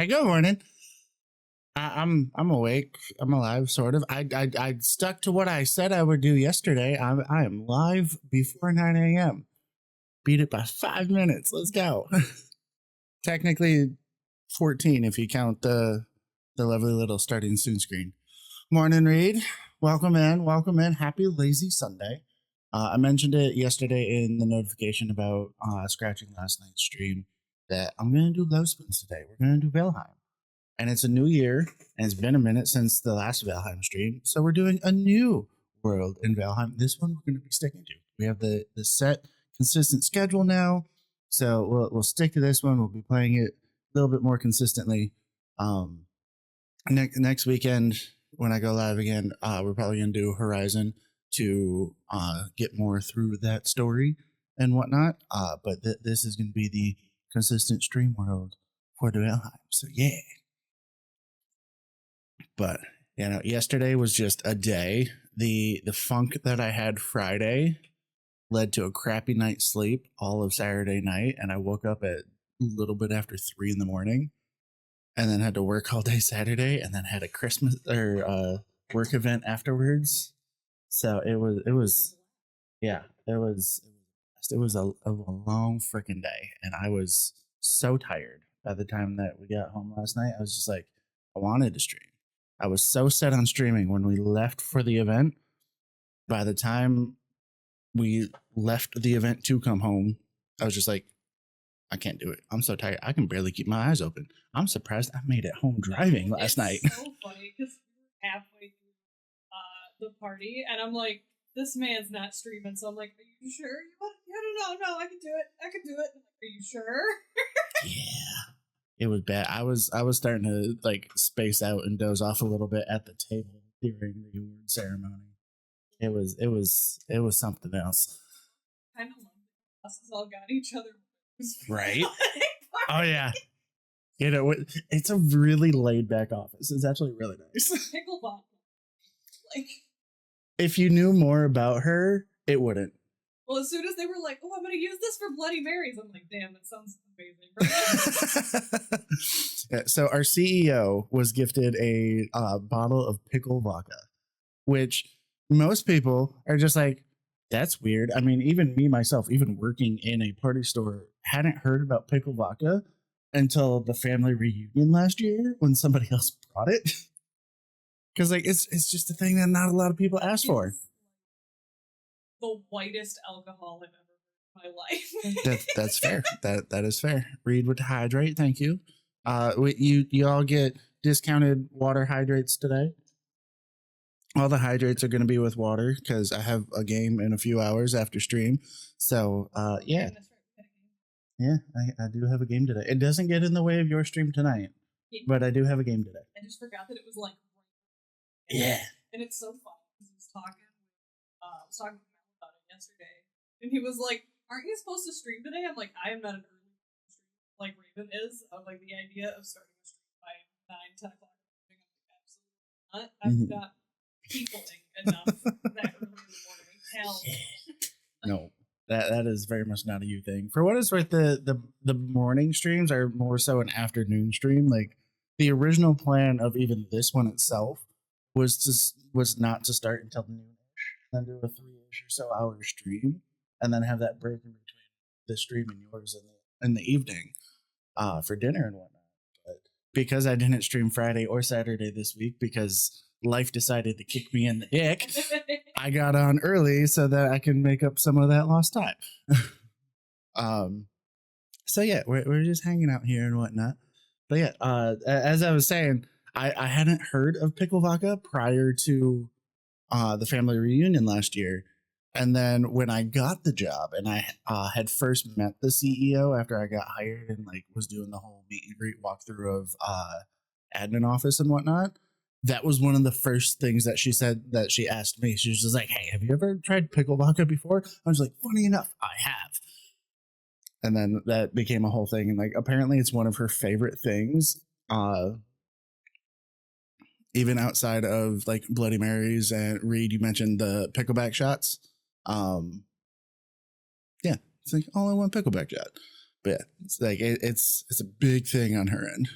Good morning. I'm awake. I'm alive, sort of. I stuck to what I said I would do yesterday. I am live before 9 a.m. Beat it by 5 minutes. Let's go. Technically 14 if you count the lovely little starting soon screen. Morning, Reed. Welcome in. Welcome in. Happy lazy Sunday. I mentioned it yesterday in the notification about scratching last night's stream that I'm going to do low spins today. We're going to do Valheim. And it's a new year, and it's been a minute since the last Valheim stream. So we're doing a new world in Valheim. This one we're going to be sticking to. We have the set, consistent schedule now. So we'll stick to this one. We'll be playing it a little bit more consistently. Next weekend, when I go live again, we're probably going to do Horizon to get more through that story and whatnot. But this is going to be the consistent stream world for the Valheim. So yeah. But yesterday was just a day. The funk that I had Friday led to a crappy night's sleep all of Saturday night, and I woke up at a little bit after 3 a.m. and then had to work all day Saturday, and then had a Christmas or work event afterwards. So it was a long freaking day, and I was so tired by the time that we got home last night. I was just like, I wanted to stream. I was so set on streaming when we left for the event. By the time we left the event to come home, I was just like, I can't do it. I'm so tired. I can barely keep my eyes open. I'm surprised I made it home driving last night. It's so funny because we were halfway through the party, and I'm like, this man's not streaming. So I'm like, are you sure? No, I can do it. I'm like, are you sure? Yeah. It was bad. I was starting to like space out and doze off a little bit at the table during the award ceremony. It was something else. Kind of love the bosses all got each other. Right? Oh yeah. It's a really laid back office. It's actually really nice. Pickleball. Like, if you knew more about her, it wouldn't. Well, as soon as they were like, "Oh, I'm going to use this for Bloody Marys," I'm like, "Damn, that sounds amazing." Yeah, so our CEO was gifted a bottle of pickle vodka, which most people are just like, "That's weird." I mean, even me myself, even working in a party store, hadn't heard about pickle vodka until the family reunion last year when somebody else brought it. Because like it's just a thing that not a lot of people ask for. The whitest alcohol I've ever heard in my life. That's fair. That is fair. Reed with the hydrate. Thank you. You all get discounted water hydrates today. All the hydrates are going to be with water because I have a game in a few hours after stream. So yeah. Yeah, I do have a game today. It doesn't get in the way of your stream tonight, but I do have a game today. I just forgot that it was like. Yeah. And it's so fun because I was talking with Mel about it yesterday, and he was like, "Aren't you supposed to stream today?" I'm like, "I am not an early streamer like Raven is." Of like the idea of starting a stream by 9-10 o'clock. I'm like, absolutely not. I'm not peopling enough that early in the morning. Hell no. That is very much not a you thing. For what it's worth, the morning streams are more so an afternoon stream. Like the original plan of even this one itself was not to start until noonish, then do a 3-ish or so hour stream, and then have that break in between the stream and yours in the evening for dinner and whatnot. But because I didn't stream Friday or Saturday this week because life decided to kick me in the dick, I got on early so that I can make up some of that lost time. So yeah, we're just hanging out here and whatnot. But yeah, as I was saying, I hadn't heard of pickle vodka prior to the family reunion last year. And then when I got the job and I had first met the CEO after I got hired and like was doing the whole meet and greet walkthrough of admin office and whatnot, that was one of the first things that she said that she asked me. She was just like, "Hey, have you ever tried pickle vodka before?" I was like, "Funny enough, I have." And then that became a whole thing. And like, apparently it's one of her favorite things. Even outside of like Bloody Marys and Reed, you mentioned the pickleback shots. Yeah, it's like all I want pickleback shot. But yeah, it's like it's a big thing on her end.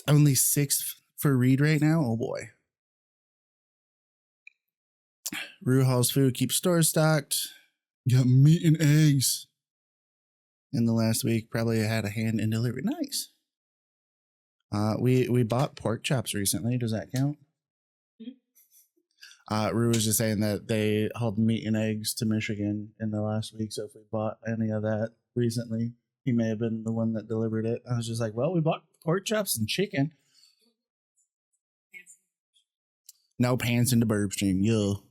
Only 6 for Reed right now. Oh boy. Rue Hall's food keeps stores stocked. Got meat and eggs. In the last week, probably had a hand in delivery. Nice. We bought pork chops recently. Does that count? Rue was just saying that they hauled meat and eggs to Michigan in the last week. So if we bought any of that recently, he may have been the one that delivered it. I was just like, well, we bought pork chops and chicken. No pants in the burp stream. Yo.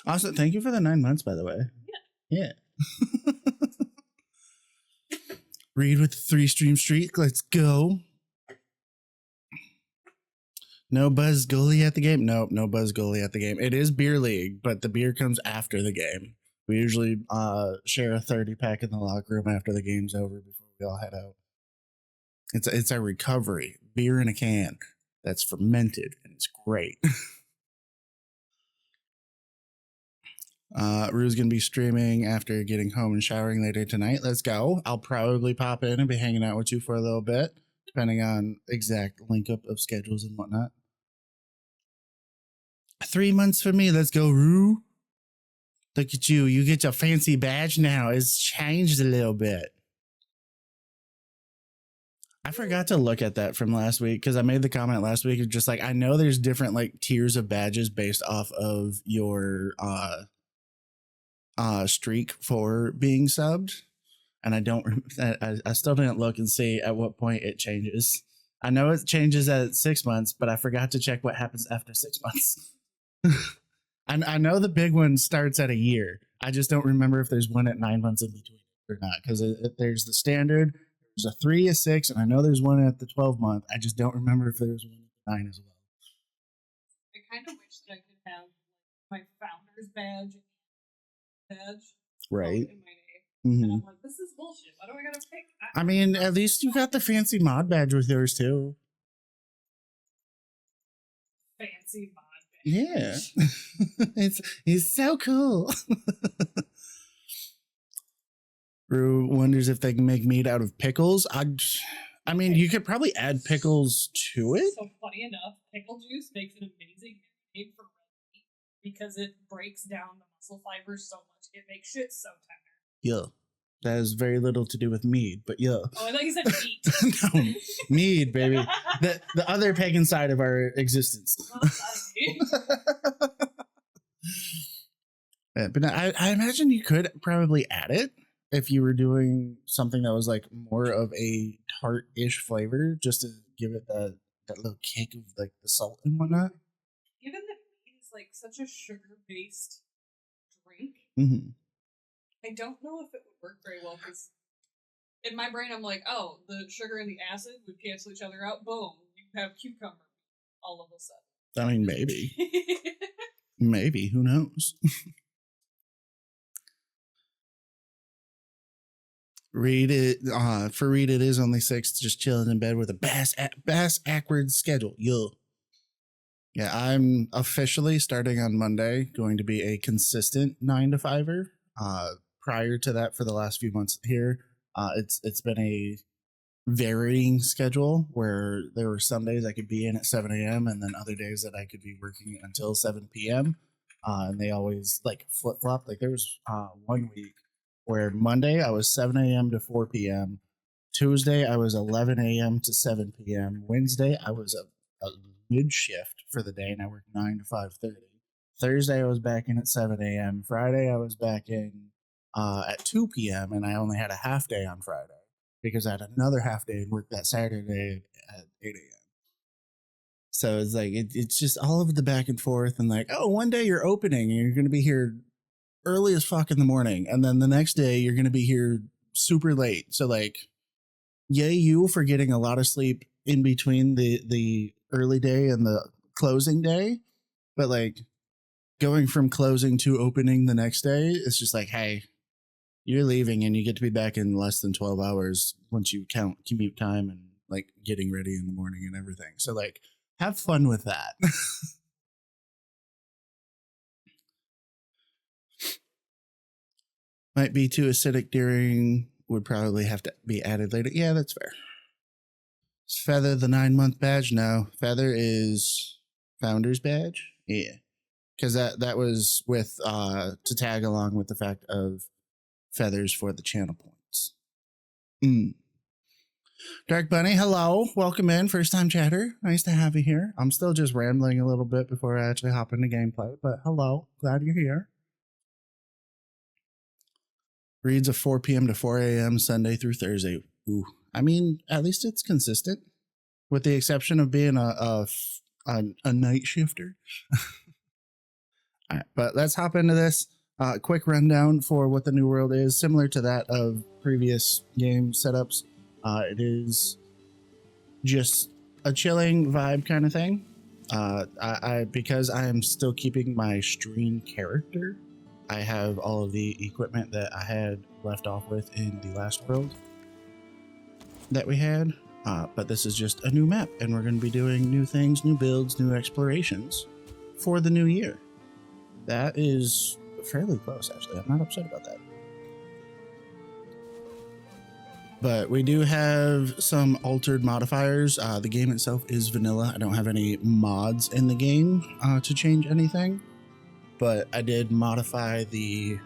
Also, thank you for the 9 months, by the way. Yeah. Read with the 3-stream streak. Let's go. No Buzz Goalie at the game? Nope, no Buzz Goalie at the game. It is beer league, but the beer comes after the game. We usually share a 30-pack in the locker room after the game's over before we all head out. It's a recovery. Beer in a can that's fermented, and it's great. Rue's going to be streaming after getting home and showering later tonight. Let's go. I'll probably pop in and be hanging out with you for a little bit, depending on exact link up of schedules and whatnot. 3 months for me. Let's go, Rue. Look at you. You get your fancy badge now. It's changed a little bit. I forgot to look at that from last week because I made the comment last week. It's just like, I know there's different like tiers of badges based off of your streak for being subbed. And I still didn't look and see at what point it changes. I know it changes at 6 months, but I forgot to check what happens after 6 months. I know the big one starts at a year. I just don't remember if there's one at 9 months in between or not, because there's the standard, there's a 3, a 6, and I know there's one at the 12-month. I just don't remember if there's one at the 9 as well. I kind of wish that I could have my founder's badge, right, in my name. And I'm like, this is bullshit. Why do I gotta pick? I mean, at least you got the fancy mod badge with yours too. Fancy mod. Yeah. it's so cool. Rue wonders if they can make meat out of pickles. I mean, you could probably add pickles to it. So funny enough, pickle juice makes an amazing marinade for red meat because it breaks down the muscle fibers so much. It makes shit so tender. Yeah. That has very little to do with mead, but yeah. Oh, I thought you said meat. No, mead, baby. The other pagan side of our existence. But I imagine you could probably add it if you were doing something that was like more of a tart-ish flavor, just to give it that little kick of like the salt and whatnot. Given that mead is like such a sugar-based drink, I don't know if it would work very well because in my brain I'm like, oh, the sugar and the acid would cancel each other out. Boom, you have cucumber all of a sudden. I mean, maybe. Maybe, who knows? Read it for Reed. It is only 6, just chilling in bed with a bass backward schedule. Yeah, I'm officially starting on Monday, going to be a consistent 9 to 5er. Prior to that, for the last few months here, it's been a varying schedule where there were some days I could be in at 7 a.m. and then other days that I could be working until 7 p.m. And they always like flip flop. Like there was 1 week where Monday I was 7 a.m. to 4 p.m. Tuesday I was 11 a.m. to 7 p.m. Wednesday I was a mid shift for the day and I worked 9 to 5:30. Thursday I was back in at 7 a.m. Friday I was back in at 2 p.m. and I only had a half day on Friday because I had another half day and worked that Saturday at 8 a.m. So it's like it's just all of the back and forth and like, oh, one day you're opening and you're going to be here early as fuck in the morning, and then the next day you're going to be here super late. So like, yay you for getting a lot of sleep in between the early day and the closing day, but like going from closing to opening the next day, it's just like, hey, you're leaving and you get to be back in less than 12 hours once you count commute time and like getting ready in the morning and everything. So like, have fun with that. Might be too acidic during would probably have to be added later. Yeah, that's fair. Is Feather the 9-month badge? No. Feather is Founder's badge. Yeah. Because that was with to tag along with the fact of feathers for the channel points. Dark Bunny, hello. Welcome in. First time chatter. Nice to have you here. I'm still just rambling a little bit before I actually hop into gameplay, but hello. Glad you're here. Reads of 4 p.m. to 4 a.m. Sunday through Thursday. Ooh. I mean, at least it's consistent, with the exception of being a night shifter. All right, but let's hop into this. Quick rundown for what the new world is, similar to that of previous game setups. It is just a chilling vibe kind of thing. Because I am still keeping my stream character, I have all of the equipment that I had left off with in the last world that we had. But this is just a new map, and we're going to be doing new things, new builds, new explorations for the new year. That is fairly close, actually. I'm not upset about that. But we do have some altered modifiers. The game itself is vanilla. I don't have any mods in the game to change anything. But I did modify the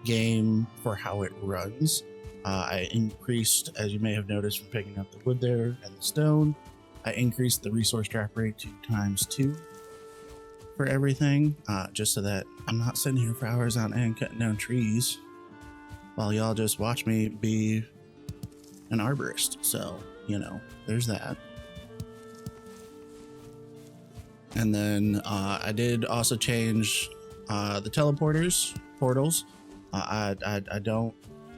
game for how it runs. I increased, as you may have noticed from picking up the wood there and the stone, I increased the resource drop rate to ×2 for everything, just so that I'm not sitting here for hours on end cutting down trees while y'all just watch me be an arborist. So, you know, there's that. And then I did also change the portals. I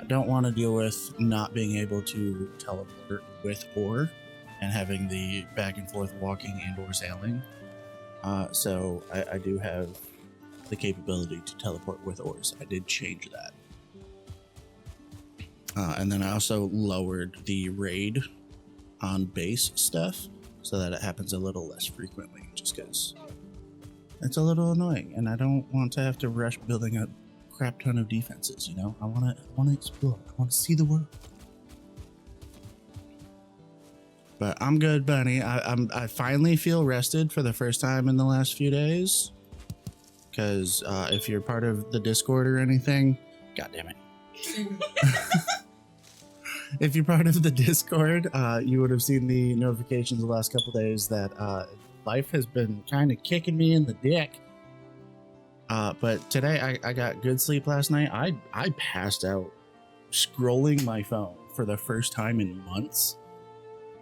don't want to deal with not being able to teleport with ore and having the back and forth walking and or sailing. So I do have the capability to teleport with ores. I did change that. And then I also lowered the raid on base stuff so that it happens a little less frequently, just because it's a little annoying, and I don't want to have to rush building a crap ton of defenses. You know, I want to explore. I want to see the world. But I'm good, Bunny. I finally feel rested for the first time in the last few days. Because if you're part of the Discord or anything, God damn it. If you're part of the Discord, you would have seen the notifications the last couple days that life has been kind of kicking me in the dick. But today I got good sleep last night. I passed out scrolling my phone for the first time in months.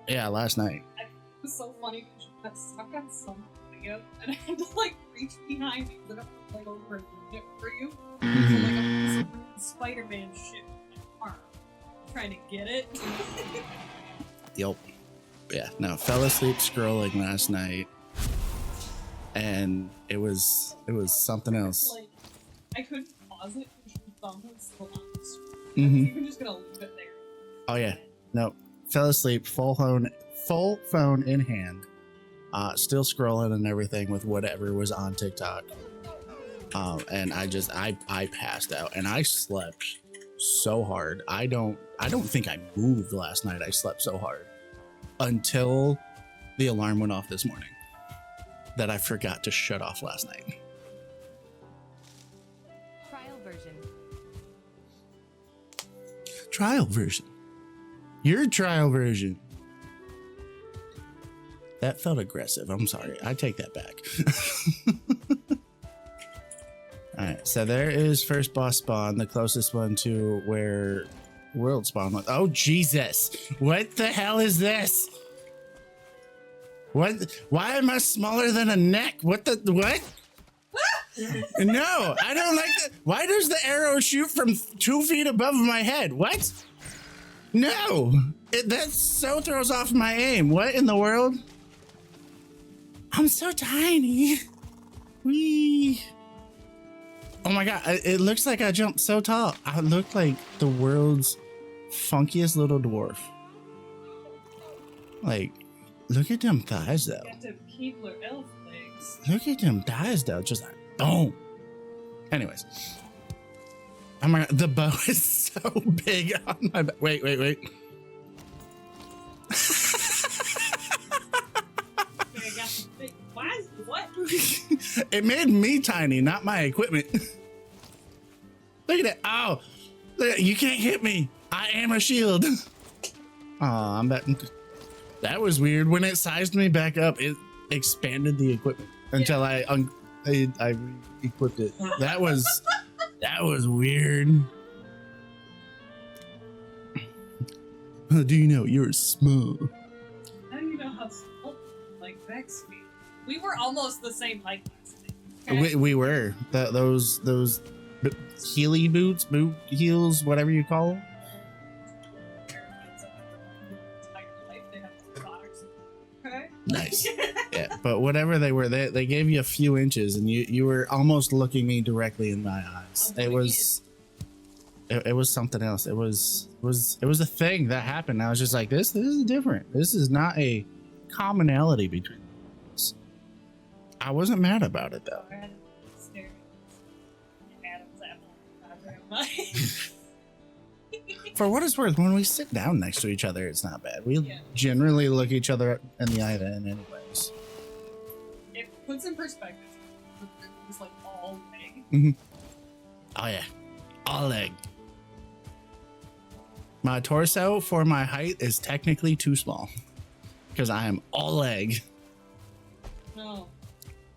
Yeah, last night. It was so funny because you got stuck on some video and I had to like reach behind you and like over and it for you. Mm-hmm. So like a Spider-Man shit with my arm. Trying to get it. Yep. Yeah, no, fell asleep scrolling last night. And it was something else. Like, I couldn't pause it because your thumb was still on the screen. Mm-hmm. I was even just gonna leave it there. Oh yeah, no, fell asleep, full phone in hand, still scrolling and everything with whatever was on TikTok. And I passed out, and I slept so hard. I don't think I moved last night. I slept so hard until the alarm went off this morning that I forgot to shut off last night. Trial version. Your trial version. That felt aggressive. I'm sorry. I take that back. Alright, so there is first boss spawn, the closest one to where world spawn was. Oh, Jesus. What the hell is this? What? Why am I smaller than a neck? What? No, I don't like that. Why does the arrow shoot from 2 feet above my head? What? No, that so throws off my aim. What in the world? I'm so tiny. Wee. Oh my God, it looks like I jumped so tall. I look like the world's funkiest little dwarf. Like, look at them thighs though. Got them Keebler elf legs. Look at them thighs though, just like boom. Anyways, Oh my god, the bow is so big on my back. Wait. Okay, I got some big. Why? What? It made me tiny, not my equipment. Look at it. Oh, look, you can't hit me. I am a shield. Oh, I'm betting. That was weird. When it sized me back up, it expanded the equipment until I equipped it. That was weird. Do you know you're small? How do you know how small like Vex feet? We were almost the same height last night. Okay? We were those heely boots, boot heels, whatever you call them. Okay. Nice. Yeah, but whatever they were, they gave you a few inches, and you were almost looking me directly in my eyes. It was something else. It was a thing that happened. I was just like, this is different. This is not a commonality between us. I wasn't mad about it though. For what it's worth, when we sit down next to each other, it's not bad. We generally look each other in the eye then anyways. It puts in perspective. It's like all leg. Mm-hmm. Oh yeah, all leg. My torso for my height is technically too small because I am all leg. No,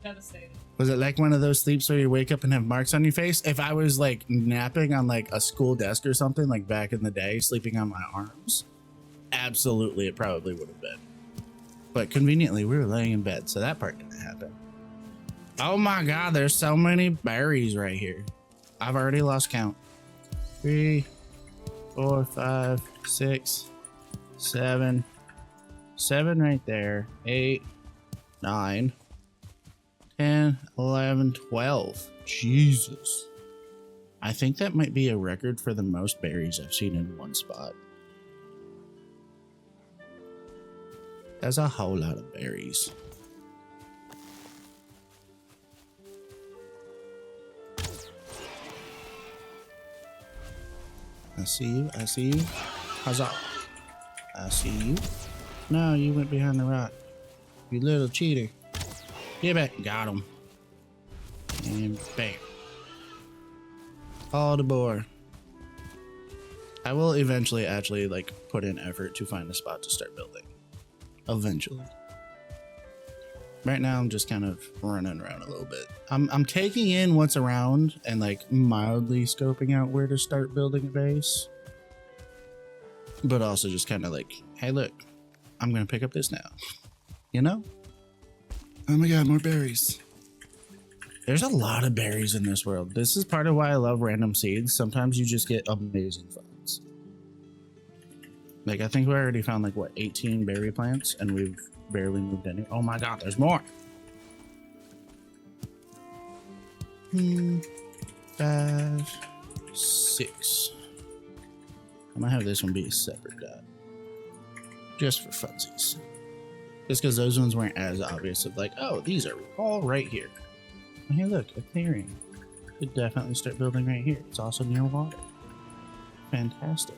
devastated. Was it like one of those sleeps where you wake up and have marks on your face? If I was like napping on like a school desk or something, like back in the day, sleeping on my arms, absolutely, it probably would have been. But conveniently, we were laying in bed, so that part didn't happen. Oh my God, there's so many berries right here. I've already lost count. 3, 4, 5, 6, 7. 7 right there. 8, 9. 10, 11, 12. Jesus. I think that might be a record for the most berries I've seen in one spot. That's a whole lot of berries. I see you. I see you. Huzzah. I see you. No, you went behind the rock. You little cheater. Get back. Got him. And bam. All the boar. I will eventually actually like put in effort to find a spot to start building. Eventually. Right now I'm just kind of running around a little bit. I'm taking in what's around and like mildly scoping out where to start building a base. But also just kind of like, hey look, I'm gonna pick up this now. You know? Oh my God, more berries. There's a lot of berries in this world. This is part of why I love random seeds. Sometimes you just get amazing finds. Like, I think we already found like, what, 18 berry plants, and we've barely moved any. Oh my God, there's more. 5, 6. I'm gonna have this one be a separate dot. Just for funsies. Just because those ones weren't as obvious of like, oh, these are all right here. And hey, look, a clearing. Could definitely start building right here. It's also near water. Fantastic.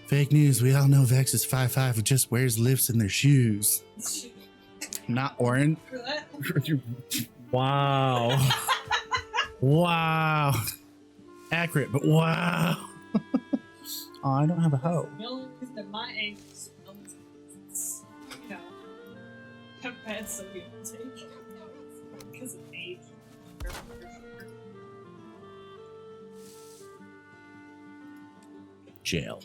Fake news. We all know Vex is 5'5" and just wears lifts in their shoes. Not orange. Wow. Wow. Accurate, but wow. Oh, I don't have a hoe. The only reason that my ankles is, you know, have bad sodium intake because of age. Jail.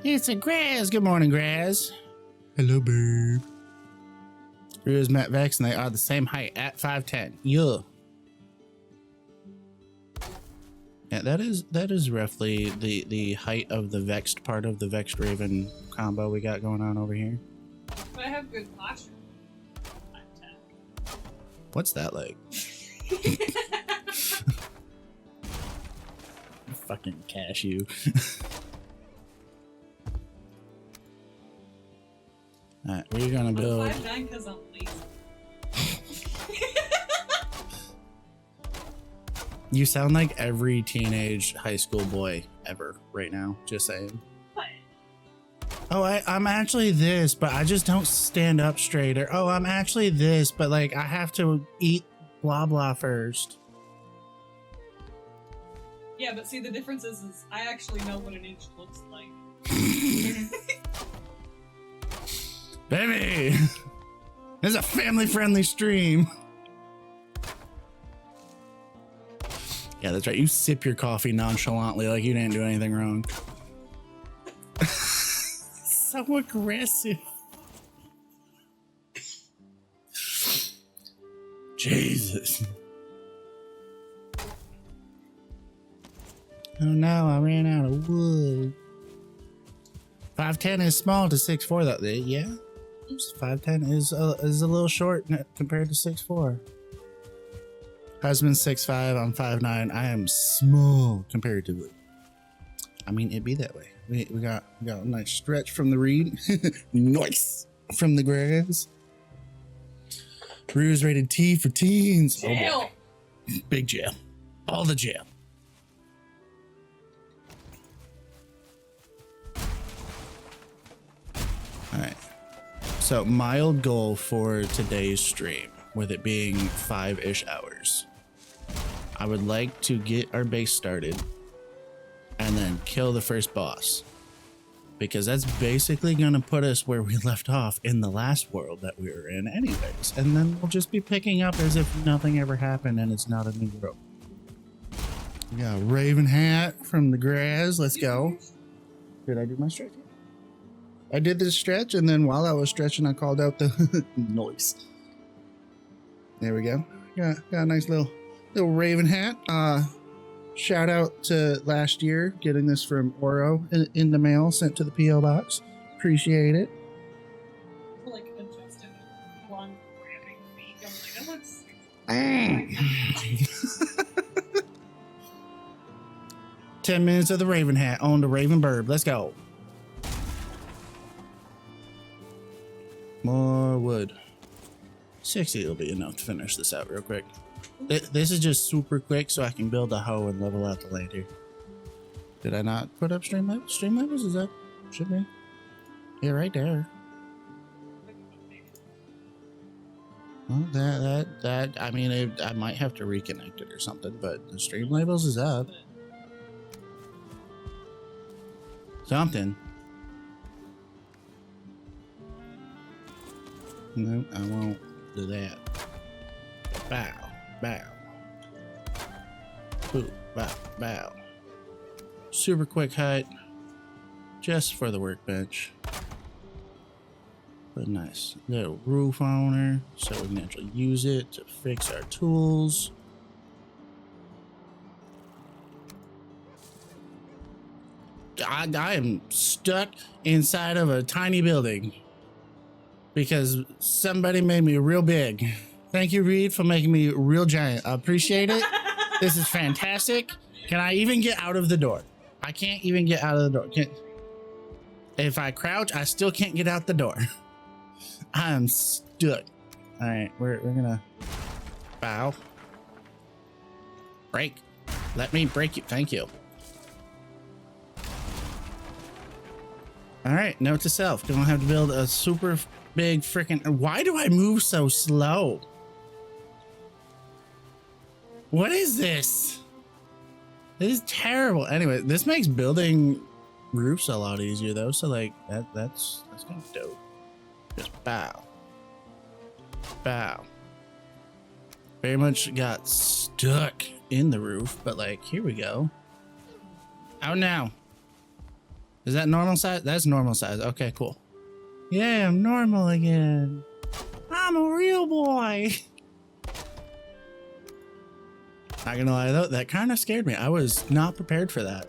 It's a Graz. Good morning, Graz. Hello, babe. Drew has met Vex, and they are the same height at 5'10". Yeah. Yeah, that is roughly the height of the vexed part of the vexed raven combo we got going on over here. But I have good posture. What's that like? Fucking cashew. Alright, we're gonna build. I'm 5'9" because I'm lazy. You sound like every teenage high school boy ever right now. Just saying. What? Oh, I'm actually this, but I just don't stand up straight. Or, oh, I'm actually this, but like I have to eat blah blah first. Yeah, but see, the difference is I actually know what an inch looks like. Baby, this is a family-friendly stream. Yeah, that's right. You sip your coffee nonchalantly like you didn't do anything wrong. So aggressive. Jesus. Oh no, I ran out of wood. 5'10" is small to 6'4" though. Yeah. 5'10" is a little short compared to 6'4". Husband's 6'5", I'm 5'9". I am small comparatively. I mean, it'd be that way. We got a nice stretch from the reed. Nice from the grass. Brewers rated T for teens. Jail. Oh, big jail. All the jail. All right. So mild goal for today's stream, with it being 5-ish hours. I would like to get our base started and then kill the first boss, because that's basically going to put us where we left off in the last world that we were in anyways. And then we'll just be picking up as if nothing ever happened and it's not a new world. We got a raven hat from the grass. Let's go. Did I do my stretch? I did this stretch, and then while I was stretching, I called out the noise. There we go. Got a nice little raven hat. Shout out to last year getting this from Oro in the mail, sent to the P.O. box. Appreciate it. Like adjusted one ramming feet. I'm like, that looks. 10 minutes of the raven hat on the raven bird. Let's go. More wood. 60 will be enough to finish this out real quick. This is just super quick so I can build a hoe and level out the later. Did I not put up stream levels? Stream levels? Is that? Should be. Yeah, right there. Well, that, I mean, I might have to reconnect it or something, but the stream labels is up. Something. No, I won't do that. Bow, bow. Boop, bow, bow. Super quick hut. Just for the workbench. But nice little roof on her, so we can actually use it to fix our tools. I am stuck inside of a tiny building because somebody made me real big. Thank you, Reed, for making me real giant. I appreciate it. This is fantastic. Can I even get out of the door? I can't even get out of the door. If I crouch, I still can't get out the door. I am stuck. All right, we're gonna bow. Break. Let me break you. Thank you. All right, note to self. Don't have to build a super big freaking. Why do I move so slow? What is this? This is terrible. Anyway, this makes building roofs a lot easier though. So like that's kind of dope. Just bow. Bow. Very much got stuck in the roof, but like here we go. Out now. Is that normal size? That's normal size. Okay, cool. Yeah, I'm normal again. I'm a real boy. Not gonna lie though, that kind of scared me. I was not prepared for that.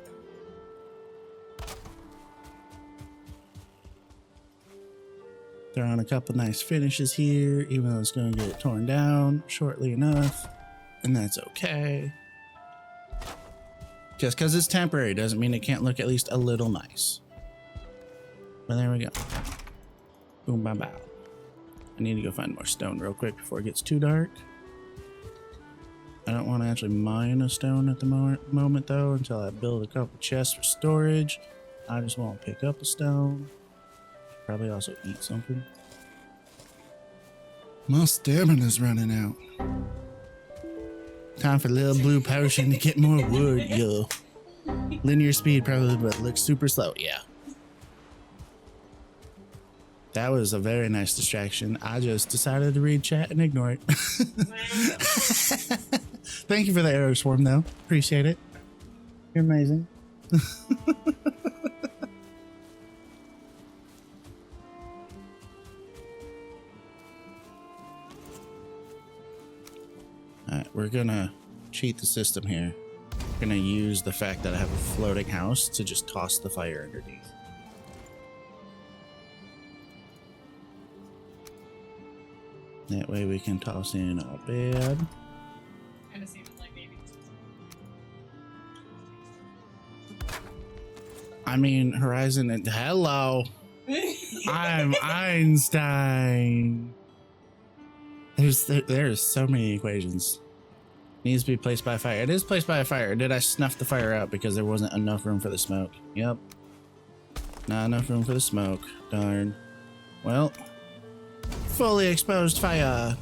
Throw on a couple nice finishes here, even though it's gonna get torn down shortly enough, and that's okay. Just because it's temporary doesn't mean it can't look at least a little nice. But there we go. Boom, bow, bow. I need to go find more stone real quick before it gets too dark. I don't want to actually mine a stone at the moment though, until I build a couple chests for storage. I just want to pick up a stone. Probably also eat something. My stamina's running out. Time for a little blue potion to get more wood, yo. Linear speed probably, but looks super slow, yeah. That was a very nice distraction. I just decided to read chat and ignore it. Thank you for the arrow swarm, though. Appreciate it. You're amazing. Alright, we're gonna cheat the system here. We're gonna use the fact that I have a floating house to just toss the fire underneath. That way we can toss in our bed. Kind of seems like maybe. I mean, Horizon and hello. I'm Einstein. There's so many equations. Needs to be placed by fire. It is placed by a fire. Did I snuff the fire out because there wasn't enough room for the smoke? Yep. Not enough room for the smoke. Darn. Well, fully exposed fire.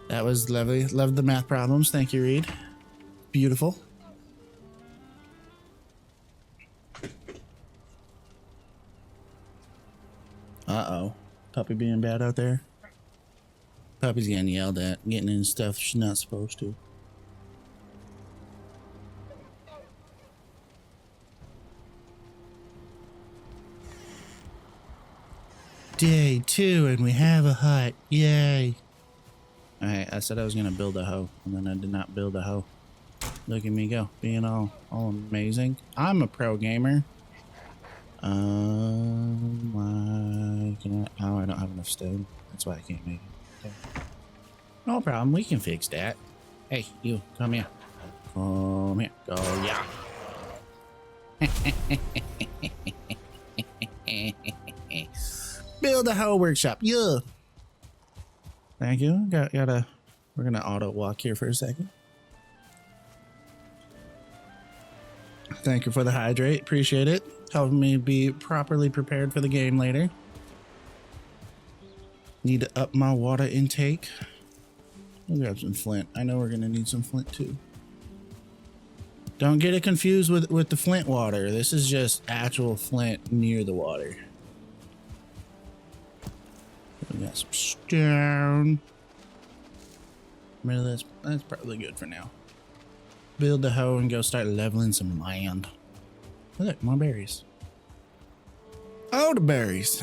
That was lovely. Loved the math problems. Thank you, Reed. Beautiful. Uh-oh. Puppy being bad out there. Puppy's getting yelled at, getting in stuff she's not supposed to. Day 2 and we have a hut. Yay. Alright, I said I was gonna build a hoe, and then I did not build a hoe. Look at me go, being all amazing. I'm a pro gamer. Oh, I don't have enough stone. That's why I can't make it. Okay. No problem, we can fix that. Hey, you, come here. Come here. Go, yeah. Build a hoe workshop, yeah. Thank you. We're gonna auto walk here for a second. Thank you for the hydrate. Appreciate it. Helping me be properly prepared for the game later. Need to up my water intake. We'll grab some flint. I know we're gonna need some flint too. Don't get it confused with the flint water. This is just actual flint near the water. We got some stone. I mean, that's probably good for now. Build the hoe and go start leveling some land. Look, more berries. Oh, the berries.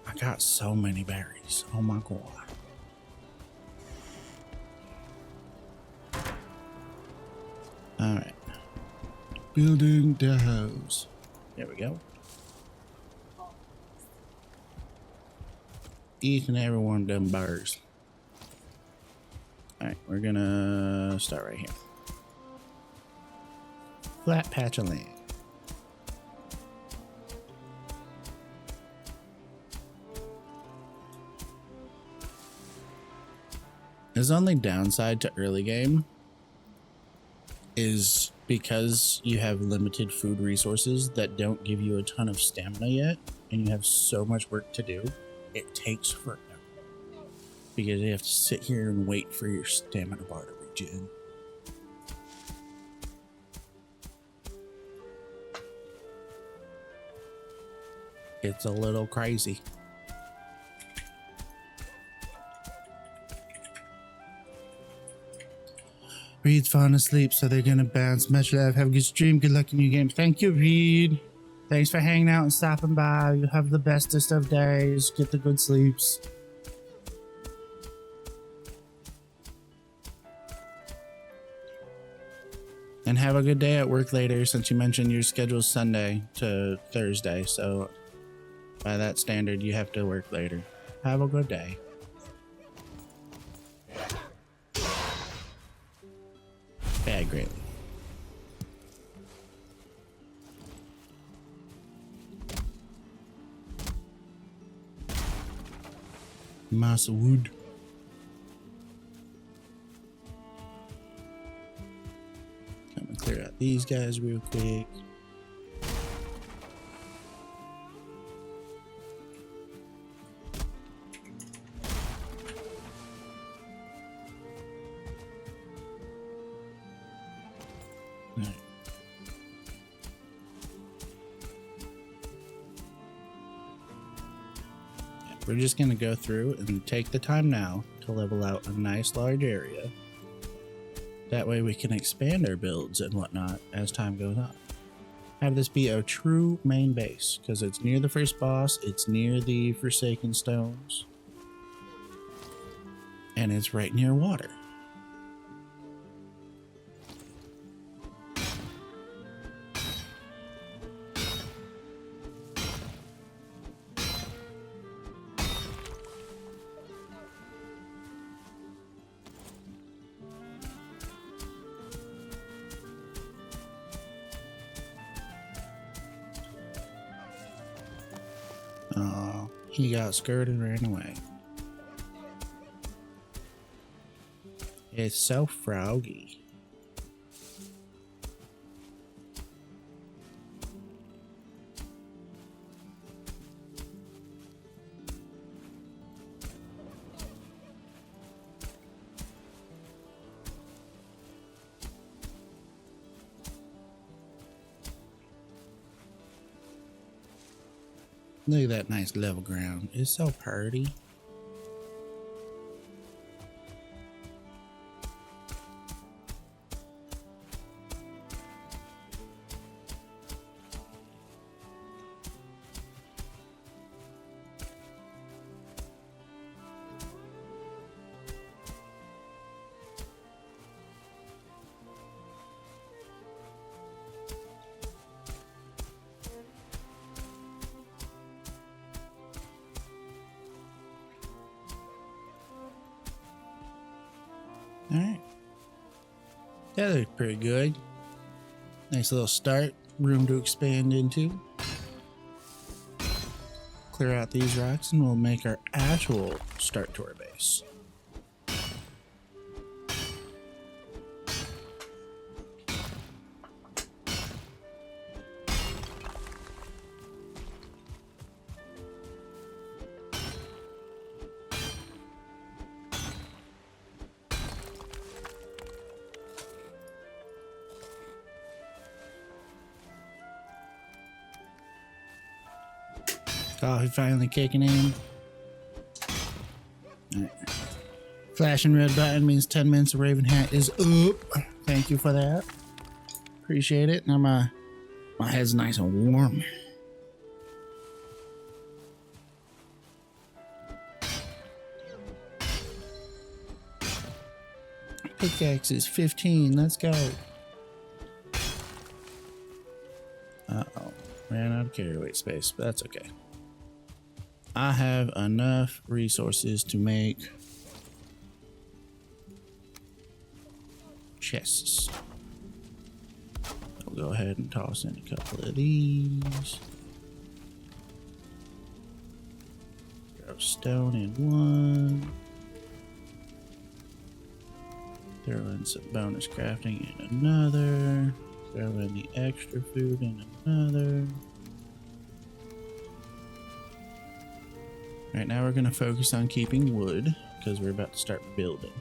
I got so many berries. Oh my god. All right. Building the house. There we go. Each and every one of them birds. Alright, we're gonna start right here. Flat patch of land. His only downside to early game is because you have limited food resources that don't give you a ton of stamina yet, and you have so much work to do, it takes forever. Because you have to sit here and wait for your stamina bar to regen. It's a little crazy. Reed's falling asleep, so they're gonna bounce. Much love. Have a good stream. Good luck in your game. Thank you, Reed. Thanks for hanging out and stopping by. You have the bestest of days. Get the good sleeps. And have a good day at work later, since you mentioned your schedule's Sunday to Thursday. So by that standard, you have to work later. Have a good day. Bad greatly. Mass wood. I'm gonna clear out these guys real quick. Alright. We're just going to go through and take the time now to level out a nice large area. That way we can expand our builds and whatnot as time goes on. Have this be a true main base because it's near the first boss, it's near the Forsaken Stones, and it's right near water. Oh, he got scared and ran away. It's so froggy. Look at that nice level ground. It's so pretty. Alright. That looks pretty good. Nice little start. Room to expand into. Clear out these rocks and we'll make our actual start to our base. Coffee finally kicking in. Right. Flashing red button means 10 minutes of Raven Hat is up. Thank you for that. Appreciate it. Now my head's nice and warm. Pickaxe is 15. Let's go. Uh-oh. Ran out of carry weight space, but that's okay. I have enough resources to make chests. I'll go ahead and toss in a couple of these. Throw stone in one. Throw in some bonus crafting in another. Throw in the extra food in another. Right now we're going to focus on keeping wood because we're about to start building.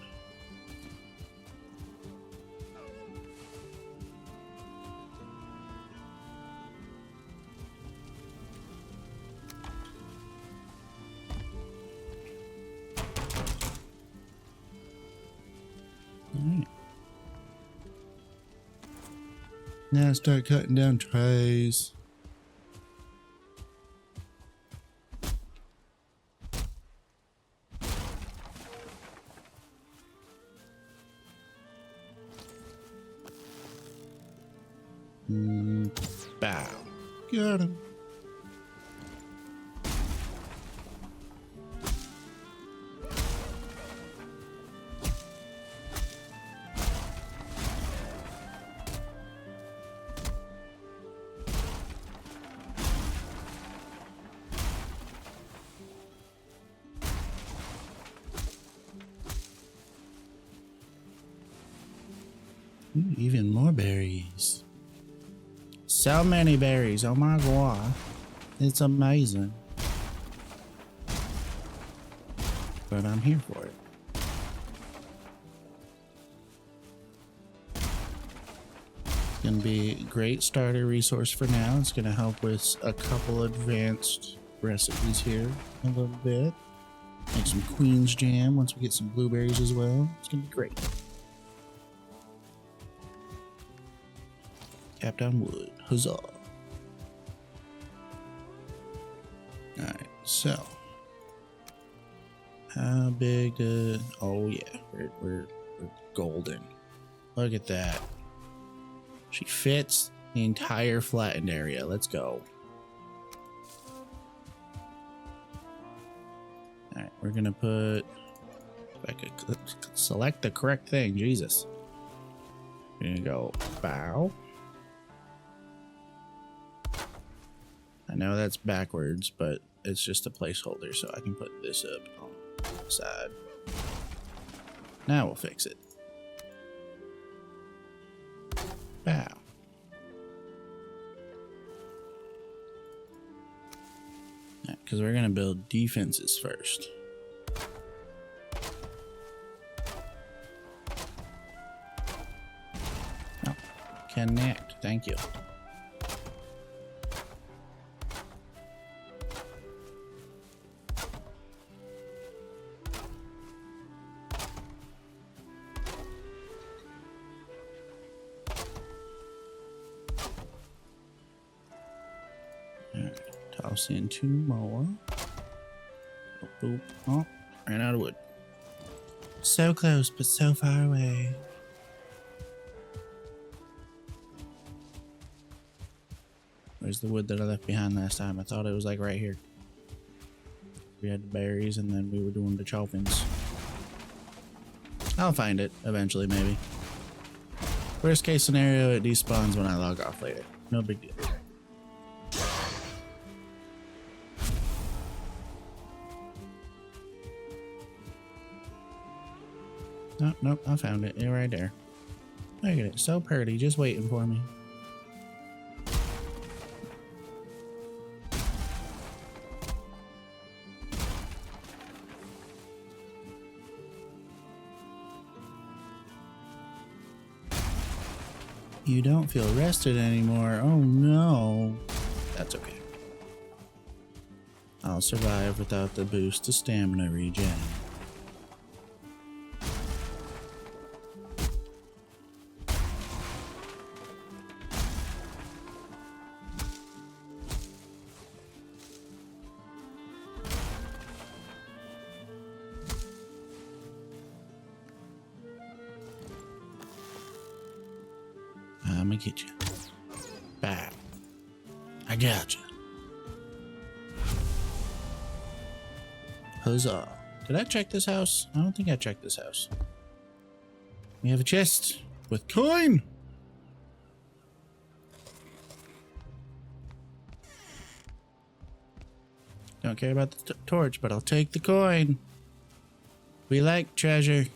Alright. Now start cutting down trees. Bow. Got him. Ooh, even more berries. So many berries. Oh my god. It's amazing. But I'm here for it. It's going to be a great starter resource for now. It's going to help with a couple advanced recipes here a little bit. Make some Queen's Jam once we get some blueberries as well. It's going to be great. Captain Wood. Huzzah. Alright, so. How big did... Oh yeah, we're golden. Look at that. She fits the entire flattened area. Let's go. Alright, we're gonna put... If I could select the correct thing, Jesus. We're gonna go bow. I know that's backwards, but it's just a placeholder, so I can put this up on the side. Now we'll fix it. Bow. Because we're going to build defenses first. Oh, connect. Thank you. Toss in 2 more. Oh, boop. Oh, ran out of wood. So close, but so far away. Where's the wood that I left behind last time? I thought it was like right here. We had the berries and then we were doing the choppings. I'll find it eventually, maybe. Worst case scenario, it despawns when I log off later. No big deal. Oh, nope, I found it. Right there. Look at it. So pretty. Just waiting for me. You don't feel rested anymore. Oh no. That's okay. I'll survive without the boost to stamina regen. I'm gonna get you. Bam. I got you. Huzzah. Did I check this house? I don't think I checked this house. We have a chest with coin. Don't care about the torch, but I'll take the coin. We like treasure.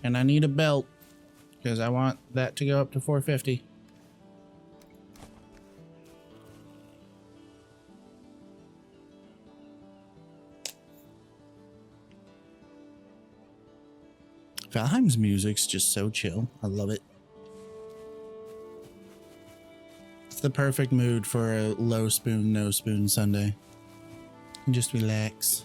And I need a belt. Because I want that to go up to 450. Valheim's music's just so chill. I love it. It's the perfect mood for a low spoon, no spoon Sunday. And just relax.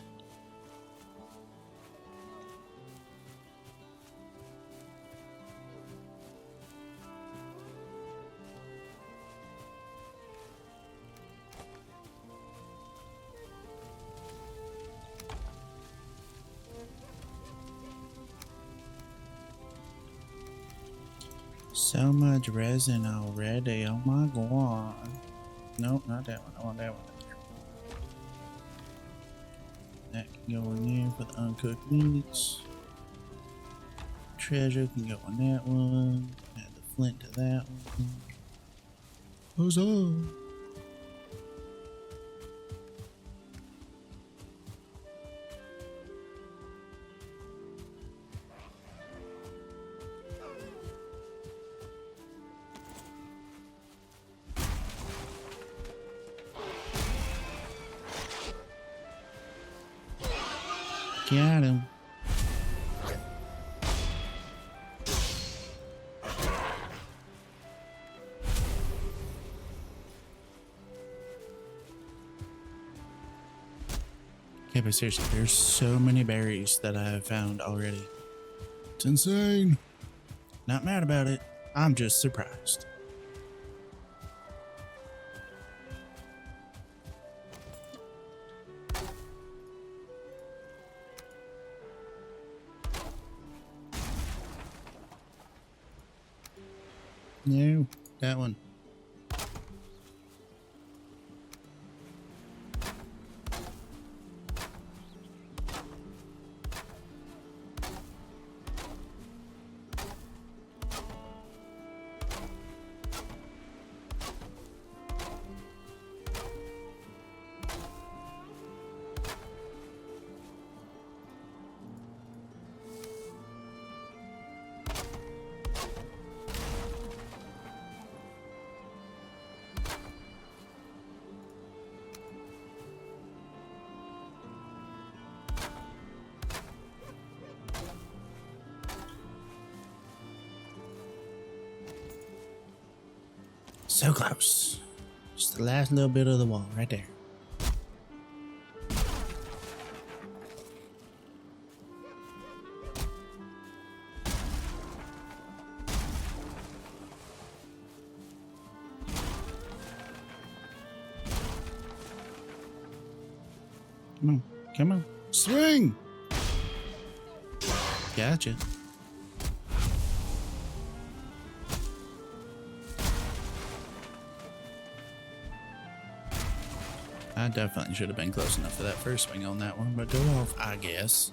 So much resin already. Oh my god. Nope, not that one. I want that one. That can go in here for the uncooked meats. Treasure can go on that one. Add the flint to that one. Huzzah! Got him. Yeah, but seriously, there's so many berries that I have found already. It's insane. Not mad about it. I'm just surprised. No, that one. So close. Just the last little bit of the wall right there. Come on. Come on. Swing! Gotcha. I definitely should have been close enough for that first swing on that one, but go off, I guess.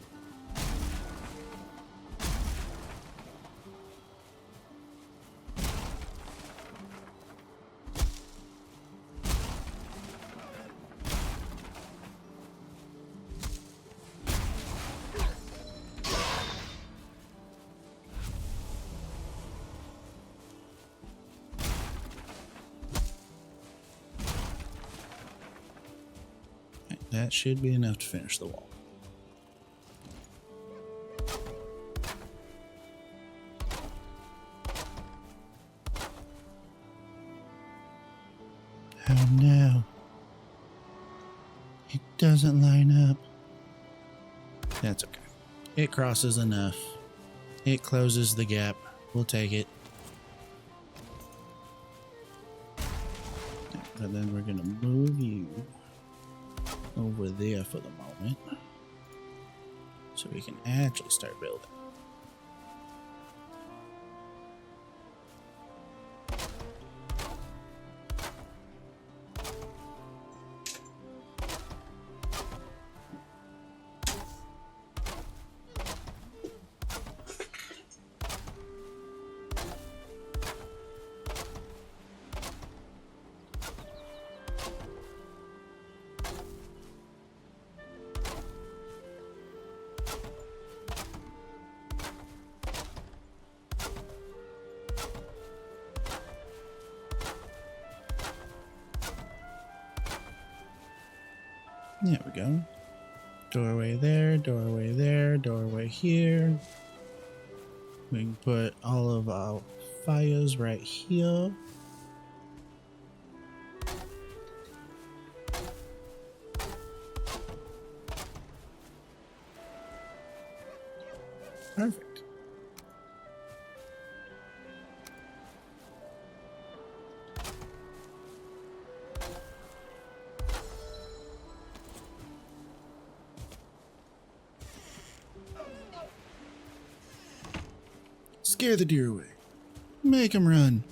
That should be enough to finish the wall. Oh no. It doesn't line up. That's okay. It crosses enough. It closes the gap. We'll take it. And then we're going to move you over there for the moment, so we can actually start building. There we go. Doorway there, doorway there, doorway here. We can put all of our fires right here. Perfect. Scare the deer away. Make him run.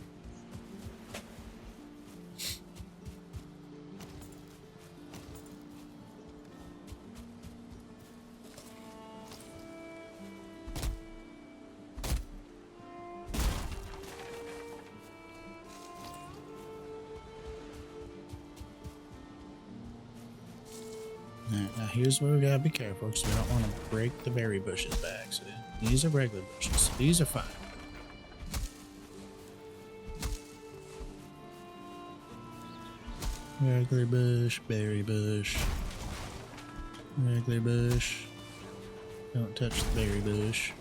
Alright, now here's where we gotta be careful because we don't want to break the berry bushes back. So these are regular bushes. These are fine. Regular bush, berry bush, regular bush, Don't touch the berry bush.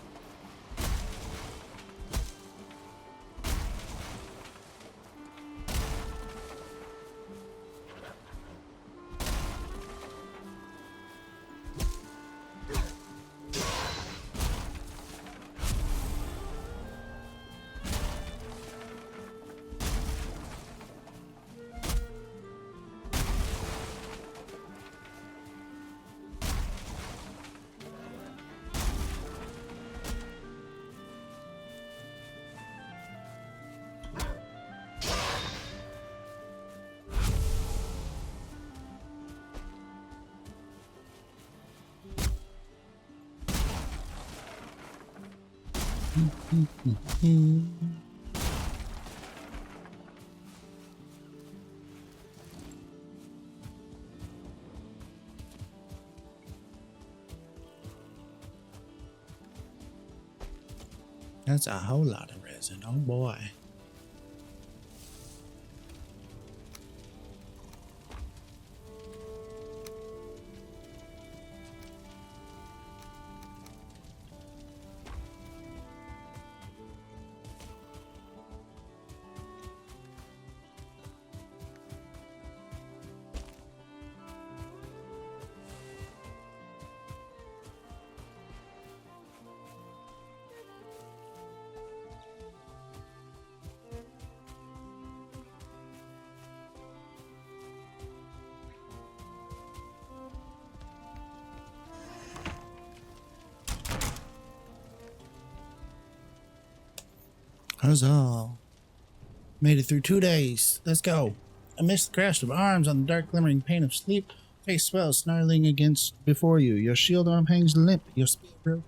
That's a whole lot of resin. Oh boy. Huzzah. Made it through 2 days. Let's go. Amidst the crash of arms on the dark glimmering pane of sleep, face swells snarling against before you. Your shield arm hangs limp, your spear broke.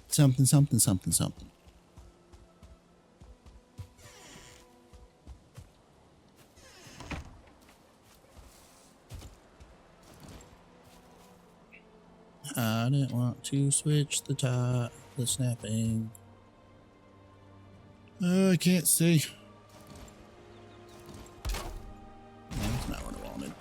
Something, something, something, something. I didn't want to switch the top, the snapping. Oh, I can't see. That's not what I wanted.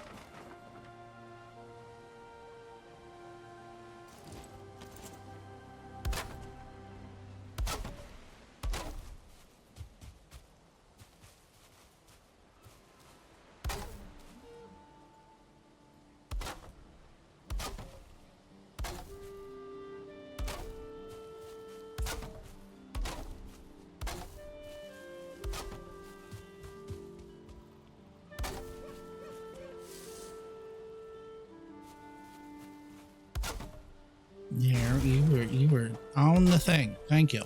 Yeah, you were on the thing. Thank you.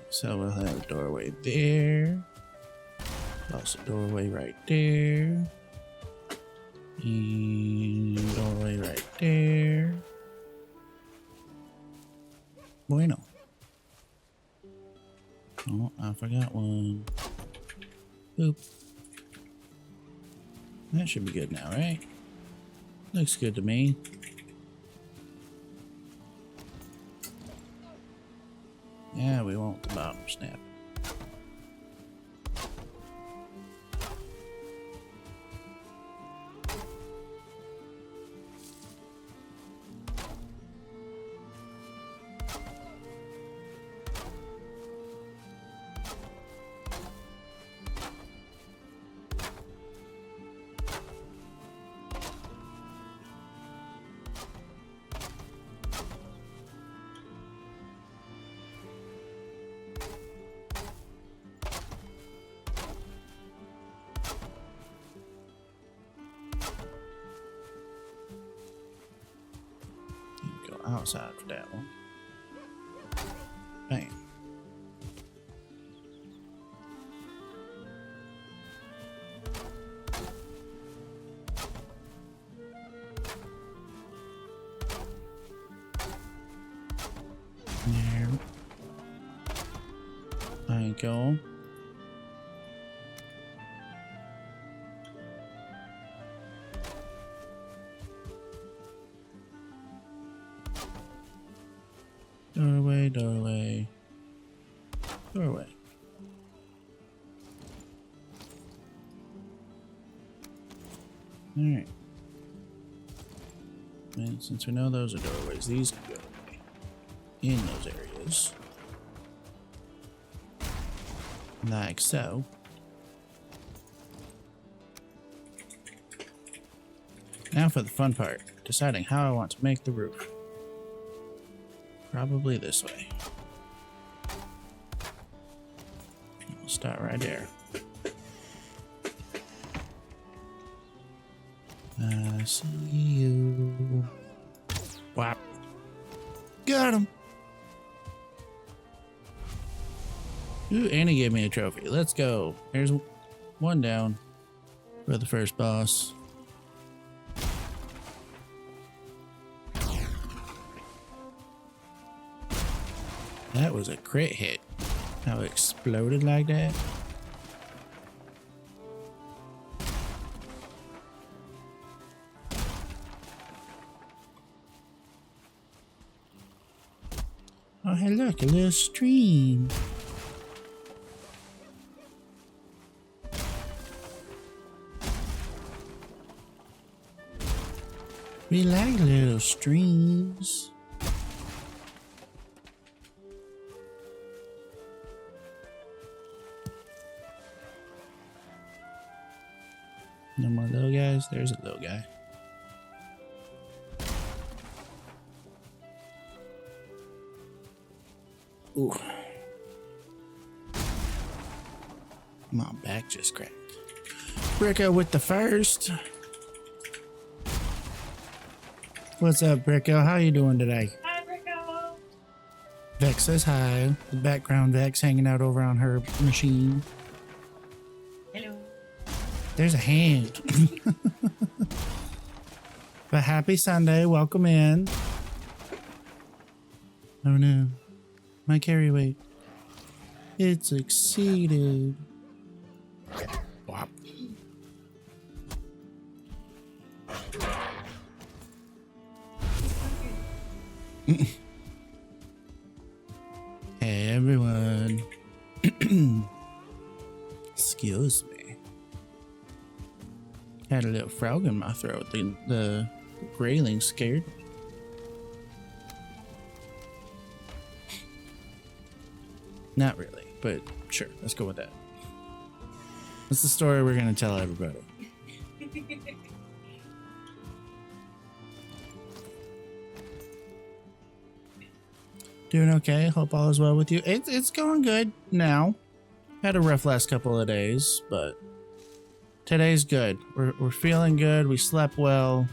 So we'll have a doorway there. Also doorway right there. And doorway right there. Bueno. Oh, I forgot one. Boop. That should be good now, right? Looks good to me. Yeah, we want the bottom snap. Outside for that one. Bam. Thank you. Doorway, doorway, doorway. Alright. And since we know those are doorways, these can go away in those areas. Like so. Now for the fun part, deciding how I want to make the roof. Probably this way. We'll start right there. I see you. Whap. Got him. Ooh, and he gave me a trophy. Let's go. There's one down for the first boss. That was a crit hit. How it exploded like that. Oh, hey, look, a little stream. We like little streams. No more little guys. There's a little guy. Ooh. My back just cracked. Bricko with the first. What's up, Bricko? How you doing today? Hi, Rico. Vex says hi. The background Vex hanging out over on her machine. Hello. There's a hand. But happy Sunday. Welcome in. Oh no. My carry weight. It's exceeded. Whop. Hey everyone. Excuse me. Had a little frog in my throat. The grayling scared me. Not really, but sure, let's go with that. That's the story we're gonna tell everybody. Doing okay. Hope all is well with you. It's going good now. Had a rough last couple of days, but today's good. We're feeling good. We slept well.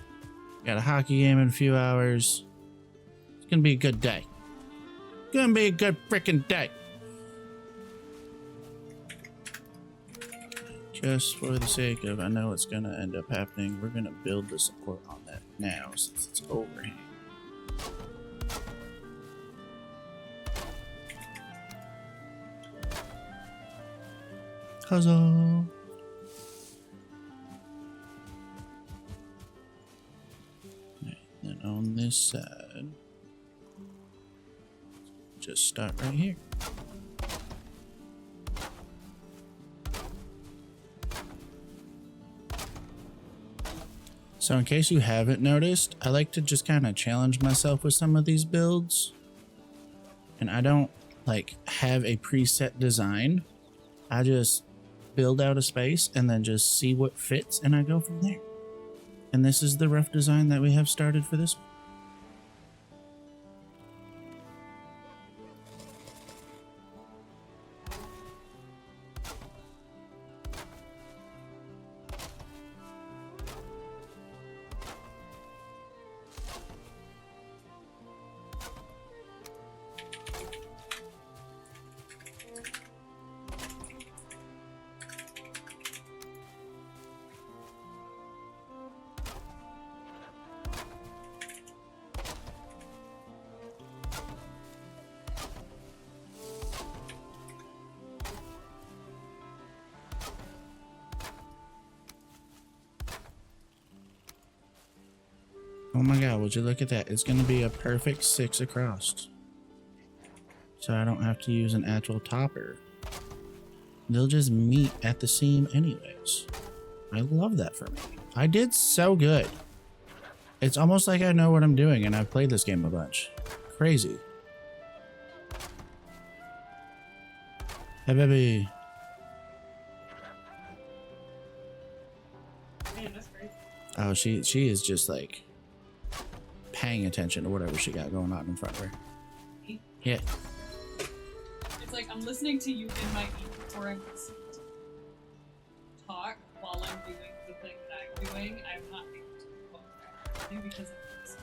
Got a hockey game in a few hours. It's gonna be a good day. Gonna be a good freaking day. Just for the sake of, I know it's gonna end up happening, we're gonna build the support on that now since it's overhang. Huzzle! Right, then on this side, just start right here. So in case you haven't noticed, I like to just kind of challenge myself with some of these builds. And I don't like have a preset design. I just build out a space and then just see what fits and I go from there. And this is the rough design that we have started for this one. my god, would you look at that? It's gonna be a perfect 6 across. So I don't have to use an actual topper. They'll just meet at the seam anyways. I love that for me. I did so good. It's almost like I know what I'm doing and I've played this game a bunch. Crazy. Hey, baby. Man, that's crazy. Oh, she is just like paying attention to whatever she got going on in front of her. Me? Yeah. It's like I'm listening to you in my ear, or I'm listening to you talk while I'm doing the thing that I'm doing. I'm not able to focus because of this.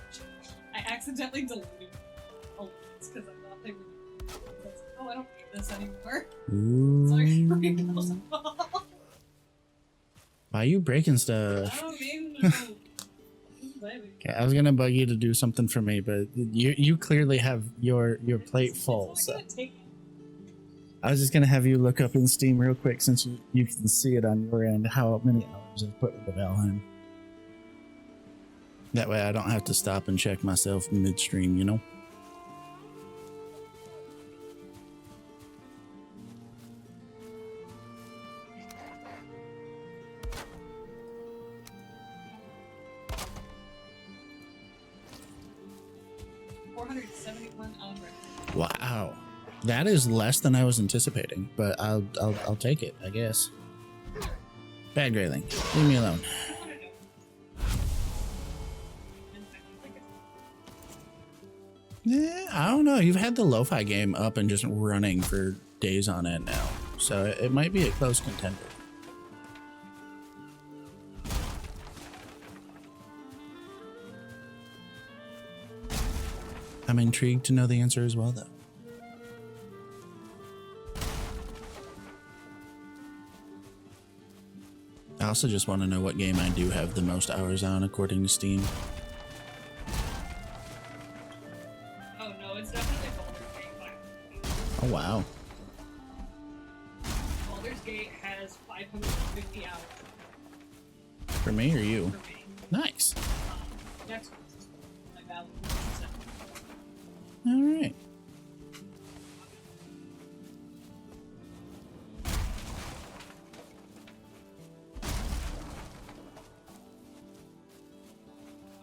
I accidentally deleted alerts because I'm not able to. Oh, I don't need this anymore. Ooh. So I break those off. Why are you breaking stuff? I don't mean Okay, I was gonna bug you to do something for me, but you clearly have your plate full. So I was just gonna have you look up in Steam real quick since you can see it on your end how many hours I've put into Valheim. That way I don't have to stop and check myself midstream, you know? Wow, that is less than I was anticipating, but I'll take it, I guess. Bad Grayling, leave me alone. Yeah, I don't know. You've had the lo-fi game up and just running for days on end now, so it might be a close contender. I'm intrigued to know the answer as well, though. I also just want to know what game I do have the most hours on according to Steam. Oh no, it's definitely Baldur's Gate. Oh wow. Baldur's Gate has 550 hours. For me or you? For me. Nice. Next one. Like that. All right.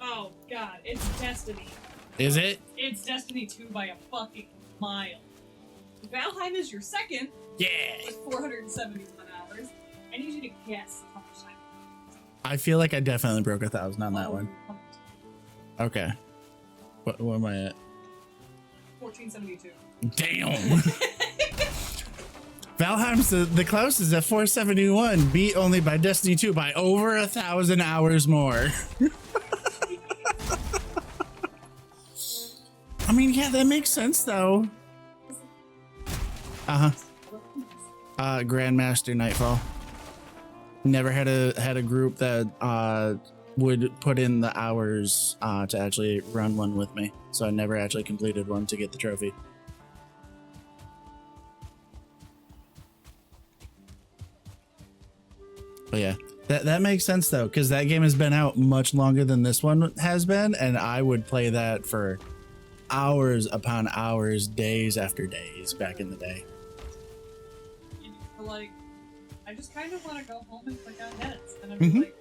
Oh god, it's Destiny. Is it? It's Destiny 2 by a fucking mile. Valheim is your second. Yeah. With 471 hours. I need you to guess how much time. I feel like I definitely broke 1,000 on that one. Okay. What am I at? 1472. Damn. Valheim's the closest at 471, beat only by Destiny 2 by over 1,000 hours more. I mean, yeah, that makes sense though. Grandmaster Nightfall. Never had a group that would put in the hours to actually run one with me, so I never actually completed one to get the trophy. But yeah, that makes sense though, because that game has been out much longer than this one has been, and I would play that for hours upon hours, days after days back in the day. Like, I just kind of want to go home and click on heads, and I'm Mhm. like,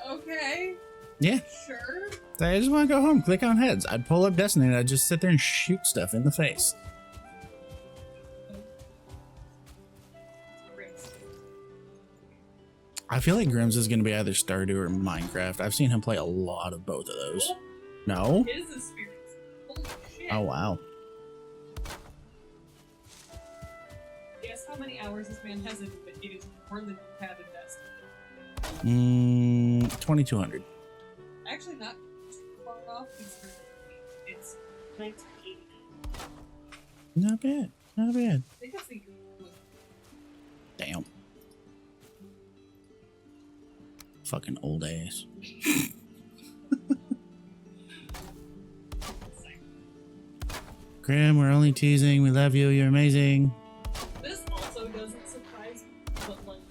okay, Yeah, sure. so I just want to go home, click on heads. I'd pull up Destiny and I'd just sit there and shoot stuff in the face. I feel like Grimm's is going to be either Stardew or Minecraft. I've seen him play a lot of both of those. No? His experience. Holy shit. Oh, wow. Guess how many hours this man has in it, but it is more than you have in Destiny. 2,200. Actually, not too far off. It's 1980. Not bad. Not bad. I think that's the year. Damn. Fucking old ass. Grim, we're only teasing. We love you. You're amazing. This also doesn't surprise me, but like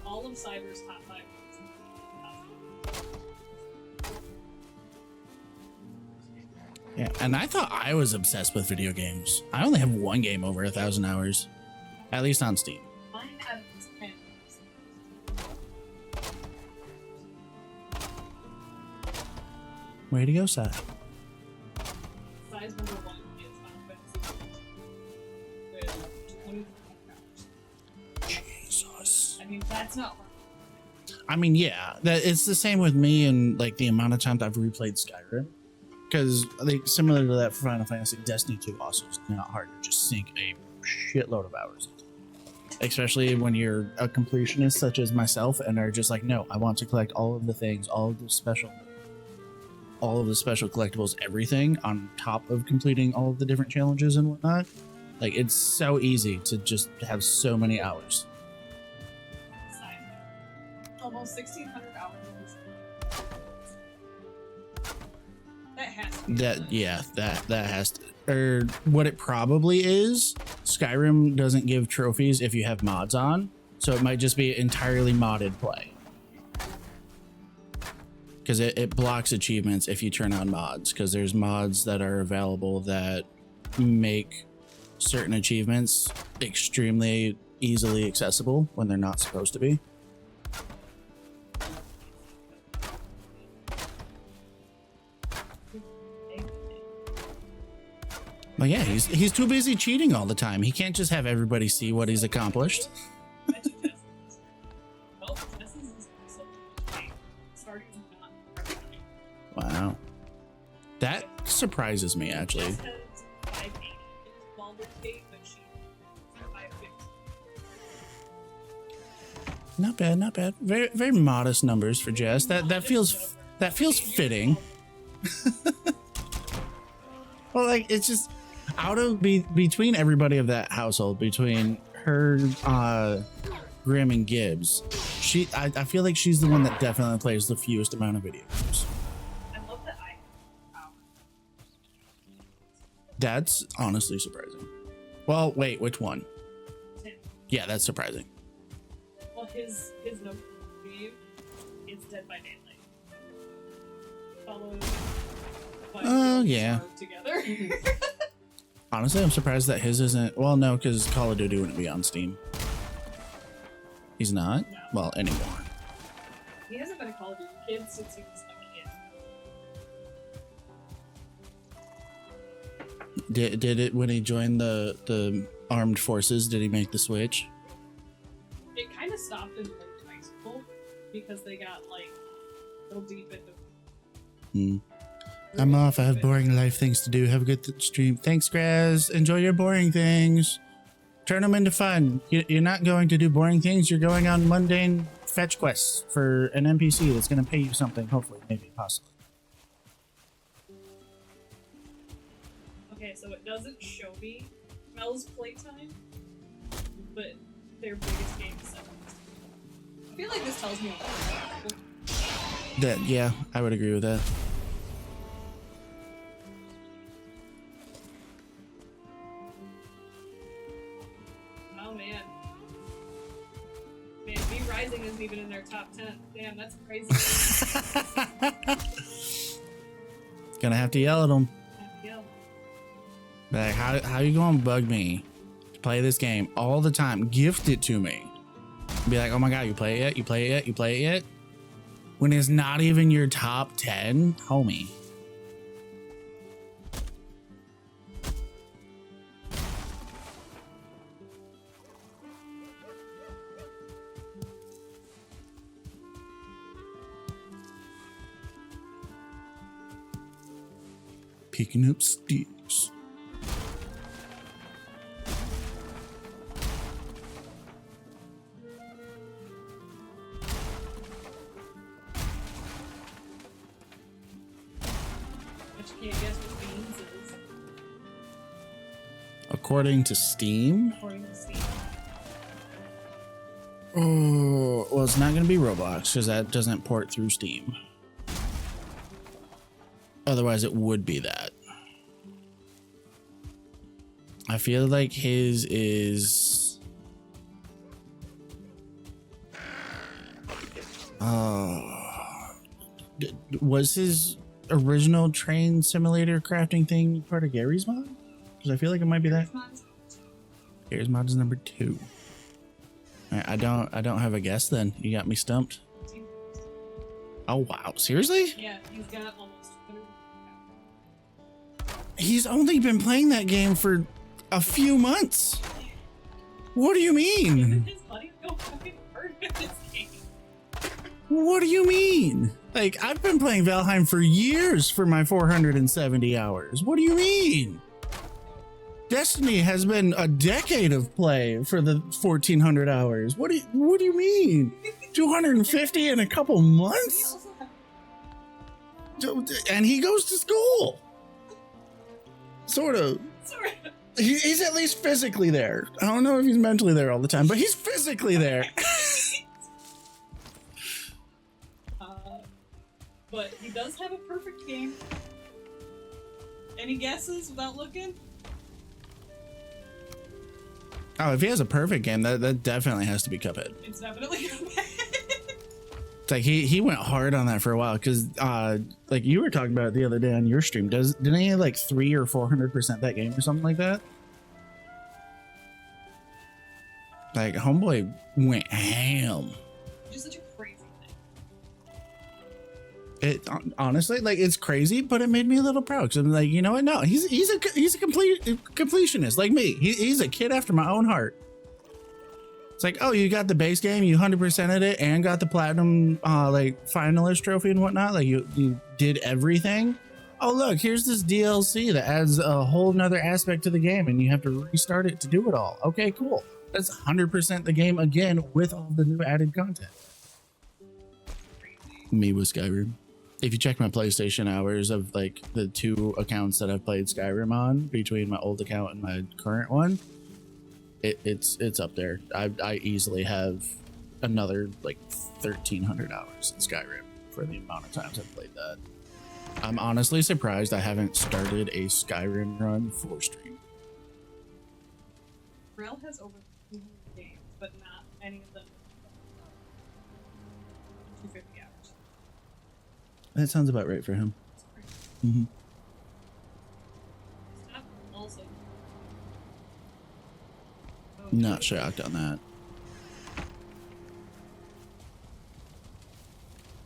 all of Cyber's top 5 ones. Yeah, and I thought I was obsessed with video games. I only have one game over 1,000 hours, at least on Steam. Mine have this 10. Way to go, Sai. Size number 1 is Final Fantasy with 2,400 hours. Jesus. I mean, that's not hard. I mean, yeah, it's the same with me and like the amount of times I've replayed Skyrim. Because like similar to that for Final Fantasy, Destiny 2 also is not hard to just sink a shitload of hours into. Especially when you're a completionist such as myself and are just like, no, I want to collect all of the things, all of the special collectibles, everything on top of completing all of the different challenges and whatnot. Like, it's so easy to just have so many hours. Almost 1,600 hours. That has to be That has to. Or what it probably is, Skyrim doesn't give trophies if you have mods on, so it might just be entirely modded play. Because it blocks achievements if you turn on mods, because there's mods that are available that make certain achievements extremely easily accessible when they're not supposed to be. But yeah, he's too busy cheating all the time. He can't just have everybody see what he's accomplished. Wow. That surprises me, actually. Not bad, not bad. Very, very modest numbers for Jess. That feels fitting. Well, like, it's just out of between everybody of that household, between her, Grim and Gibbs, I feel like she's the one that definitely plays the fewest amount of video games. I love that I have That's honestly surprising. Well, wait, which one? Tim. Yeah, that's surprising. Well, his note game is Dead by Daylight. Followed by Oh, yeah. together. Honestly, I'm surprised that his isn't. Well, no, because Call of Duty wouldn't be on Steam. He's not? No. Well, anymore. He hasn't been a Call of Duty kid since he was a kid. Did it when he joined the armed forces? Did he make the switch? It kind of stopped in like high school because they got like real deep into. I'm off. I have boring life things to do. Have a good stream. Thanks, Graz. Enjoy your boring things. Turn them into fun. You're not going to do boring things. You're going on mundane fetch quests for an NPC that's going to pay you something. Hopefully, maybe, possibly. Okay, so it doesn't show me Mel's playtime, but their biggest game is 7. I feel like this tells me a lot. Yeah, I would agree with that. Oh man. Man, Me Rising isn't even in their top 10. Damn, that's crazy. Gonna have to yell at them. Yeah. Like, how you gonna bug me to play this game all the time? Gift it to me. Be like, oh my god, you play it yet? You play it yet? You play it yet? When it's not even your top 10, homie. Picking up sticks. But you can't guess what Beans is. According to Steam. According to Steam. Oh, well, it's not going to be Roblox because that doesn't port through Steam. Otherwise, it would be that. I feel like his is. Was his original train simulator crafting thing part of Gary's mod? Because I feel like it might be that. Gary's mod is number 2. All right, I don't have a guess then. You got me stumped. Oh wow, seriously? Yeah, he's got almost 200. He's only been playing that game for a few months. What do you mean? His buddies go fucking hard at this game. What do you mean? Like, I've been playing Valheim for years for my 470 hours. What do you mean? Destiny has been a decade of play for the 1400 hours. What do you mean? 250 in a couple months? And he goes to school. Sort of. He's at least physically there. I don't know if he's mentally there all the time, but he's physically there. But he does have a perfect game. Any guesses without looking? Oh, if he has a perfect game, that definitely has to be Cuphead. It's definitely Cuphead. It's like he went hard on that for a while because like you were talking about it the other day on your stream. Didn't he have like 300 or 400% that game or something like that? Like homeboy went ham. Just such a crazy thing. It honestly, like, it's crazy, but it made me a little proud because I'm like, you know what? No, he's a complete completionist like me. He's a kid after my own heart. It's like, oh, you got the base game, you 100%ed it, and got the platinum like finalist trophy and whatnot. Like you did everything. Oh look, here's this DLC that adds a whole nother aspect to the game, and you have to restart it to do it all. Okay, cool. That's 100% the game again with all the new added content. Me with Skyrim. If you check my PlayStation hours of like the 2 accounts that I've played Skyrim on between my old account and my current one, it's up there. I easily have another like 1,300 hours in Skyrim for the amount of times I've played that. I'm honestly surprised I haven't started a Skyrim run for stream. Rel has over 200 games, but not any of them 250 hours. That sounds about right for him. Mm-hmm. Stop also. Oh, Not shocked on that.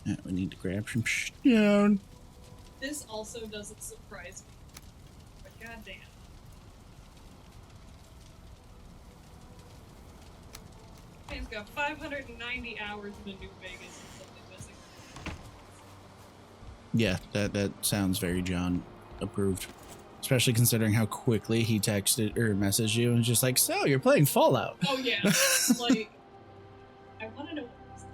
Yeah, we need to grab some stone. This also doesn't surprise me. But goddamn. He's got 590 hours in the New Vegas and something missing. Yeah, that sounds very John approved. Especially considering how quickly he texted or messaged you and was just like, so you're playing Fallout. Oh yeah. Like, I want to know what this is.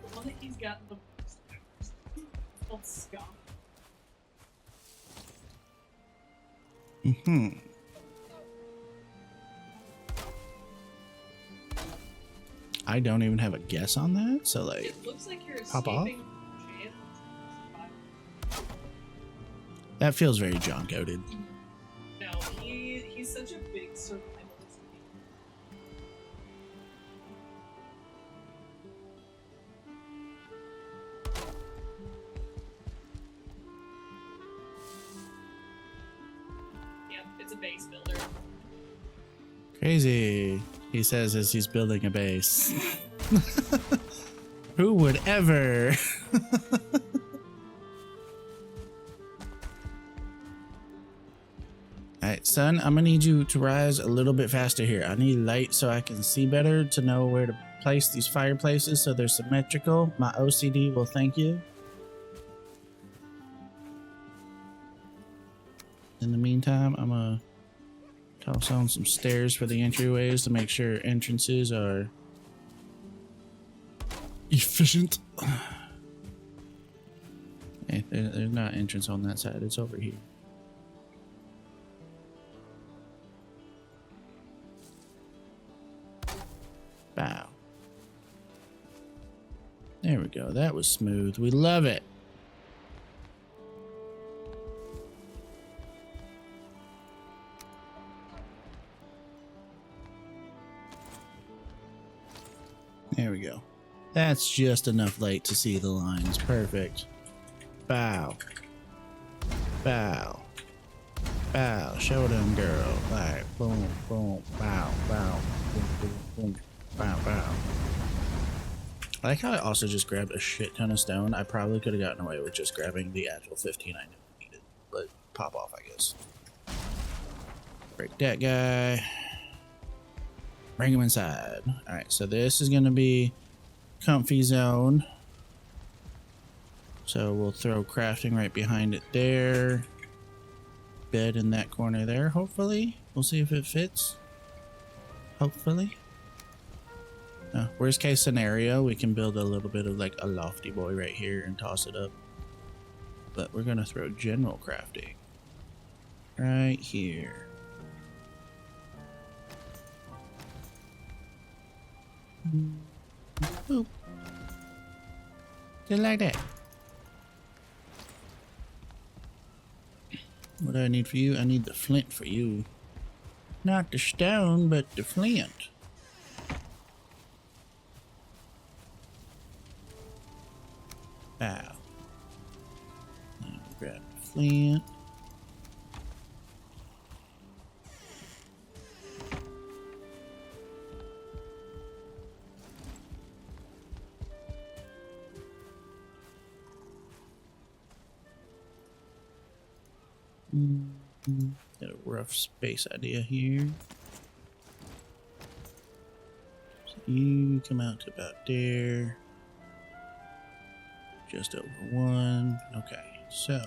The one that he's got the most hours. It's called Scum. Mm-hmm. I don't even have a guess on that, so like, It looks like you're pop off? escaping from jail. That feels very John coded. No, he's such a big survivalist. Yep, it's a base builder. Crazy, he says as he's building a base. Who would ever? Alright, son, I'm gonna need you to rise a little bit faster here. I need light so I can see better, to know where to place these fireplaces so they're symmetrical. My OCD will thank you. In the meantime, I'm gonna toss on some stairs for the entryways to make sure entrances are efficient. Hey, there's not entrance on that side, it's over here. Bow. There we go. That was smooth. We love it. There we go. That's just enough light to see the lines. Perfect. Bow. Bow. Bow. Show them, girl. Like, boom, boom, bow, bow, boom, boom, boom, bow, bow. I like how I also just grabbed a shit ton of stone. I probably could have gotten away with just grabbing the actual 15 I needed, but pop off, I guess. Break that guy. Bring him inside. Alright, so this is going to be comfy zone. So we'll throw crafting right behind it there. Bed in that corner there, hopefully. We'll see if it fits. Hopefully. Worst case scenario, we can build a little bit of like a lofty boy right here and toss it up. But we're going to throw general crafting right here. Boop. Just like that. What do I need for you? I need the flint for you. Not the stone, but the flint. Ow. Now grab the flint. Got a rough space idea here. So you come out to about there. Just over one. Okay, so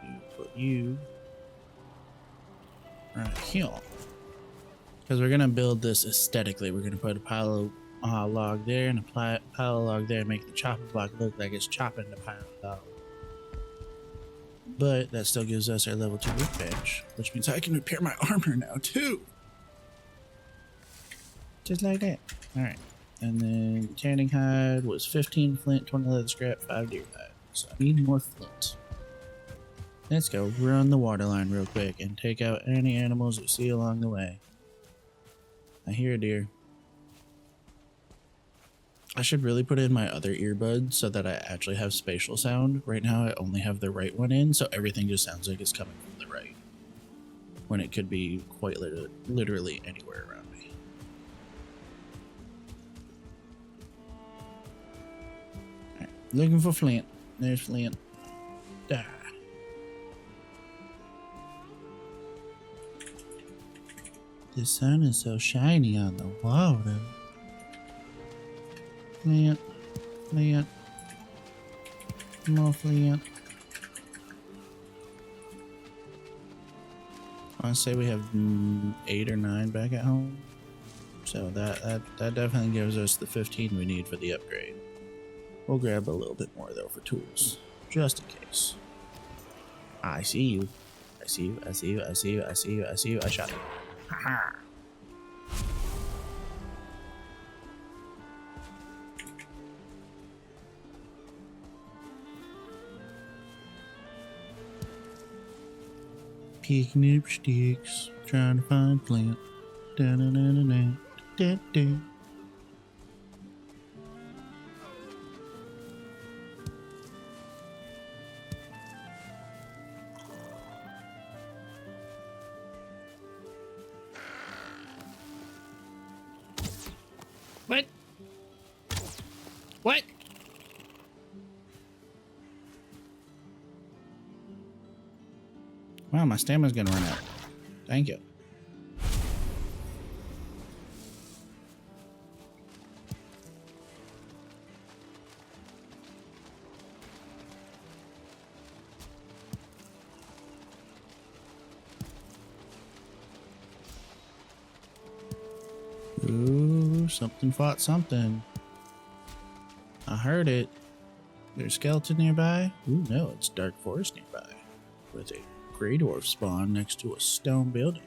you put you right here. Because we're going to build this aesthetically. We're going to put a pile of log there and a pile of log there and make the chopping block look like it's chopping the pile of log. But that still gives us our level 2 workbench, which means I can repair my armor now too. Just like that. Alright. And then tanning hide was 15 flint, 20 leather scrap, 5 deer hide. So I need more flint. Let's go run the water line real quick and take out any animals we see along the way. I hear a deer. I should really put in my other earbud so that I actually have spatial sound. Right now I only have the right one in, so everything just sounds like it's coming from the right. When it could be quite literally anywhere around me. Alright, looking for flint. There's flint. Die. The sun is so shiny on the water. Flint, flint, more flint. I want to say we have 8 or 9 back at home, so that definitely gives us the 15 we need for the upgrade. We'll grab a little bit more though for tools, just in case. I see you. I see you. I see you. I see you. I see you. I see you. I shot you. Haha. Picking up sticks, trying to find flint. Da da da da da da. What? What? Wow, my stamina's gonna run out. Thank you. Ooh, something fought something. I heard it. There's a skeleton nearby? Ooh, no, it's dark forest nearby. With a Grey Dwarf spawn next to a stone building.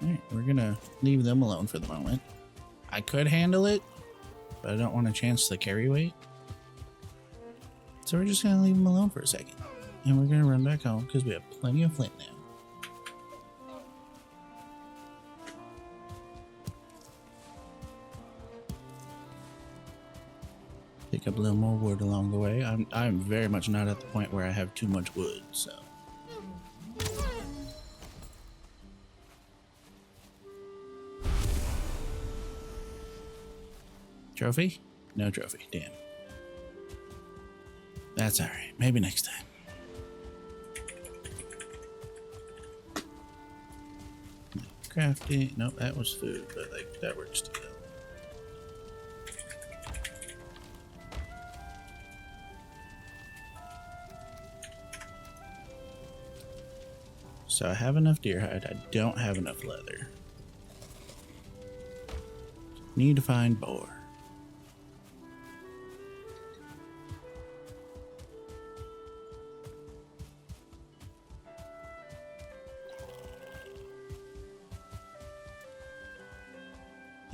Alright, we're gonna leave them alone for the moment. I could handle it, but I don't want to chance the carry weight. So we're just gonna leave them alone for a second. And we're gonna run back home because we have plenty of flint now. Pick up a little more wood along the way. I'm very much not at the point where I have too much wood, so. Trophy? No trophy, damn. That's alright, maybe next time. Crafting, nope, that was food, but like, that works too. So I have enough deer hide, I don't have enough leather. Need to find boar.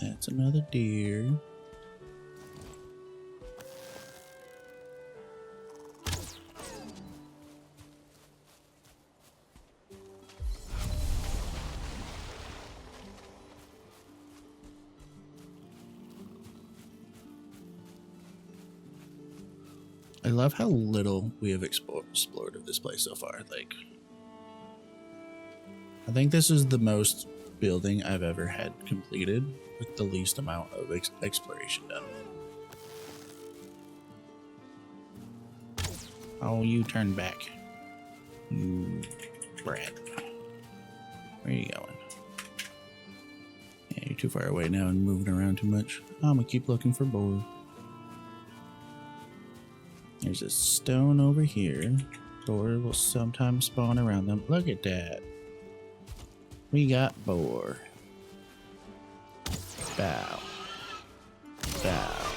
That's another deer. I love how little we have explored of this place so far. Like, I think this is the most building I've ever had completed with the least amount of exploration done. Oh, you turn back. You brat. Where are you going? Yeah, you're too far away now and moving around too much. I'm gonna keep looking for boar. There's a stone over here. Boar will sometimes spawn around them. Look at that. We got boar. Bow. Bow.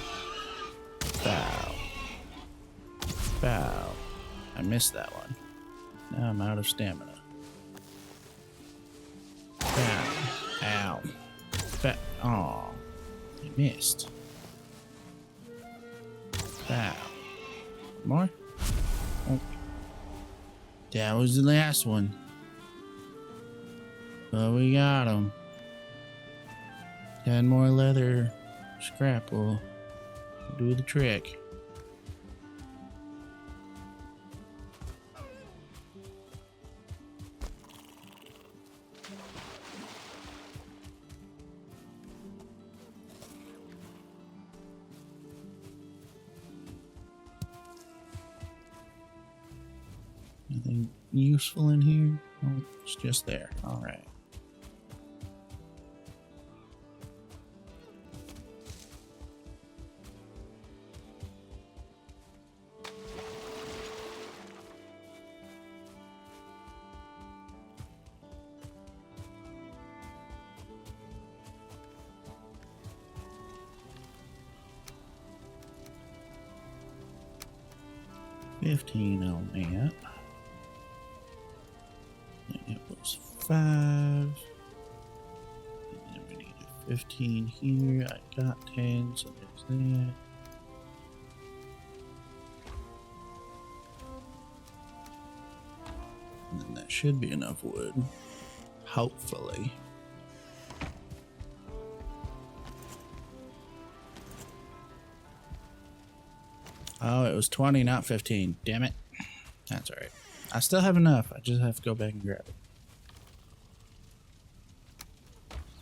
Bow. Bow. I missed that one. Now I'm out of stamina. Bow. Ow. Aw. I missed. Bow. More? Oh. That was the last one. But we got them. 10 more leather scrap will do the trick. Nothing useful in here? Oh, it's just there. All right. $15 on that. It was 5. And then we need a 15 here. I got 10, so there's that. And then that should be enough wood. Hopefully. Oh, it was 20, not 15. Damn it. That's alright. I still have enough. I just have to go back and grab it.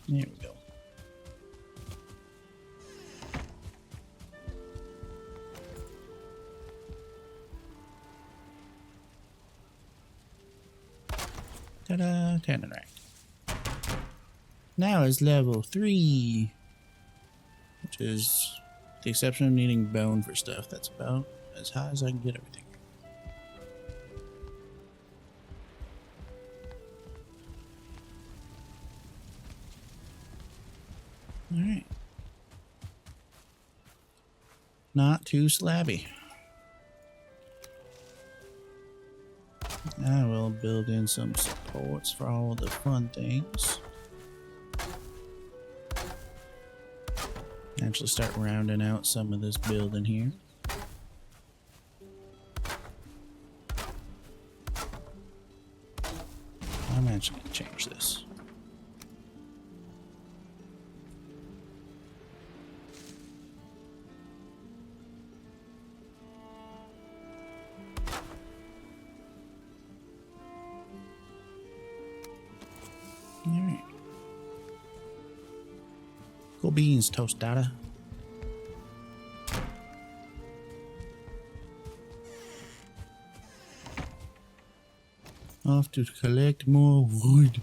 There we go. Ta-da! Tannin rack. Now is level 3. Which is the exception of needing bone for stuff. That's about as high as I can get everything. Alright. Not too slabby. I will build in some supports for all the fun things. Actually start rounding out some of this building here. I'm actually going to change this. Alright. Cool beans, tostada. Off to collect more wood.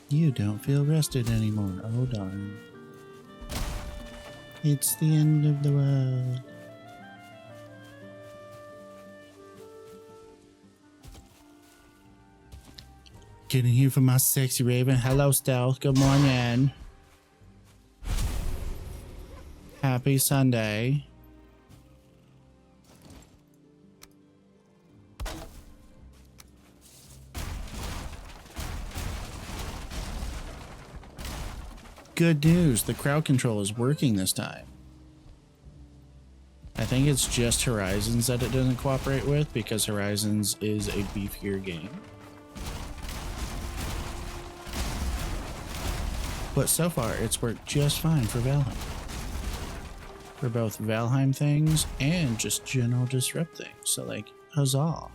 You don't feel rested anymore. Oh darn. It's the end of the world. Getting here for my sexy raven. Hello, Stealth. Good morning. Happy Sunday. Good news, the crowd control is working this time. I think it's just Horizons that it doesn't cooperate with because Horizons is a beefier game. But so far, it's worked just fine for Valheim. For both Valheim things and just general disrupt things. So like, huzzah.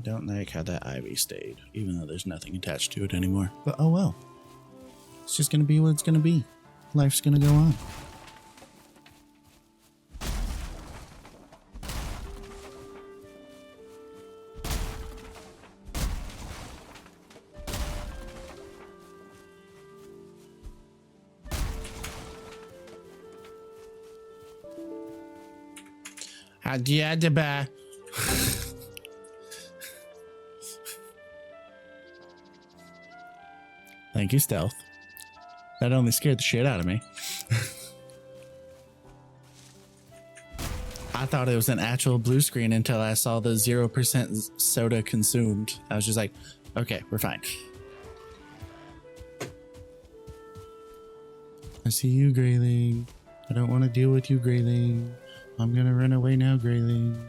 Don't like how that ivy stayed, even though there's nothing attached to it anymore. But oh well. It's just gonna be what it's gonna be. Life's gonna go on. Hadiadaba. Thank you, Stealth. That only scared the shit out of me. I thought it was an actual blue screen until I saw the 0% soda consumed. I was just like, okay, we're fine. I see you, Grayling. I don't want to deal with you, Grayling. I'm gonna run away now, Grayling.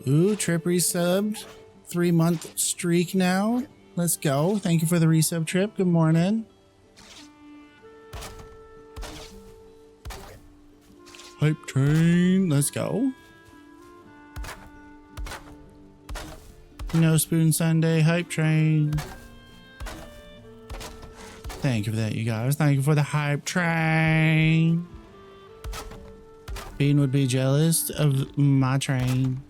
Ooh, Trip resubbed. 3-month streak now. Let's go. Thank you for the resub, Trip. Good morning. Hype train. Let's go. No Spoon Sunday. Hype train. Thank you for that, you guys. Thank you for the hype train. Bean would be jealous of my train.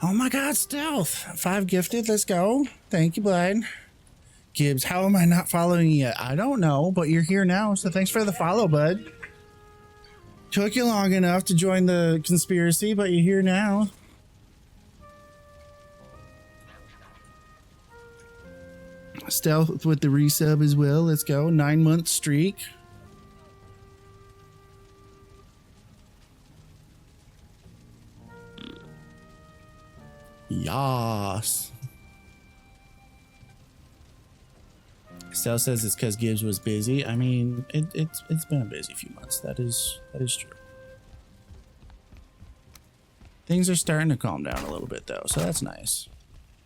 Oh my god, Stealth. 5 gifted. Let's go. Thank you, bud. Gibbs, how am I not following you yet? I don't know, but you're here now, so thanks for the follow, bud. Took you long enough to join the conspiracy, but you're here now. Stealth with the resub as well. Let's go. 9-month streak. Yas. Stealth says it's because Gibbs was busy. I mean, it's been a busy few months. That is true. Things are starting to calm down a little bit though, so that's nice.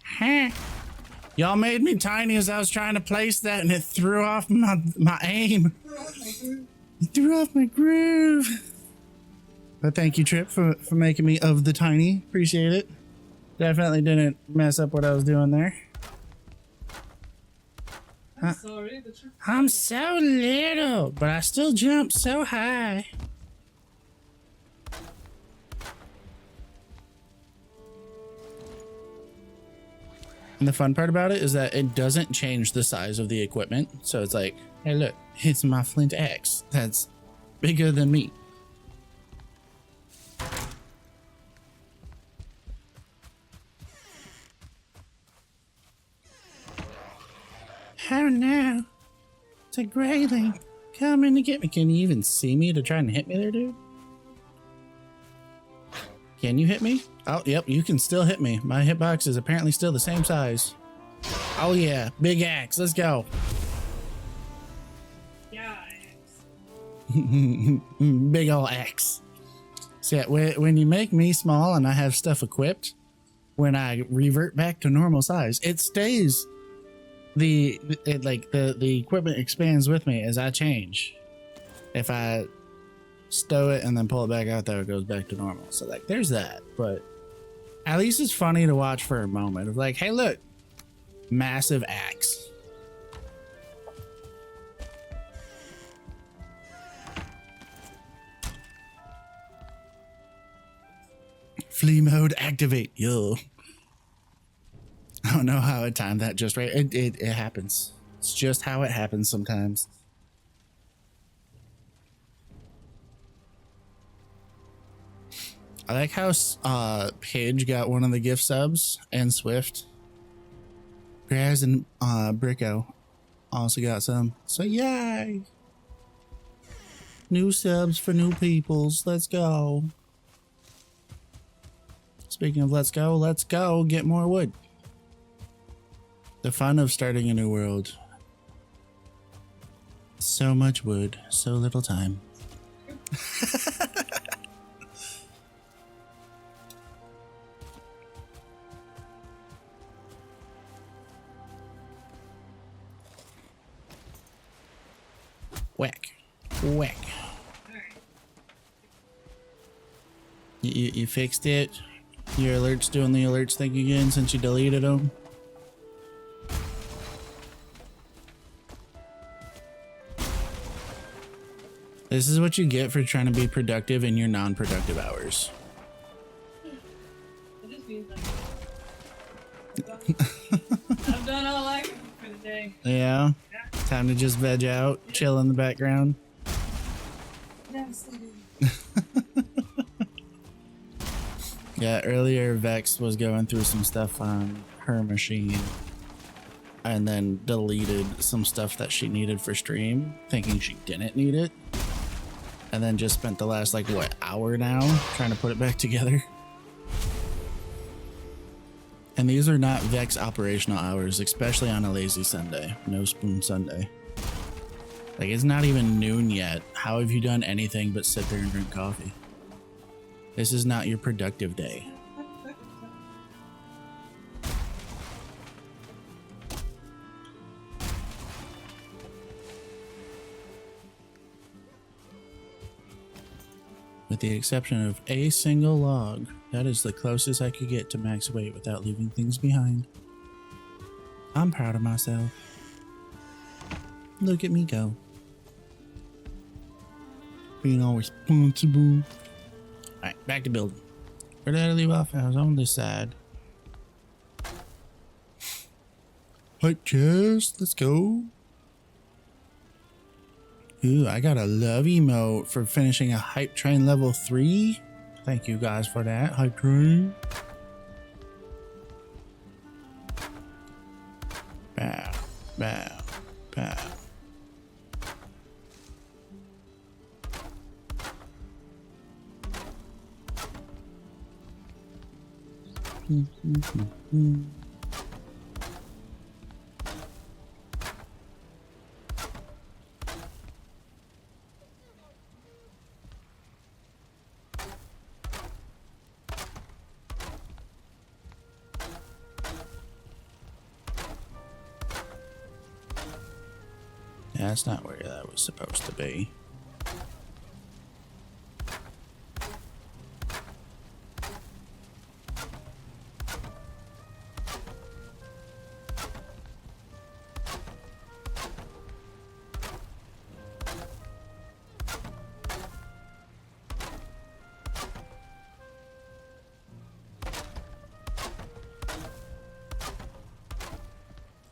Huh. Y'all made me tiny as I was trying to place that, and it threw off my aim. It threw off my groove. But thank you, Trip, for making me of the tiny. Appreciate it. Definitely didn't mess up what I was doing there. I'm sorry, but you're I'm so little, but I still jump so high. And the fun part about it is that it doesn't change the size of the equipment. So it's like, hey, look, it's my flint axe. That's bigger than me. Oh no, it's a grayling coming to get me. Can you even see me to try and hit me there, dude? Can you hit me? Oh, yep, you can still hit me. My hitbox is apparently still the same size. Oh yeah, big axe, let's go. yeah. Big ol' axe. So yeah, when you make me small and I have stuff equipped, when I revert back to normal size, it stays. The equipment expands with me as I change. If I stow it and then pull it back out, though, it goes back to normal. So like, there's that. But at least it's funny to watch for a moment of like, hey, look, massive axe. Flee mode activate. Yo. I don't know how I timed that just right. It happens. It's just how it happens sometimes. I like how Paige got one of the gift subs and Swift. Graz and Bricko also got some. So yay! New subs for new peoples. Let's go. Speaking of let's go get more wood. The fun of starting a new world. So much wood, so little time. Whack. Whack. You fixed it? Your alerts doing the alerts thing again since you deleted them? This is what you get for trying to be productive in your non-productive hours. It just means like I've done all I can for the day. Yeah? Time to just veg out, chill in the background. Yeah, earlier Vex was going through some stuff on her machine and then deleted some stuff that she needed for stream, thinking she didn't need it. And then just spent the last, like, what, hour now trying to put it back together. And these are not Vex operational hours, especially on a lazy Sunday. No spoon Sunday. Like, it's not even noon yet. How have you done anything but sit there and drink coffee? This is not your productive day. With the exception of a single log, that is the closest I could get to max weight without leaving things behind. I'm proud of myself. Look at me go. Being all responsible. Alright, back to building. Where did I leave off? I was on this side. Hot chest, let's go. Ooh, I got a love emote for finishing a hype train level 3. Thank you guys for that, hype train. Bow, bow, bow. That's not where that was supposed to be.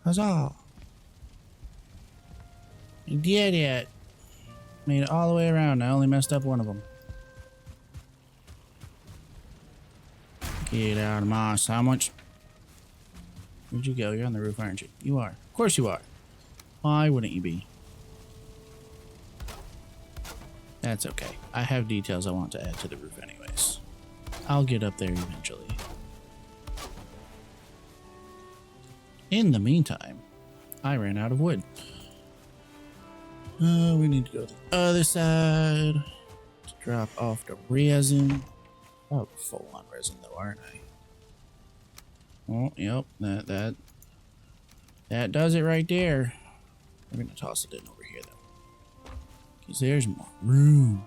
Huzzah! You did it! Made it all the way around. I only messed up one of them. Get out of my sandwich. Where'd you go? You're on the roof, aren't you? You are. Of course you are. Why wouldn't you be? That's okay. I have details I want to add to the roof anyways. I'll get up there eventually. In the meantime, I ran out of wood. We need to go to the other side to drop off the resin. Oh, full on resin though, aren't I? Oh, yep, that does it right there. I'm gonna toss it in over here though, because there's more room.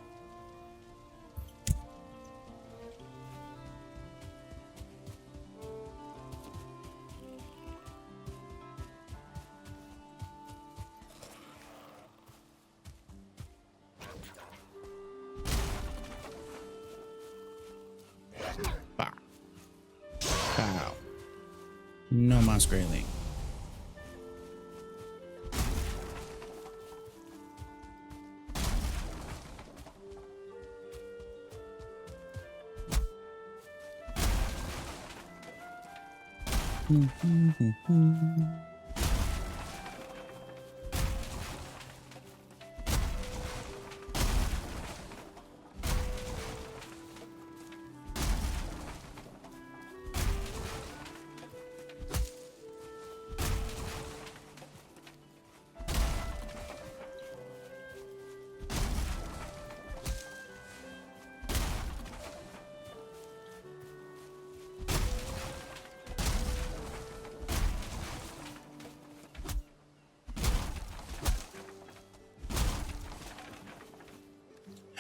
Bah. Pow. No moss grayling.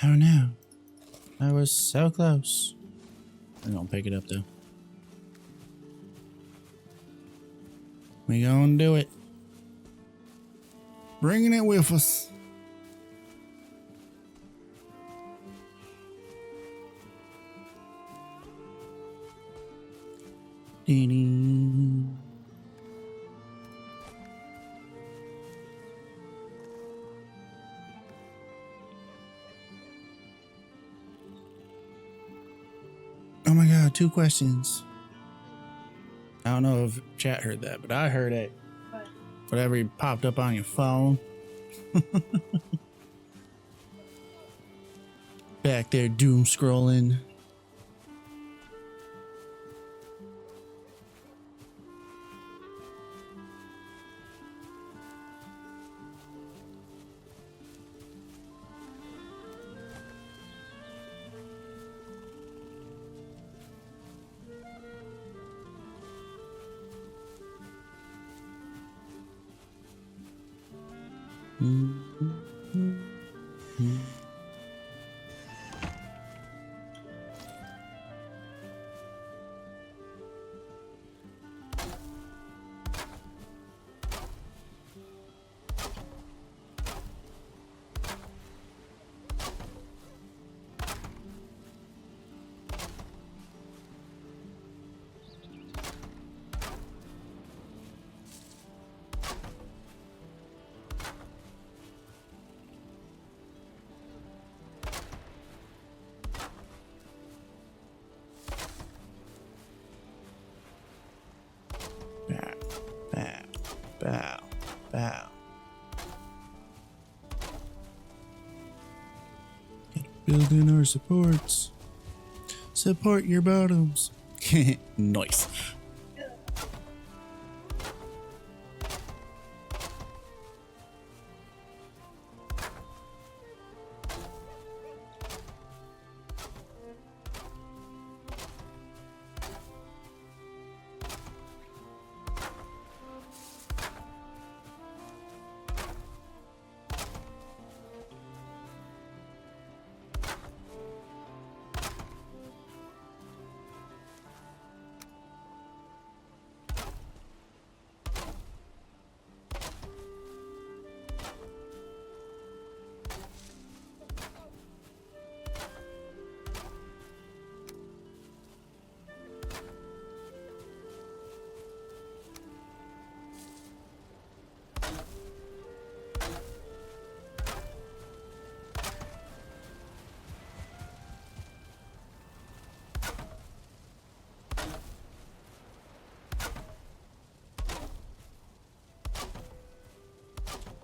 Oh no. I was so close. I'm gonna pick it up though. We gonna do it. Bringing it with us. Dee-dee. Oh my god, 2 questions. I don't know if chat heard that, but I heard it. But Whatever popped up on your phone. Back there doom scrolling. Bow. Bow. Build in our supports. Support your bottoms. Nice.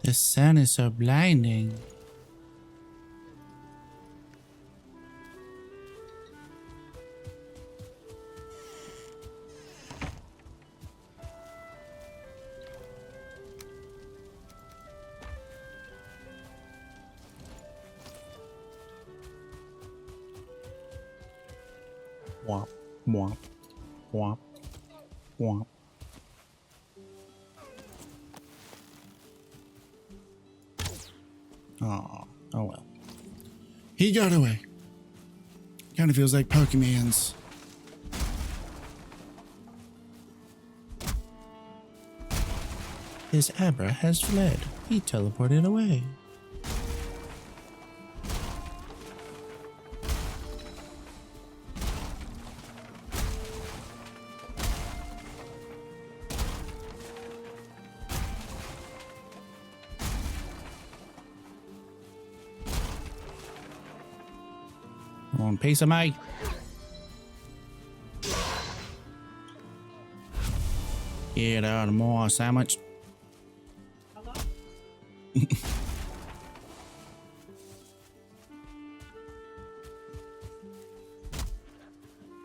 The sun is so blinding. Womp, womp, womp, womp. Oh well. He got away. Kind of feels like Pokemon's. His Abra has fled. He teleported away. Come on, piece of me. Get out of my sandwich. Hello?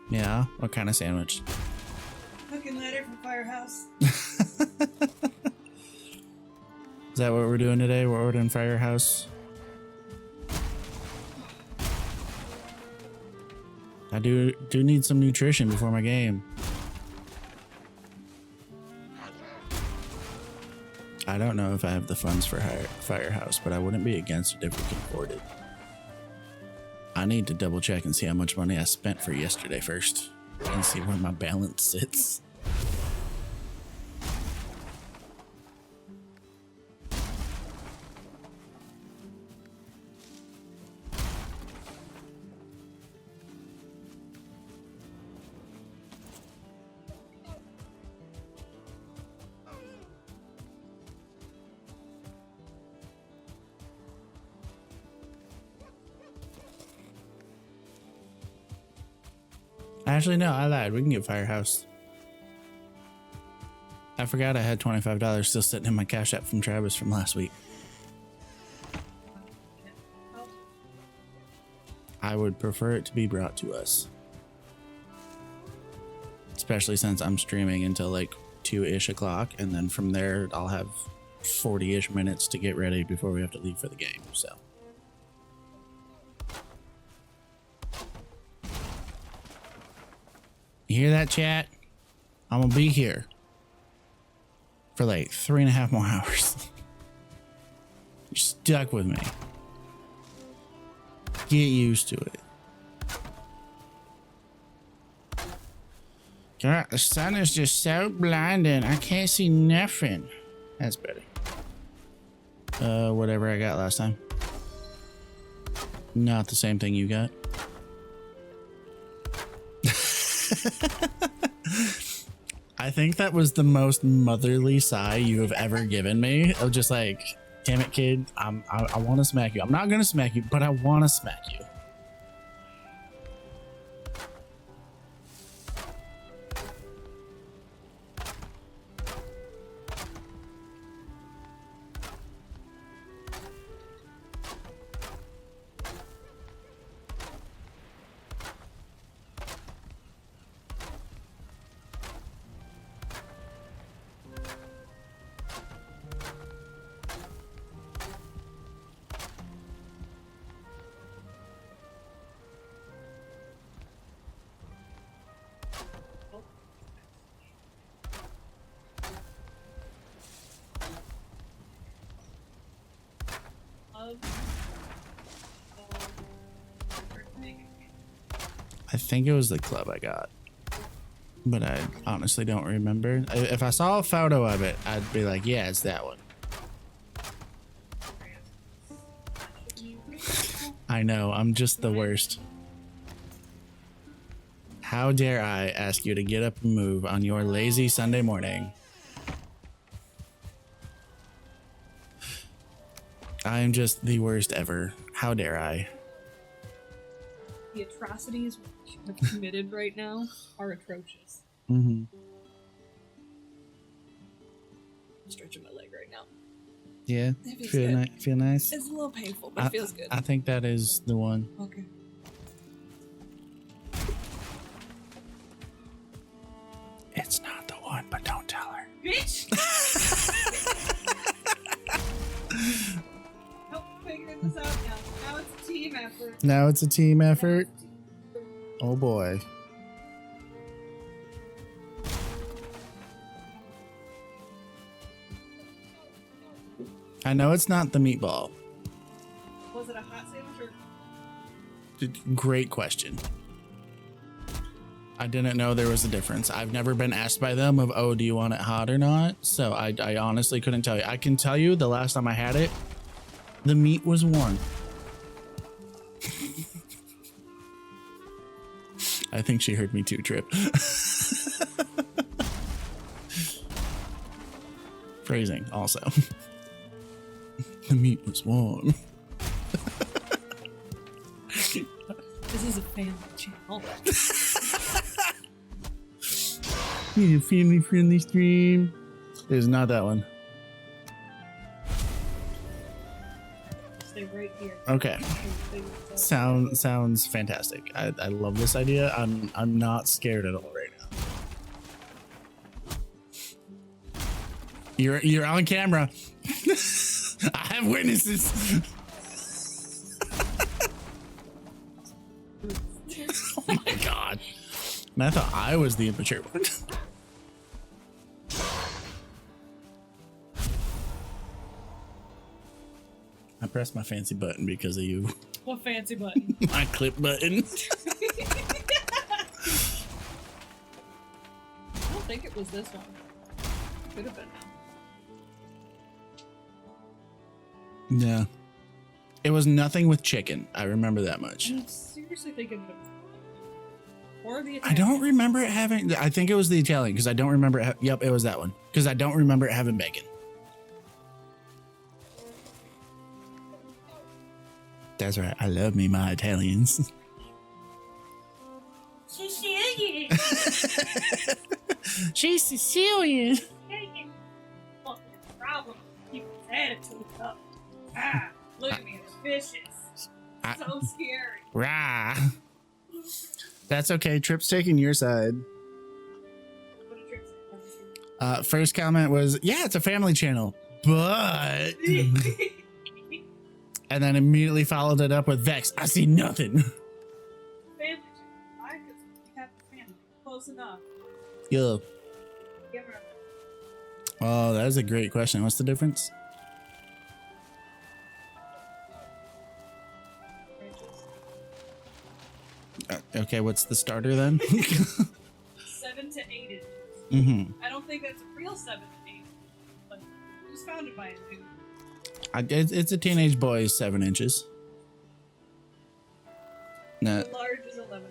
Yeah, what kind of sandwich? Cooking letter from Firehouse. Is that what we're doing today? We're ordering Firehouse. I do need some nutrition before my game. I don't know if I have the funds for Firehouse, but I wouldn't be against it if we can afford it. I need to double check and see how much money I spent for yesterday first and see where my balance sits. Actually, no, I lied. We can get Firehouse. I forgot I had $25 still sitting in my Cash App from Travis from last week. I would prefer it to be brought to us. Especially since I'm streaming until like 2-ish o'clock, and then from there I'll have 40-ish minutes to get ready before we have to leave for the game, so. You hear that, chat? I'm gonna be here for like 3.5 more hours. You're stuck with me. Get used to it. God, the sun is just so blinding. I can't see nothing. That's better. Whatever I got last time. Not the same thing you got. I think that was the most motherly sigh you have ever given me. Of just like, damn it, kid. I want to smack you. I'm not gonna smack you, but I want to smack you. I think it was the club I got, but I honestly don't remember. If I saw a photo of it, I'd be like, yeah, it's that one. I know, I'm just the worst. How dare I ask you to get up and move on your lazy Sunday morning? I am just the worst ever. How dare I? The atrocities you have committed right now are atrocious. Mm-hmm. I'm stretching my leg right now. Yeah, feel nice. It's a little painful, but it feels good. I think that is the one. Okay. It's not the one, but don't tell her. Bitch! Nope, figuring this out now. Now it's a team effort. Now it's a team effort. Oh boy. I know it's not the meatball. Was it a hot sandwich or? Great question. I didn't know there was a difference. I've never been asked by them of, oh, do you want it hot or not? So I honestly couldn't tell you. I can tell you the last time I had it, the meat was warm. I think she heard me too, Trip. Phrasing also. The meat was warm. This is a family channel. Need a family-friendly stream. It is not that one. Stay right here. Okay. Sounds fantastic. I love this idea. I'm not scared at all right now. You're on camera. I have witnesses. Oh my god. And I thought I was the immature one. I pressed my fancy button because of you. What fancy button? My clip button. I don't think it was this one. Could have been now. Yeah. It was nothing with chicken. I remember that much. I'm seriously thinking it was or the Italian. I don't remember it having. I think it was the Italian because I don't remember it. Yep, it was that one because I don't remember it having bacon. That's right. I love me my Italians. Sicilian. She's Sicilian. Fucking problem. People's attitude up. Ah, look at me, I'm vicious. So scary. Rah. That's okay. Trip's taking your side. What a trip. First comment was, yeah, it's a family channel, but. And then immediately followed it up with Vex. I see nothing. Family channel. Why? Because we have a family. Close enough. Yeah. Give her Oh, that is a great question. What's the difference? Okay, what's the starter then? 7 to 8 inches. Mm-hmm. I don't think that's a real 7 to 8, but it was founded by a dude. It's a teenage boy, 7 inches. No. The large is 11.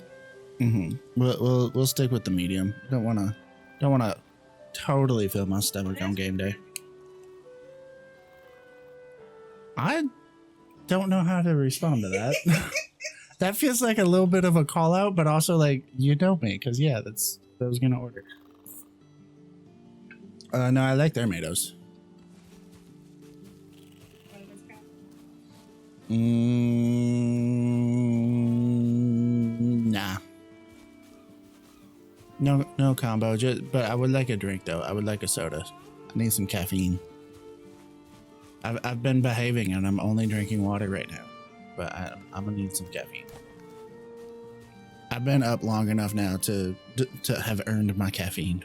Mm-hmm. We'll stick with the medium. Don't wanna totally fill my stomach on game day. I don't know how to respond to that. That feels like a little bit of a call out, but also like, you know me, because yeah, that's what I was gonna order. No, I like their tomatoes. Nah. No combo. But I would like a drink though. I would like a soda. I need some caffeine. I've been behaving and I'm only drinking water right now, but I'm gonna need some caffeine. I've been up long enough now to have earned my caffeine.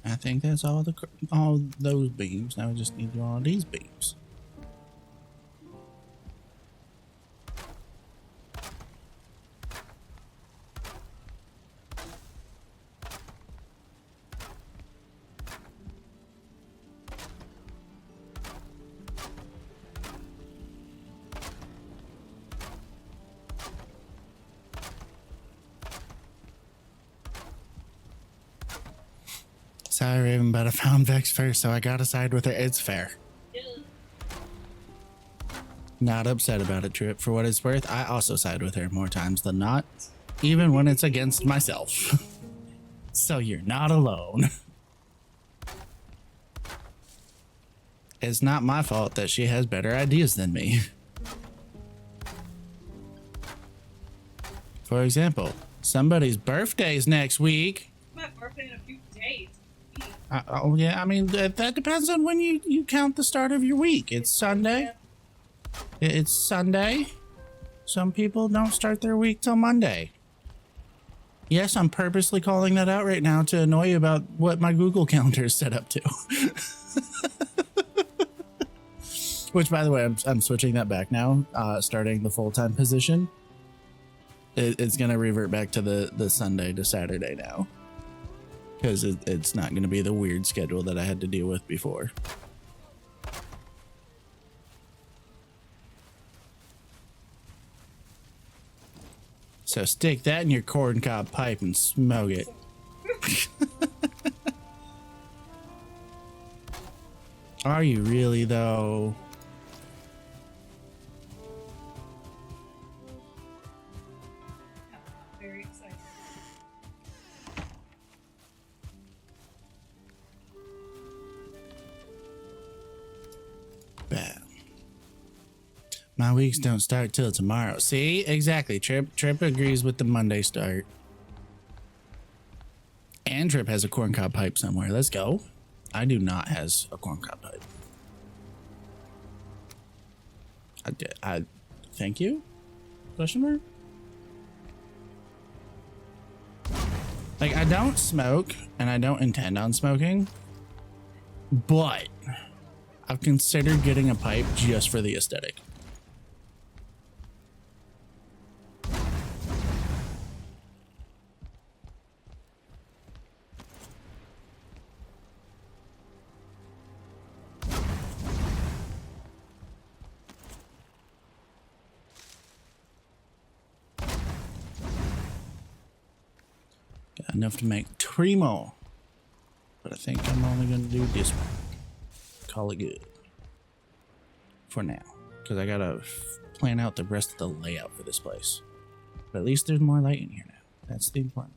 I think that's all those beams. Now we just need to do all these beams. Sorry, Raven, but I found Vex first, so I gotta side with her. It's fair. Yeah. Not upset about it, Trip. For what it's worth, I also side with her more times than not, even when it's against myself. So you're not alone. It's not my fault that she has better ideas than me. For example, somebody's birthday's next week. My birthday in a few days. Oh yeah, I mean that depends on when you count the start of your week. It's Sunday. It's Sunday. Some people don't start their week till Monday. Yes, I'm purposely calling that out right now to annoy you about what my Google Calendar is set up to. Which, by the way, I'm switching that back now. Starting the full-time position, it's gonna revert back to the Sunday to Saturday now. Because it's not going to be the weird schedule that I had to deal with before. So stick that in your corncob pipe and smoke it. Are you really, though? Very excited. Bam. My weeks don't start till tomorrow. See? Exactly. Trip agrees with the Monday start. And Trip has a corncob pipe somewhere. Let's go. I do not has a corncob pipe. I thank you? Question mark? Like, I don't smoke, and I don't intend on smoking, but I've considered getting a pipe just for the aesthetic. Got enough to make 3 more, but I think I'm only going to do this one. Call it good for now, because I gotta plan out the rest of the layout for this place. But at least there's more light in here now. That's the important.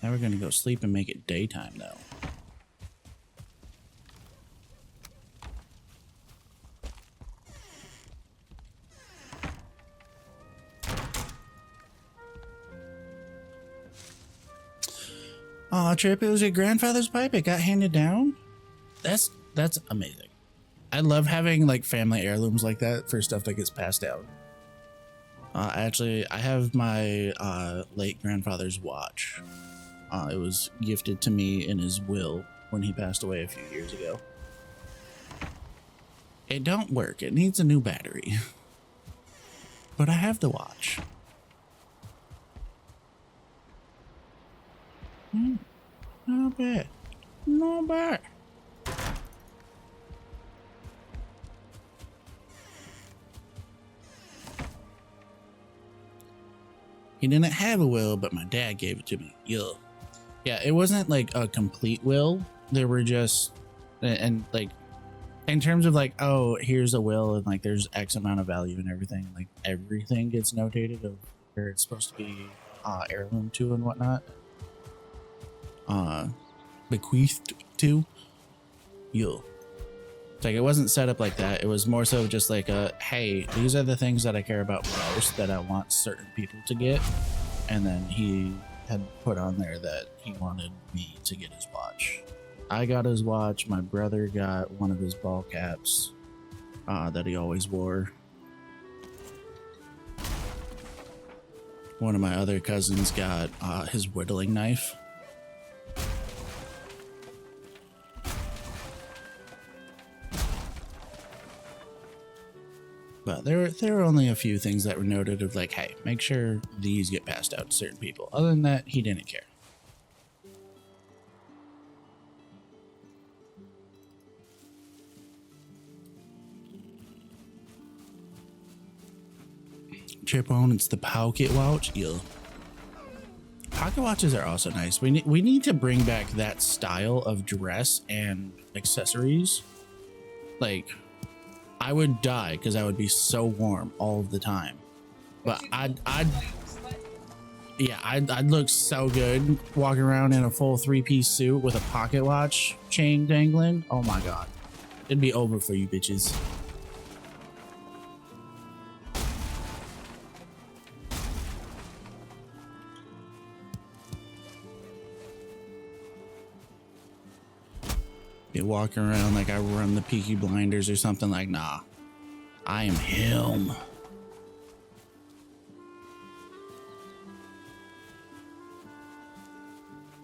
Now we're gonna go sleep and make it daytime though. Aw, Trip, it was your grandfather's pipe. It got handed down. That's amazing. I love having like family heirlooms like that for stuff that gets passed down. Actually, I have my late grandfather's watch. It was gifted to me in his will when he passed away a few years ago. It don't work. It needs a new battery. But I have the watch. Not bad. Not bad. He didn't have a will, but my dad gave it to me. Yeah, it wasn't like a complete will. There were just, and like, in terms of like, oh, here's a will, and like there's X amount of value and everything. Like everything gets notated of where it's supposed to be heirloom to and whatnot. Bequeathed to. Like it wasn't set up like that. It was more so just like a, hey, these are the things that I care about most that I want certain people to get. And then he had put on there that he wanted me to get his watch. I got his watch. My brother got one of his ball caps that he always wore. One of my other cousins got his whittling knife. But there were only a few things that were noted of like, hey, make sure these get passed out to certain people. Other than that, he didn't care. Chip on, it's the pocket watch. Yeah. Pocket watches are also nice. We need to bring back that style of dress and accessories. Like, I would die because I would be so warm all the time. But I'd look so good walking around in a full 3-piece suit with a pocket watch chain dangling. Oh my god. It'd be over for you bitches. Be walking around like I run the Peaky Blinders or something. Like, nah, I am him.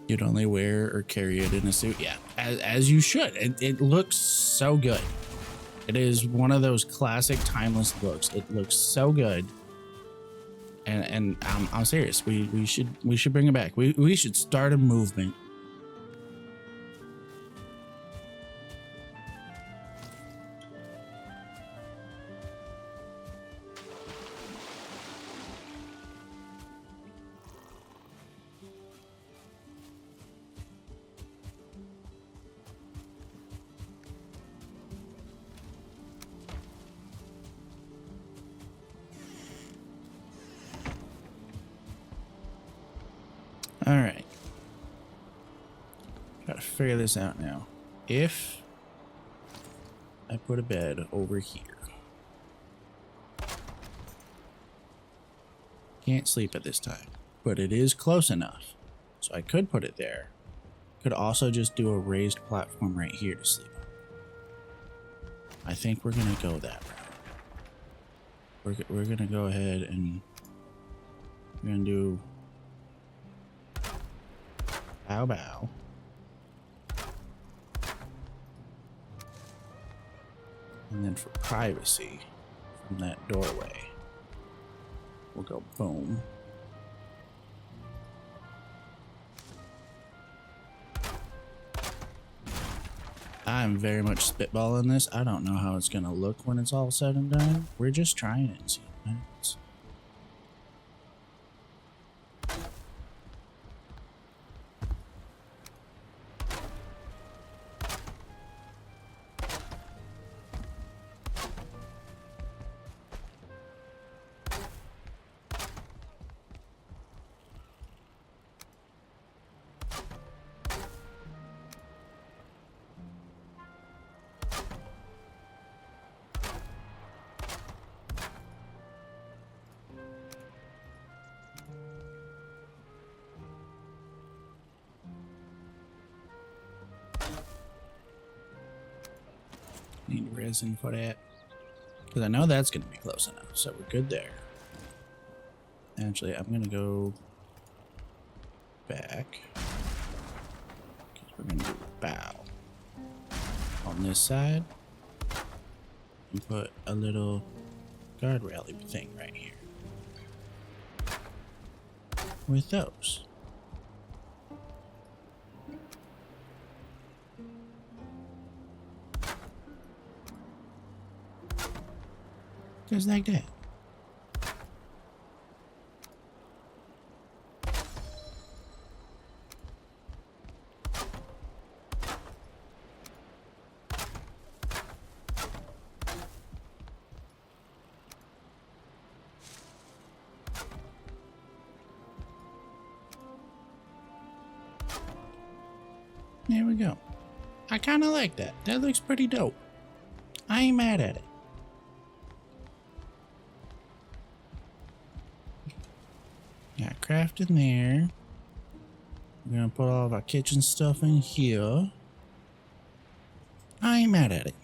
You'd only wear or carry it in a suit. Yeah, as you should. It looks so good. It is one of those classic timeless looks. It looks so good. And I'm serious. We should bring it back. We should start a movement. All right. Gotta figure this out now. If I put a bed over here, can't sleep at this time, but it is close enough. So I could put it there. Could also just do a raised platform right here to sleep on. I think we're gonna go that route. We're gonna go ahead and we're gonna do bow. And then for privacy from that doorway, we'll go boom. I'm very much spitballing this. I don't know how it's gonna look when it's all said and done. We're just trying it and seeing what happens. Need resin for that. Because I know that's going to be close enough. So we're good there. Actually, I'm going to go back. Because we're going to do bow on this side. And put a little guardrail thing right here. With those. Just like that. There we go. I kind of like that. That looks pretty dope. I ain't mad at it. Got craft in there. We're gonna put all of our kitchen stuff in here. I ain't mad at it.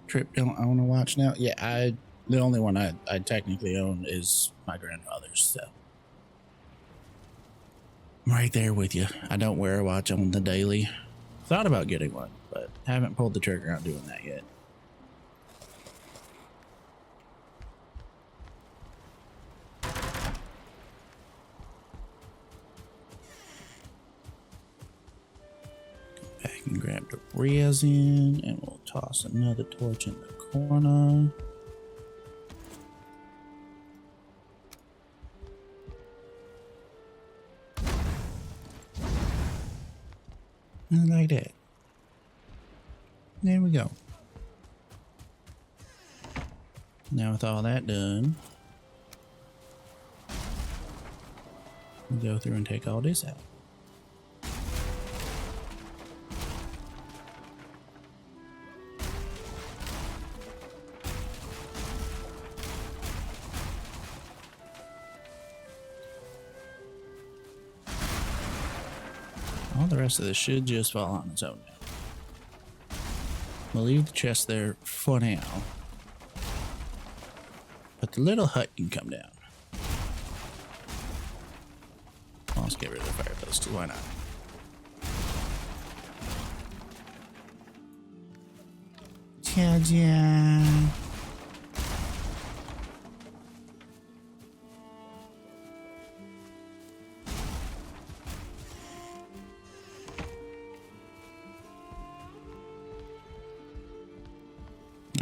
Trip don't own a watch now. Yeah, the only one I technically own is my grandfather's, so I'm right there with you. I don't wear a watch on the daily. Thought about getting one, but haven't pulled the trigger on doing that yet. the resin, and we'll toss another torch in the corner. And like that. There we go. Now with all that done, we'll go through and take all this out. All the rest of this should just fall on its own now. We'll leave the chest there for now. But the little hut can come down. Well, let's get rid of the fireplace, because why not? Ta-da!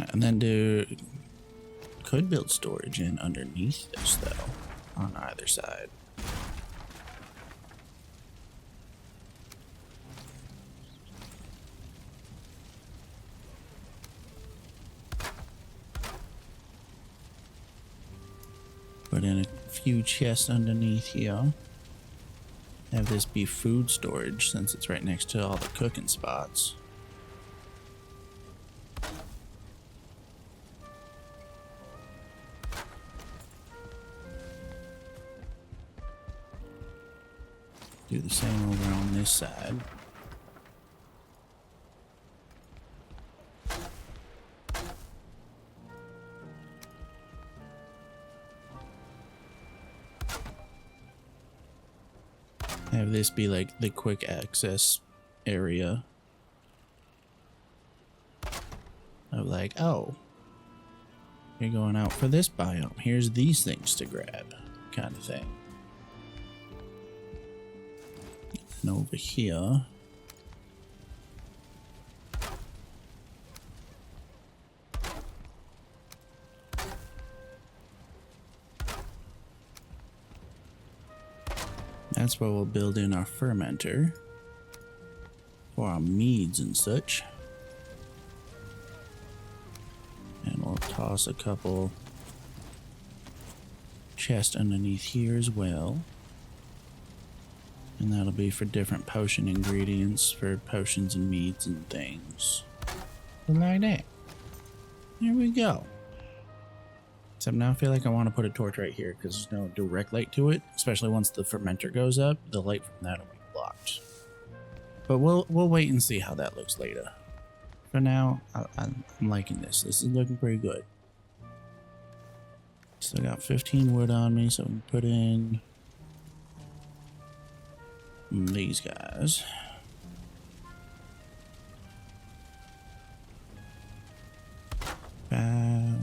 And then could build storage in underneath this though, on either side. Put in a few chests underneath here. Have this be food storage since it's right next to all the cooking spots. Do the same over on this side. Have this be like the quick access area. Of like, oh, you're going out for this biome. Here's these things to grab, kind of thing. And over here, that's where we'll build in our fermenter for our meads and such. And we'll toss a couple chests underneath here as well. And that'll be for different potion ingredients for potions and meads and things. Like that. There we go. Except now I feel like I want to put a torch right here because there's no direct light to it. Especially once the fermenter goes up, the light from that will be blocked. But we'll wait and see how that looks later. For now, I'm liking this. This is looking pretty good. Still got 15 wood on me, so we can put in these guys. Bow.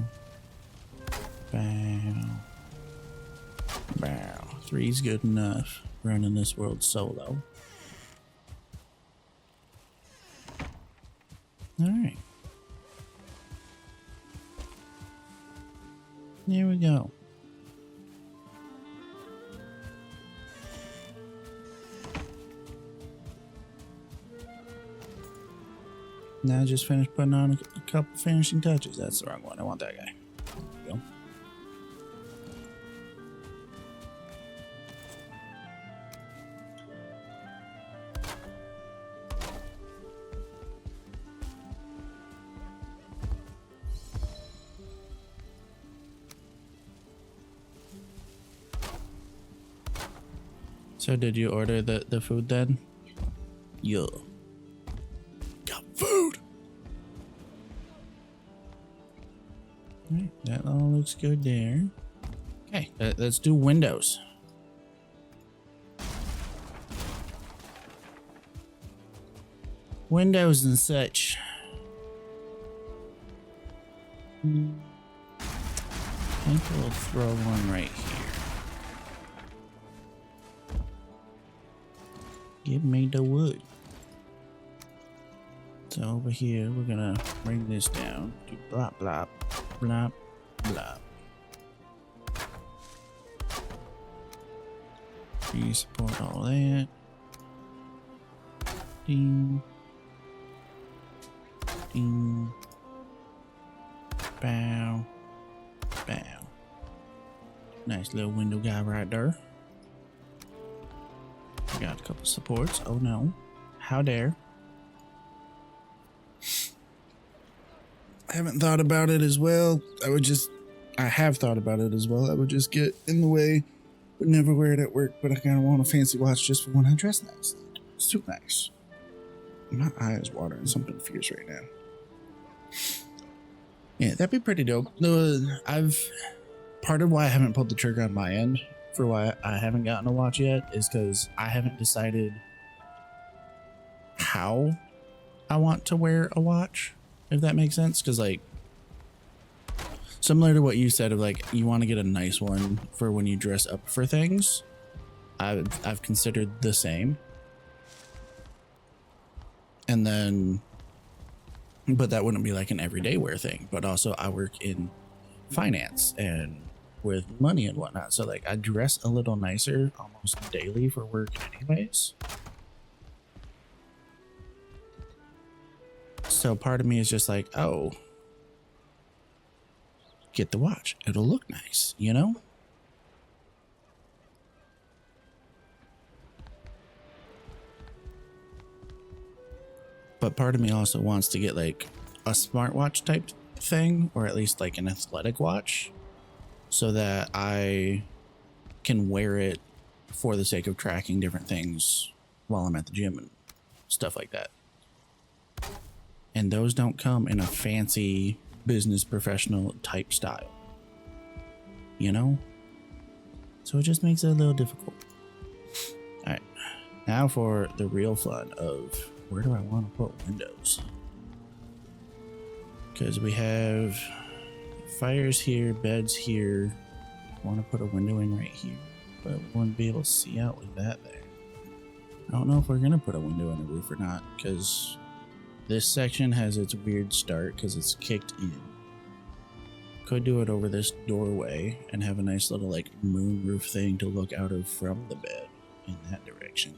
Bow. Bow. 3's good enough. Running this world solo. Alright. There we go. Now I just finished putting on a couple finishing touches. That's the wrong one. I want that guy. There we go. So did you order the food then? Yeah. Got food! Alright, that all looks good there. Okay, let's do windows. Windows and such. I think we'll throw one right here. Give me the wood. So over here, we're gonna bring this down to blah, blah, blah, blah. You support all that. Ding. Ding. Bow. Bow. Nice little window guy right there. We got a couple supports. Oh no. How dare. I haven't thought about it as well. I have thought about it as well. I would just get in the way. Would never wear it at work, but I kind of want a fancy watch just for when I dress nice. It's too nice. My eye is watering something fierce right now. Yeah, that'd be pretty dope. Part of why I haven't pulled the trigger on my end for why I haven't gotten a watch yet is because I haven't decided how I want to wear a watch, if that makes sense. Because like, similar to what you said of like, you want to get a nice one for when you dress up for things. I've considered the same. And then, but that wouldn't be like an everyday wear thing. But also I work in finance and with money and whatnot. So like I dress a little nicer almost daily for work anyways. So part of me is just like, oh, get the watch. It'll look nice, you know? But part of me also wants to get like a smartwatch type thing, or at least like an athletic watch, so that I can wear it for the sake of tracking different things while I'm at the gym and stuff like that. And those don't come in a fancy business professional type style, you know? So it just makes it a little difficult. All right, now for the real fun of where do I want to put windows? Because we have fires here, beds here. I want to put a window in right here, but we wouldn't be able to see out with that there. I don't know if we're gonna put a window in the roof or not, because this section has its weird start because it's kicked in. Could do it over this doorway and have a nice little like moon roof thing to look out of from the bed in that direction.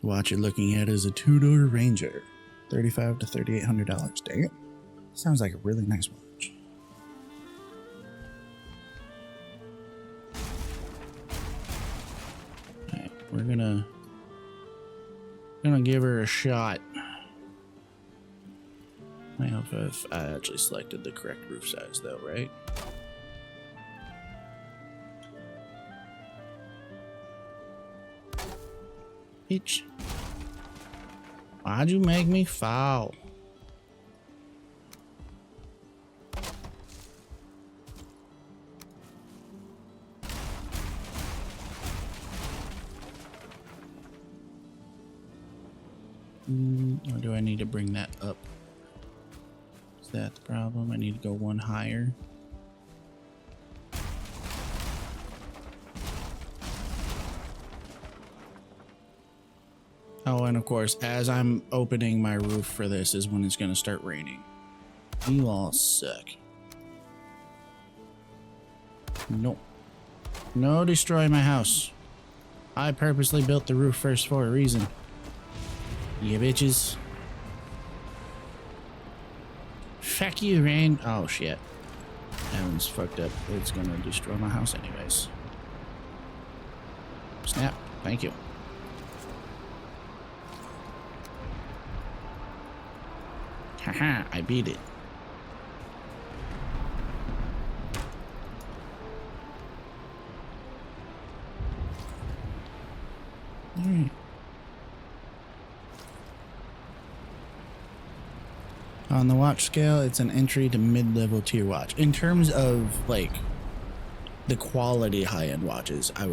The watch you're looking at is a 2-door Ranger, $3,500 to $3,800. Damn, sounds like a really nice watch. All right, we're gonna give her a shot. I hope if I actually selected the correct roof size though, right? Bitch. Why'd you make me fall? Or do I need to bring that up? Is that the problem? I need to go one higher. Oh, and of course, as I'm opening my roof for this is when it's going to start raining. You all suck. No. No, destroy my house. I purposely built the roof first for a reason. You bitches. Fuck you, rain. Oh, shit. That one's fucked up. It's going to destroy my house anyways. Snap. Thank you. Haha, I beat it. Alright. On the watch scale, it's an entry to mid-level tier watch. In terms of like the quality high-end watches, I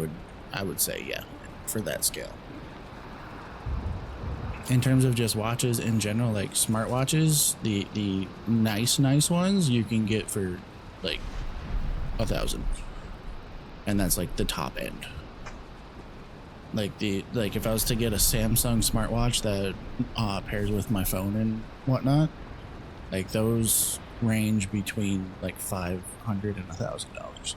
would say yeah, for that scale. In terms of just watches in general, like smartwatches, the nice ones you can get for like $1,000, and that's like the top end. Like if I was to get a Samsung smartwatch that pairs with my phone and whatnot, like those range between like $500 and $1,000.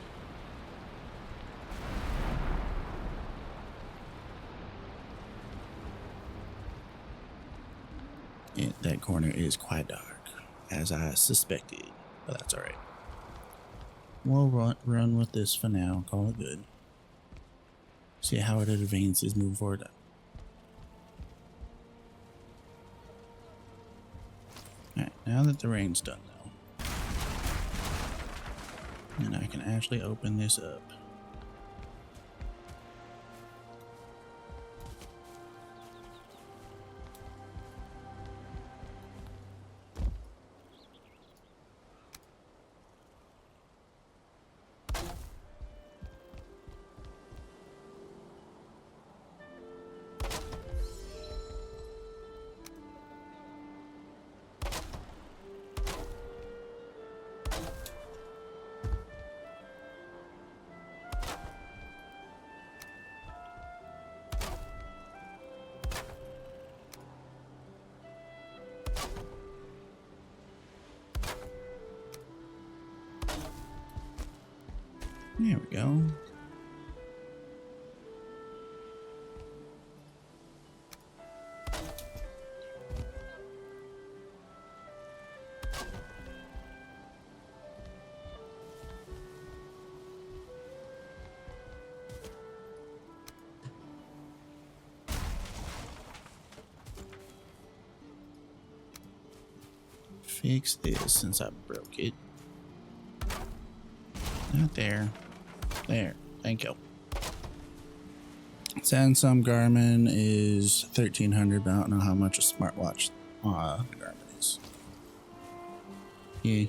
That corner is quite dark, as I suspected, but that's all right. We'll run with this for now. Call it good. See how it advances moving forward. Alright, now that the rain's done though, and I can actually open this up. There we go. Fix this since I broke it. Not there. There. Thank you. Samsung Garmin is $1,300, but I don't know how much a smartwatch Garmin is. Yeah.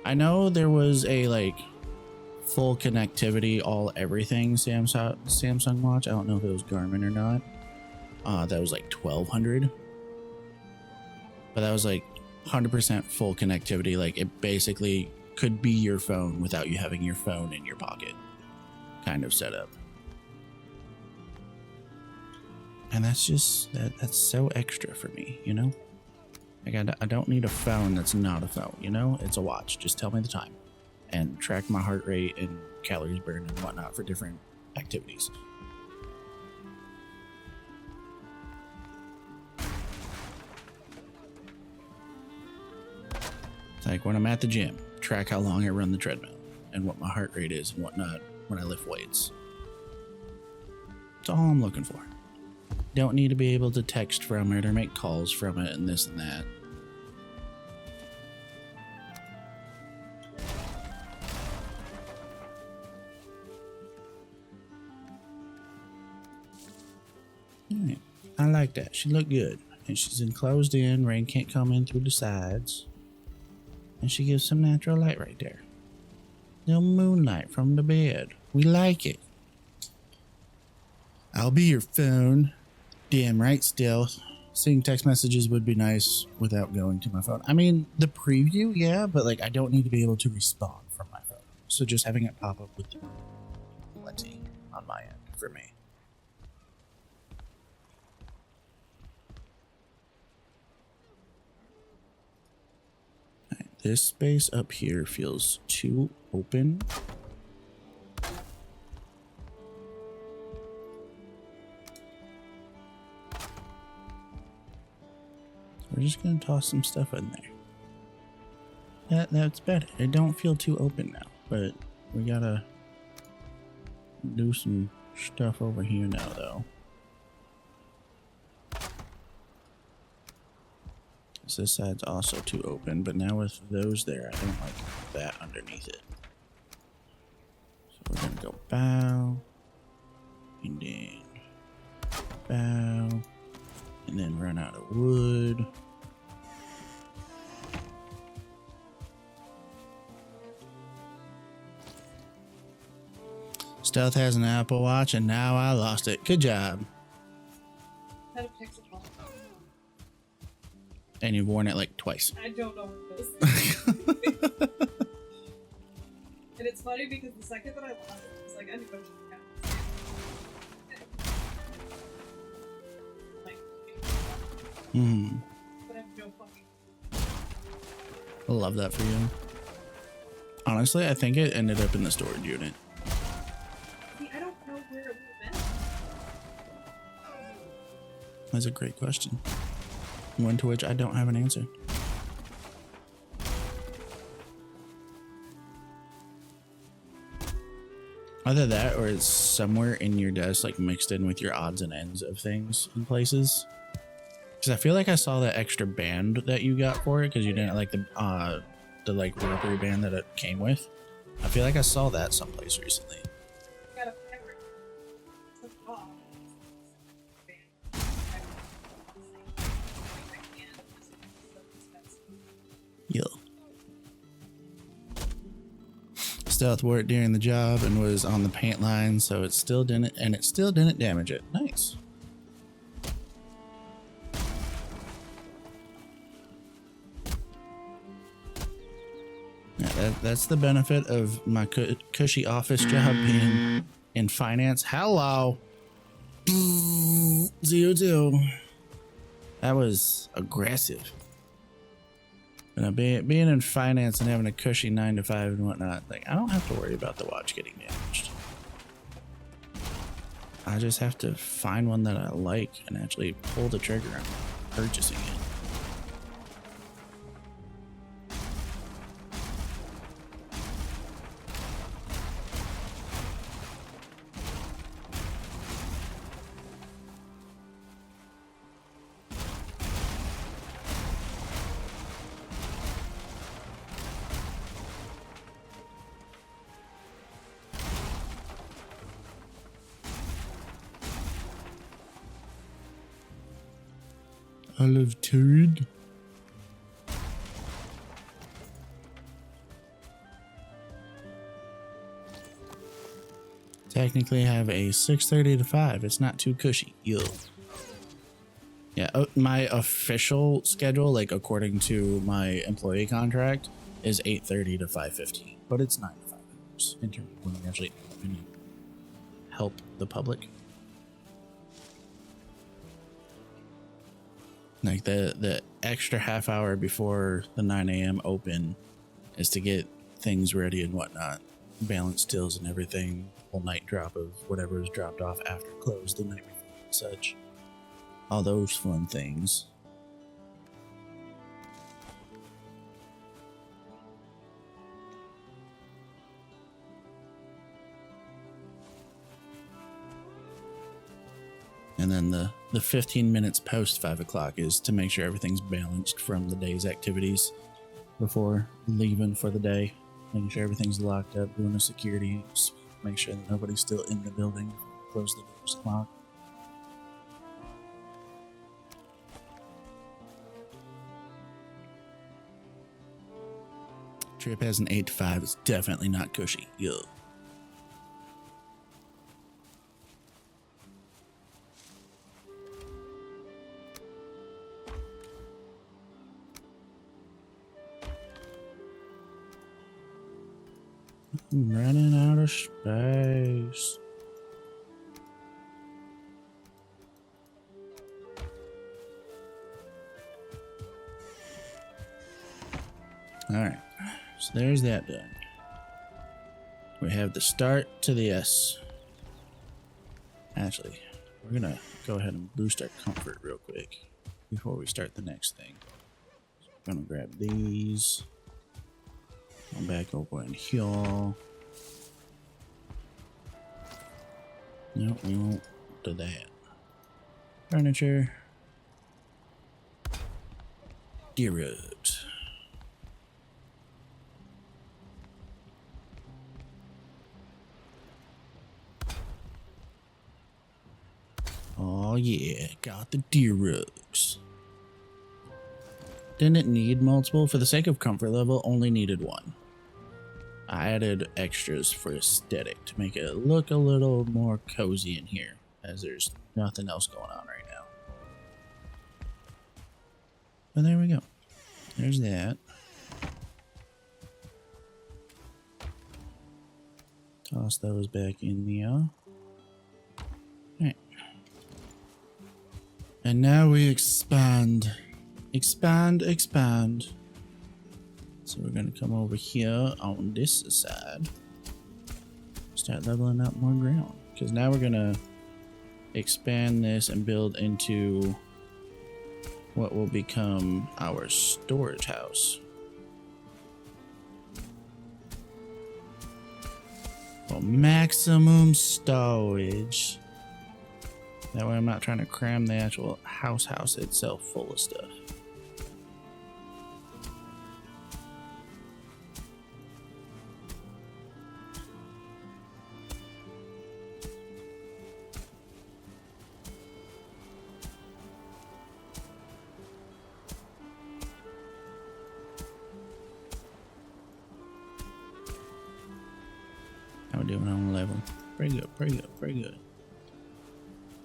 I know there was a like full connectivity, all everything Samsung watch. I don't know if it was Garmin or not. That was like $1,200. But that was like 100% full connectivity. Like it basically could be your phone without you having your phone in your pocket kind of setup. And that's just that's so extra for me, you know? Like I don't need a phone that's not a phone, you know? It's a watch. Just tell me the time and track my heart rate and calories burned and whatnot for different activities. It's like when I'm at the gym, track how long I run the treadmill and what my heart rate is and whatnot when I lift weights. That's all I'm looking for. Don't need to be able to text from it or make calls from it and this and that. Alright, I like that. She looked good. And she's enclosed in. Rain can't come in through the sides. And she gives some natural light right there. No moonlight from the bed. We like it. I'll be your phone. Damn right still. Seeing text messages would be nice without going to my phone. I mean, the preview, yeah, but like I don't need to be able to respond from my phone. So just having it pop up with plenty on my end for me. Right, this space up here feels too open. We're just gonna toss some stuff in there. That's better. It don't feel too open now, but we gotta do some stuff over here now, though. This side's also too open, but now with those there, I don't like that underneath it. So we're gonna go bow, and then bow, and then run out of wood. Stealth has an Apple Watch, and now I lost it. Good job. And you've worn it like twice. I don't know what it is. And it's funny because the second that I lost it, it's like, I need to go to the house. Mm-hmm. But I have no fucking. I love that for you. Honestly, I think it ended up in the storage unit. See, I don't know where it would have been. That's a great question. One to which I don't have an answer. Either that or it's somewhere in your desk, like mixed in with your odds and ends of things in places. Because I feel like I saw that extra band that you got for it because you didn't like the like rubbery band that it came with. I feel like I saw that someplace recently. Got a fabric. Took it off. Yeah. Stealth worked during the job and was on the paint line, so it still didn't damage it. Nice. Yeah, that's the benefit of my cushy office job being in finance. Hello. ZO2. That was aggressive. And being in finance and having a cushy 9 to 5 and whatnot, like I don't have to worry about the watch getting damaged. I just have to find one that I like and actually pull the trigger on purchasing it. I love to read. Technically have a 6:30 to 5. It's not too cushy. Yo. Yeah, my official schedule, like according to my employee contract, is 8:30 to 5:15. But it's 9 to 5 hours in terms of when we actually help the public. Like the extra half hour before the 9 a.m. open is to get things ready and whatnot. Balance tills and everything. Whole night drop of whatever is dropped off after close the night before and such. All those fun things. And then the 15 minutes post 5 o'clock is to make sure everything's balanced from the day's activities before leaving for the day. Making sure everything's locked up, doing a security sweep, make sure that nobody's still in the building, close the doors and lock. Trip has an 8 to 5. It's definitely not cushy. Yo. I'm running out of space. Alright, so there's that done. We have the start to the S. Actually, we're gonna go ahead and boost our comfort real quick before we start the next thing. So I'm gonna grab these. Go back over in here. Nope, we won't do that. Furniture. Gear rugs. Oh yeah, got the deer rugs. Didn't need multiple. For the sake of comfort level, only needed one. I added extras for aesthetic to make it look a little more cozy in here, as there's nothing else going on right now. But there we go. There's that. Toss those back in the And now we expand. Expand, expand. So we're gonna come over here on this side. Start leveling up more ground. Because now we're gonna expand this and build into what will become our storage house. For maximum storage. That way I'm not trying to cram the actual house itself full of stuff. How we doing on level? Pretty good, pretty good, pretty good.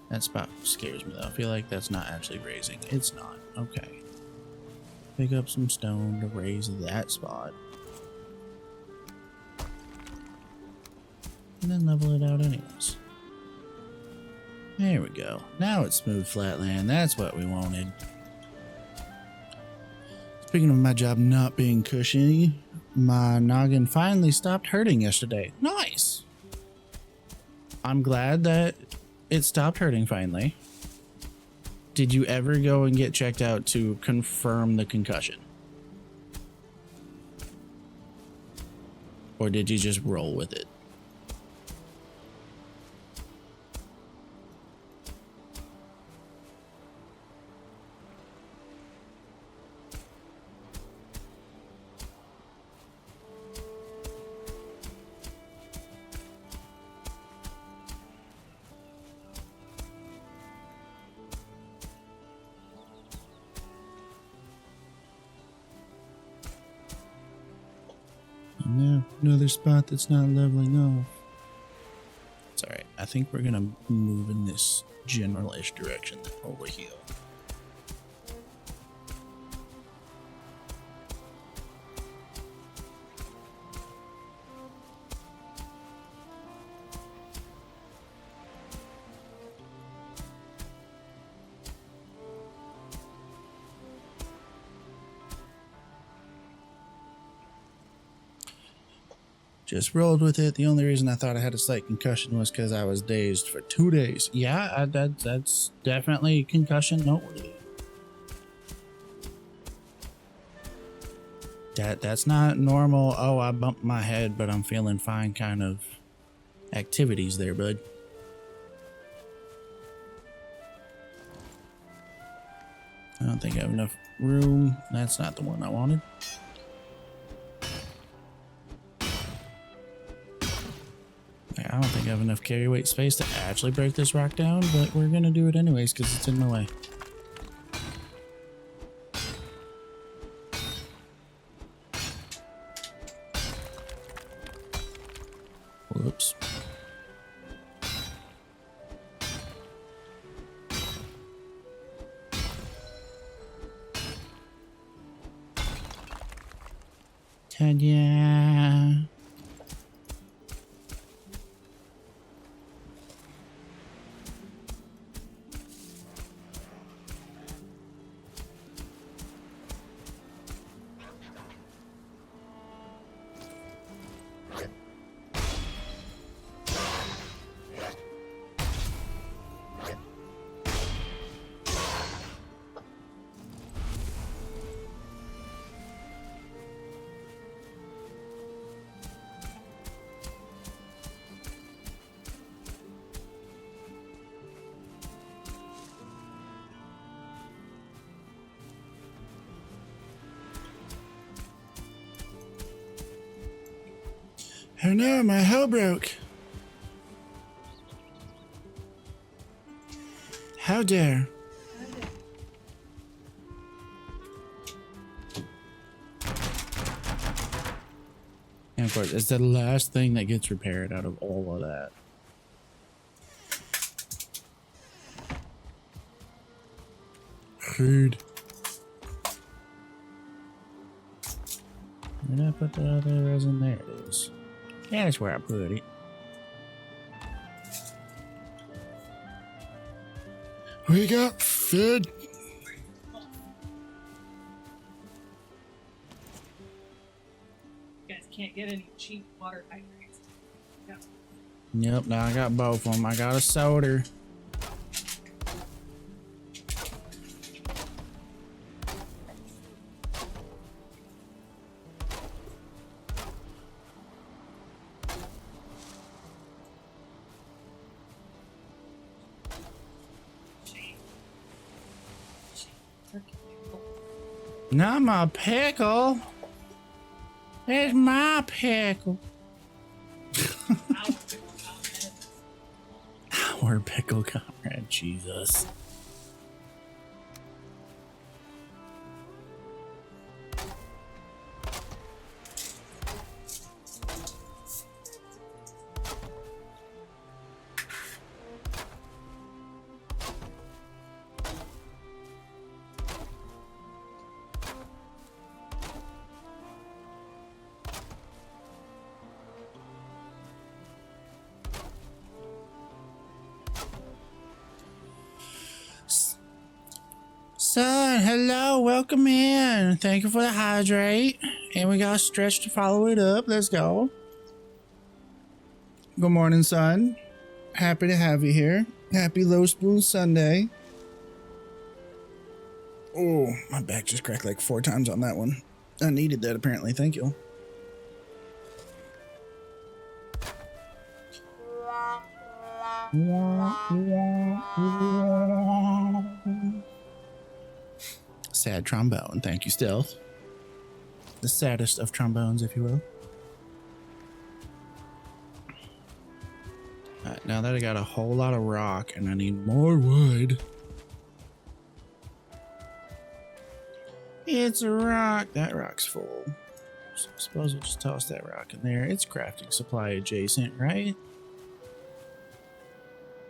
That spot scares me though. I feel like that's not actually raising. It's not. Okay. Pick up some stone to raise that spot. And then level it out anyways. There we go. Now it's smooth flat land. That's what we wanted. Speaking of my job not being cushy, my noggin finally stopped hurting yesterday. Nice! I'm glad that it stopped hurting finally. Did you ever go and get checked out to confirm the concussion? Or did you just roll with it? No, another spot that's not leveling off. It's alright. I think we're gonna move in this general-ish direction over here. Just rolled with it. The only reason I thought I had a slight concussion was because I was dazed for 2 days. Yeah, that's definitely concussion noteworthy. That's not normal, oh, I bumped my head, but I'm feeling fine kind of activities there, bud. I don't think I have enough room. That's not the one I wanted. I don't think I have enough carry weight space to actually break this rock down, but we're gonna do it anyways because it's in my way. Whoops. Ta-da! Oh no, my hell broke. How dare. And of course, it's the last thing that gets repaired out of all of that. Food. Where did I put the other resin? There it is. Yeah, that's where I put it. We got fed. You guys can't get any cheap water hydrates. Yeah. Yep, now I got both of them. I got a soda. Not my pickle. It's my pickle. Our pickle comrade, Jesus. Son, hello, welcome in. Thank you for the hydrate. And we got a stretch to follow it up. Let's go. Good morning, son. Happy to have you here. Happy Low Spoon Sunday. Oh, my back just cracked like 4 times on that one. I needed that apparently. Thank you. Sad trombone. Thank you, Stealth. The saddest of trombones, if you will. Alright, now that I got a whole lot of rock and I need more wood. It's a rock. That rock's full. So I suppose we'll just toss that rock in there. It's crafting supply adjacent, right?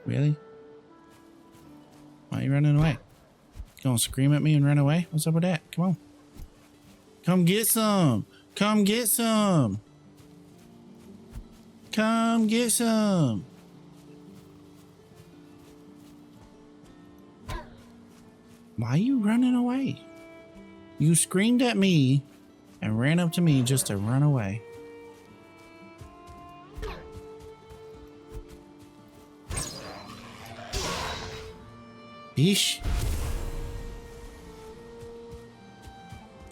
Really? Why are you running away? Gonna scream at me and run away? What's up with that? Come on. Come get some. Come get some. Come get some. Why are you running away? You screamed at me and ran up to me just to run away. Yeesh.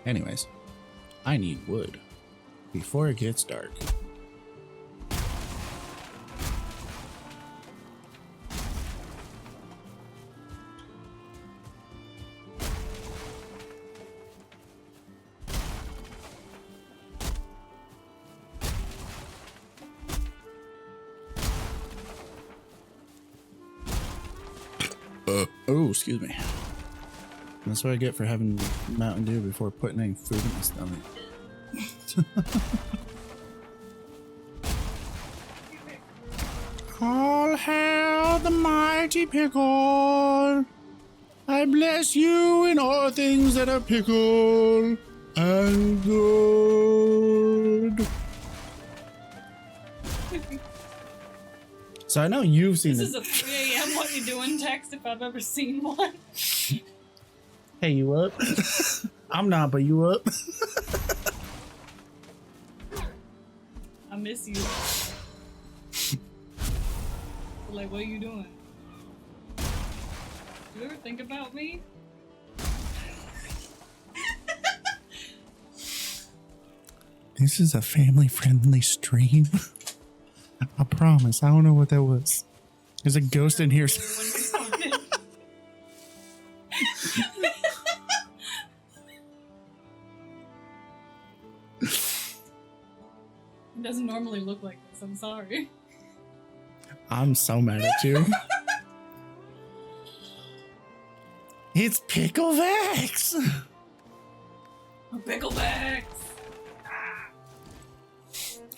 Anyways, I need wood before it gets dark. Oh, excuse me. That's what I get for having Mountain Dew before putting any food in my stomach. All hail the mighty pickle. I bless you in all things that are pickle and good. So I know you've seen this. This is a 3 a.m. what you doing text if I've ever seen one. Hey, you up? I'm not, but you up? I miss you. Like, what are you doing? You ever think about me? This is a family-friendly stream. I promise. I don't know what that was. There's a ghost in here. It doesn't normally look like this. I'm sorry. I'm so mad at you. It's Picklevex. Picklevex.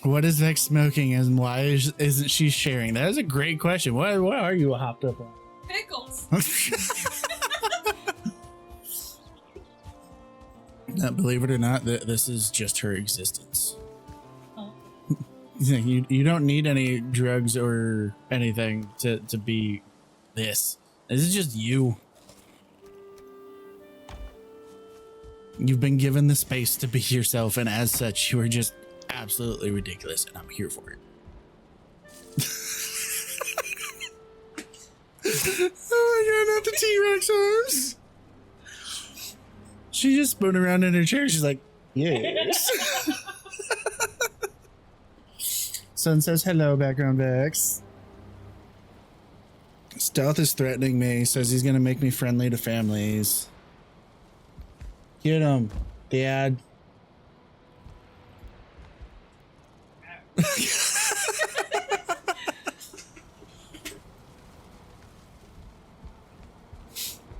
What is Vex smoking and why isn't she sharing? That is a great question. What are you hopped up on? Pickles. Now, believe it or not, this is just her existence. Oh. You don't need any drugs or anything to be this. This is just you. You've been given the space to be yourself, and as such, you are just absolutely ridiculous, and I'm here for it. Oh my god, not the T-Rex arms. She just spun around in her chair. She's like, yes. Sun says hello, background Vex. Stealth is threatening me. Says he's going to make me friendly to families. Get him, Dad.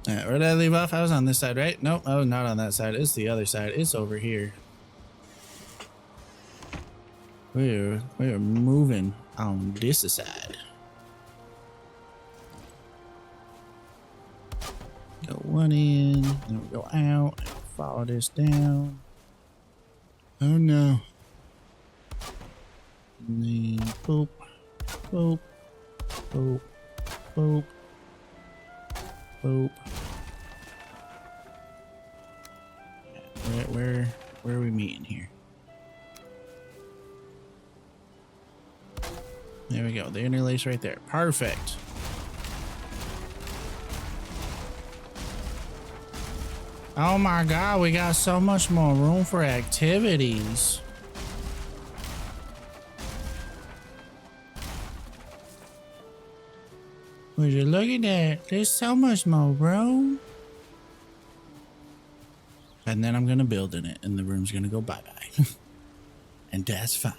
Alright, where did I leave off? I was on this side, right? Nope, I was not on that side. It's the other side. It's over here. We're moving on this side. Go one in, then we go out, follow this down. Oh no. And then boop, boop, boop, boop, boop. Where are we meeting here? There we go. The interlace right there. Perfect. Oh my god, we got so much more room for activities. Would you look at that? There's so much more room. And then I'm gonna build in it, and the room's gonna go bye-bye. And that's fine.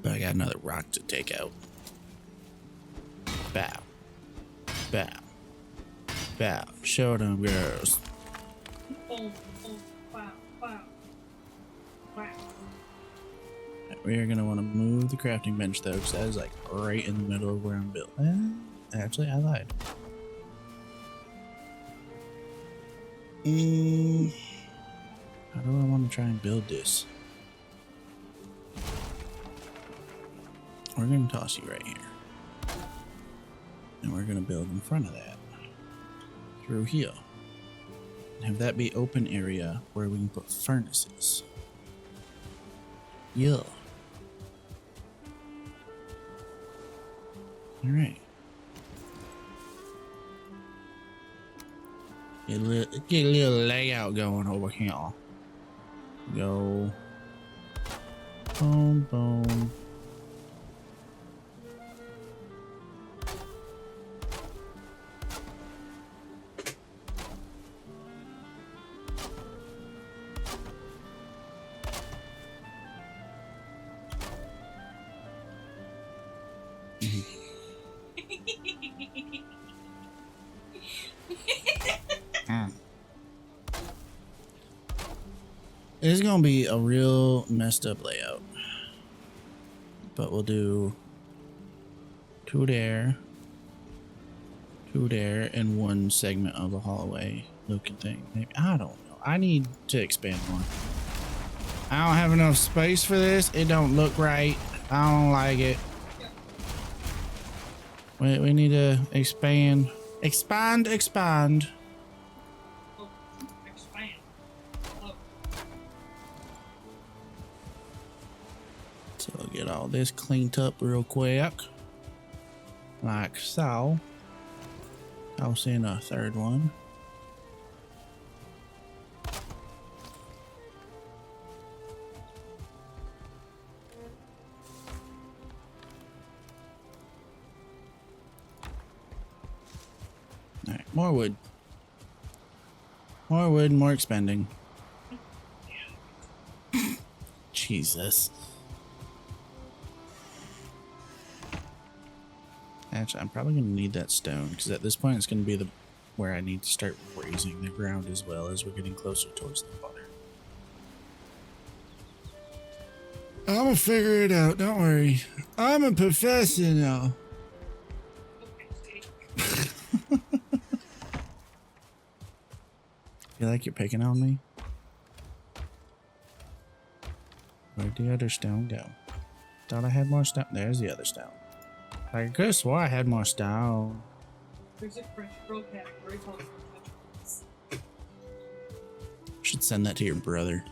But I got another rock to take out. Bow. Bow. Bow. Show them girls. Boom, boom, wow, wow. Wow. We are gonna want to move the crafting bench though, because that is like right in the middle of where I'm built. Actually, I lied. How do I want to try and build this? We're gonna toss you right here. And we're gonna build in front of that. Through here. And have that be open area where we can put furnaces. Yeah. Alright. Get a little layout going over here. Go. Boom, boom. It's gonna be a real messed up layout, but we'll do two there, and one segment of a hallway looking thing. Maybe, I don't know. I need to expand more. I don't have enough space for this. It don't look right. I don't like it. We need to expand. Expand. So I'll get all this cleaned up real quick. Like so. I'll send a third one. Alright, more wood. More wood, more expending. Jesus. Actually, I'm probably going to need that stone, because at this point it's going to be where I need to start raising the ground as well as we're getting closer towards the water. I'm going to figure it out, don't worry. I'm a professional. Feel like you're picking on me? Where'd the other stone go? Thought I had more stone. There's the other stone. I could have swore I had more stone. There's a Crunchyroll category called should send that to your brother.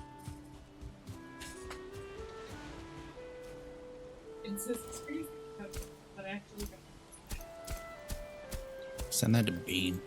It's crazy that I actually got. Send that to Bean.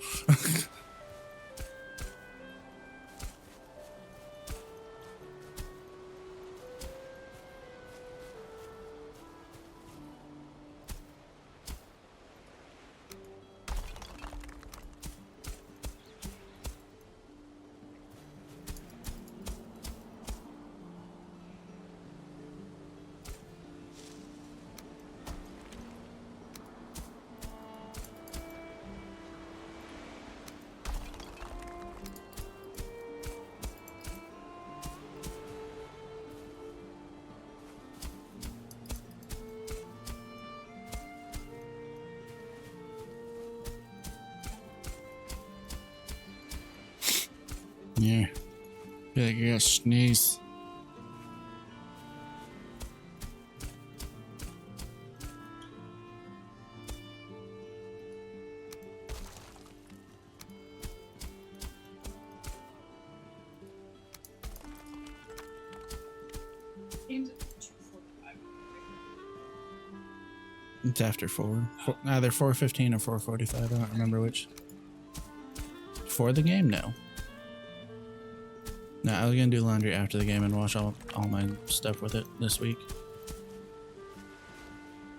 Yeah. Feel like I gotta sneeze. Game's at 2:45. It's after 4. Either 4:15 or 4:45. I don't remember which. For the game, no. No, I was gonna do laundry after the game and wash all my stuff with it this week.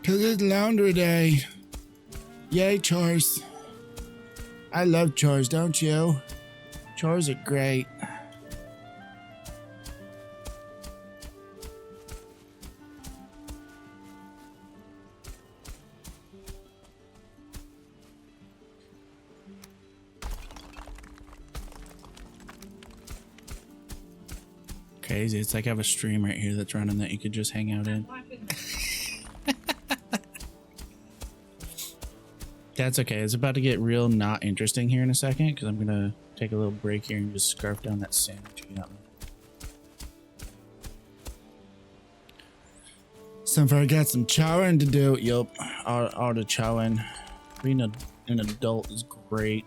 Cause it's laundry day. Yay, chores. I love chores, don't you? Chores are great. Crazy. It's like I have a stream right here that's running that you could just hang out in. That's okay. It's about to get real not interesting here in a second because I'm gonna take a little break here and just scarf down that sandwich you got me. I got some chowing to do. Yup, all the chowing. Being an adult is great.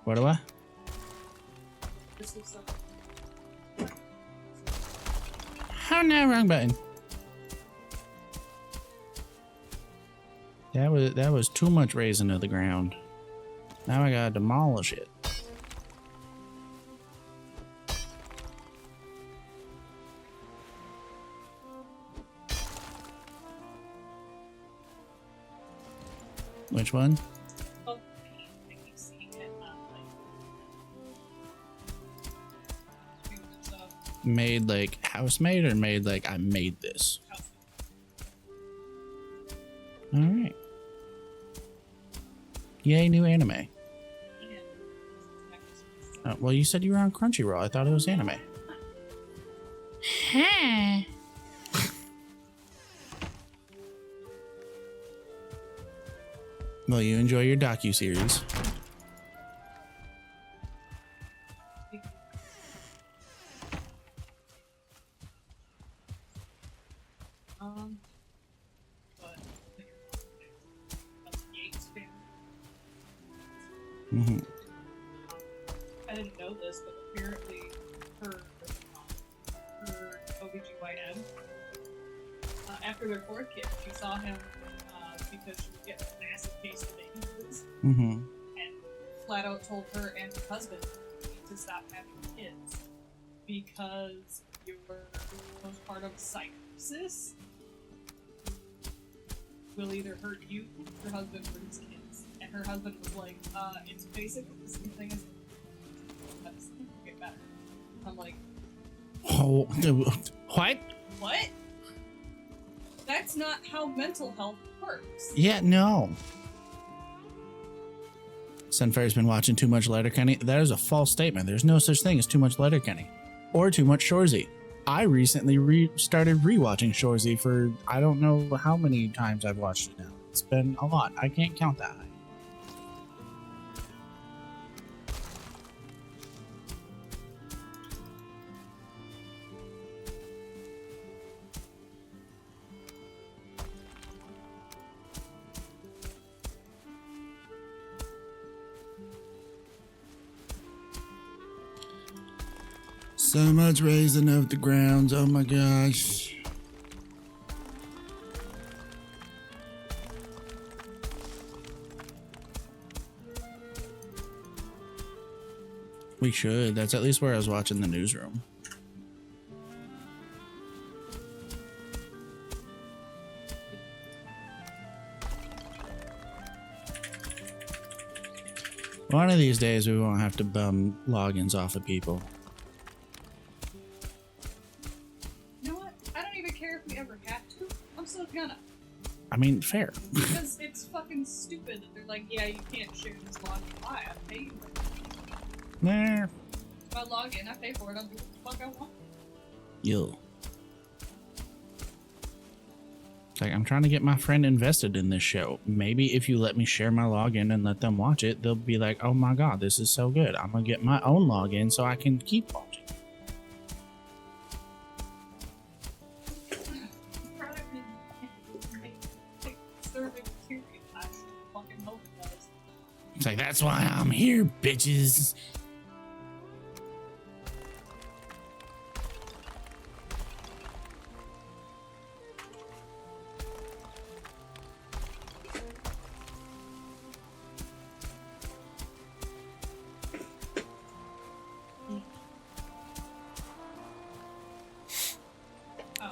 What do I? Oh no, wrong button. That was too much raising of the ground. Now I gotta demolish it. Which one? Made like house-made or made like I made this? All right. Yay, new anime. Well, you said you were on Crunchyroll. I thought it was anime. Huh. Well, you enjoy your docu-series. I didn't know this, but apparently her OBGYN, after their fourth kid, she saw him because she would get a massive case of babies, and flat out told her and her husband to stop having kids because your postpartum psychosis will either hurt you, your husband, or his kids. And her husband was like, it's basically the same thing as medicine. Get better. I'm like, oh, what? What? That's not how mental health works. Yeah, no. Sunfire's been watching too much Letterkenny. That is a false statement. There's no such thing as too much Letterkenny or too much Shorzy. I recently started rewatching Shorzy for I don't know how many times I've watched it now. It's been a lot. I can't count that high. So much raising of the grounds. Oh my gosh. We should. That's at least where I was watching the newsroom. One of these days we won't have to bum logins off of people. You know what? I don't even care if we ever have to. I'm still gonna. I mean, fair. Because it's fucking stupid that they're like, yeah, you can't share this login. Why? I pay you. Nah. If I log in, I pay for it. I'll do what the fuck I want. Yo. It's like, I'm trying to get my friend invested in this show. Maybe if you let me share my login and let them watch it, they'll be like, oh my god, this is so good. I'm gonna get my own login so I can keep watching. It's like, that's why I'm here, bitches.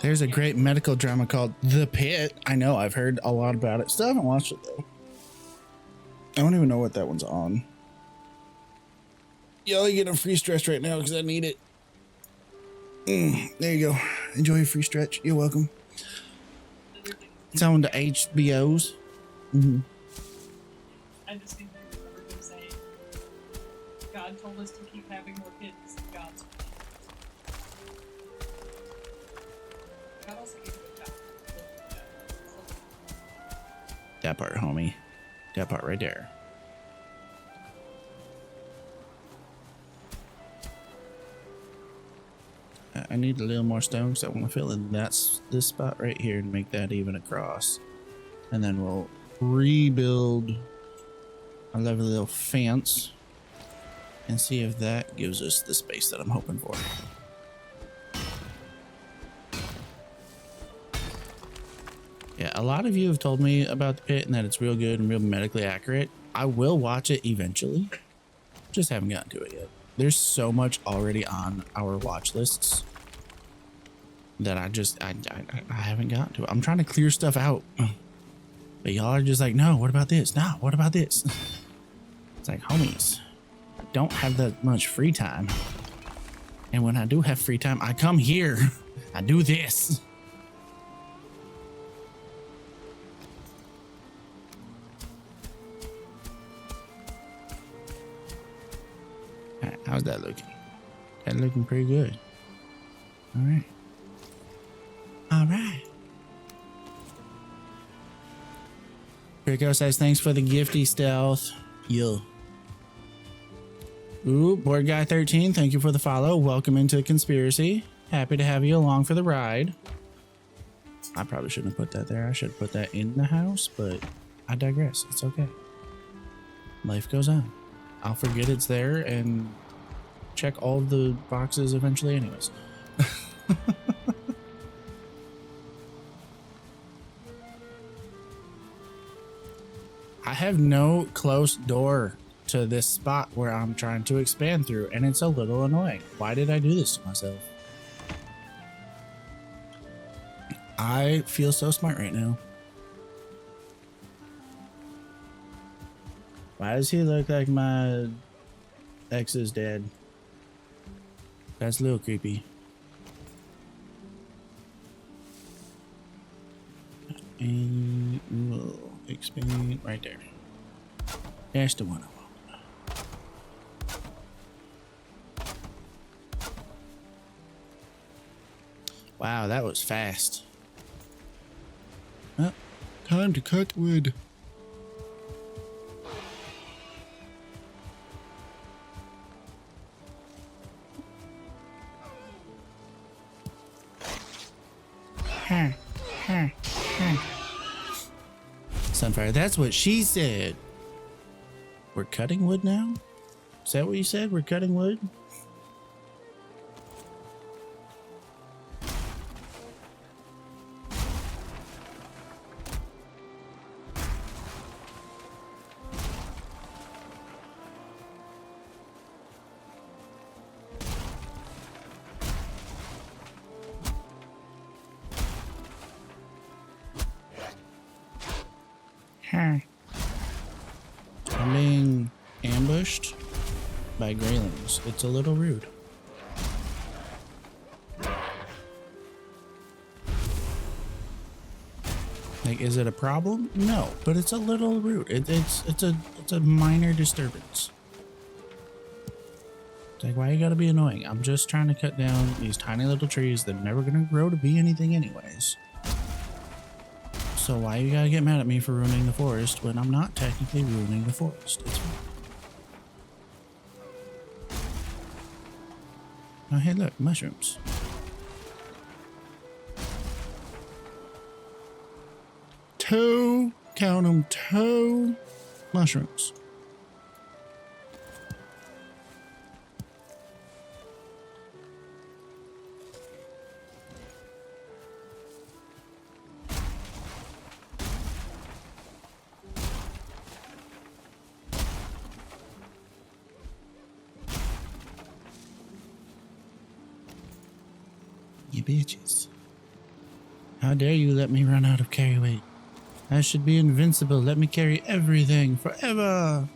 There's a great medical drama called The Pit. I know, I've heard a lot about it. Still haven't watched it though. I don't even know what that one's on. Yo, you get a free stretch right now because I need it. There you go. Enjoy your free stretch. You're welcome. It's on the HBOs. I just think they remember him saying, God told us to keep having more kids. God's God also gave you a child. That part, homie. That part right there. I need a little more stone because I want to fill in this spot right here and make that even across. And then we'll rebuild a lovely little fence and see if that gives us the space that I'm hoping for. Yeah, a lot of you have told me about the pit and that it's real good and real medically accurate. I will watch it eventually. Just haven't gotten to it yet. There's so much already on our watch lists that I haven't gotten to it. I'm trying to clear stuff out. But y'all are just like, no, what about this? No, what about this? It's like, homies, I don't have that much free time. And when I do have free time, I come here. I do this. How's that looking? That looking pretty good. All right. All right. Rico says, thanks for the gifty stealth. Yo. Ooh, Board Guy 13, thank you for the follow. Welcome into the conspiracy. Happy to have you along for the ride. I probably shouldn't have put that there. I should have put that in the house, but I digress. It's okay. Life goes on. I'll forget it's there and check all the boxes eventually anyways. I have no close door to this spot where I'm trying to expand through, and it's a little annoying. Why did I do this to myself? I feel so smart right now. Why does he look like my ex's dad? That's a little creepy. And we'll expand right there. That's the one I want. Wow, that was fast. Oh, time to cut wood. Sunfire, that's what she said. We're cutting wood now? Is that what you said? We're cutting wood? I'm being ambushed by Greylings. It's a little rude. Like, is it a problem? No, but it's a little rude. It's a minor disturbance. It's like, why you gotta be annoying? I'm just trying to cut down these tiny little trees that are never gonna grow to be anything anyways. So why you gotta get mad at me for ruining the forest when I'm not technically ruining the forest? It's fine. Oh, hey, look, mushrooms. Two, count them, 2 mushrooms. You bitches. How dare you let me run out of carry weight? I should be invincible. Let me carry everything forever.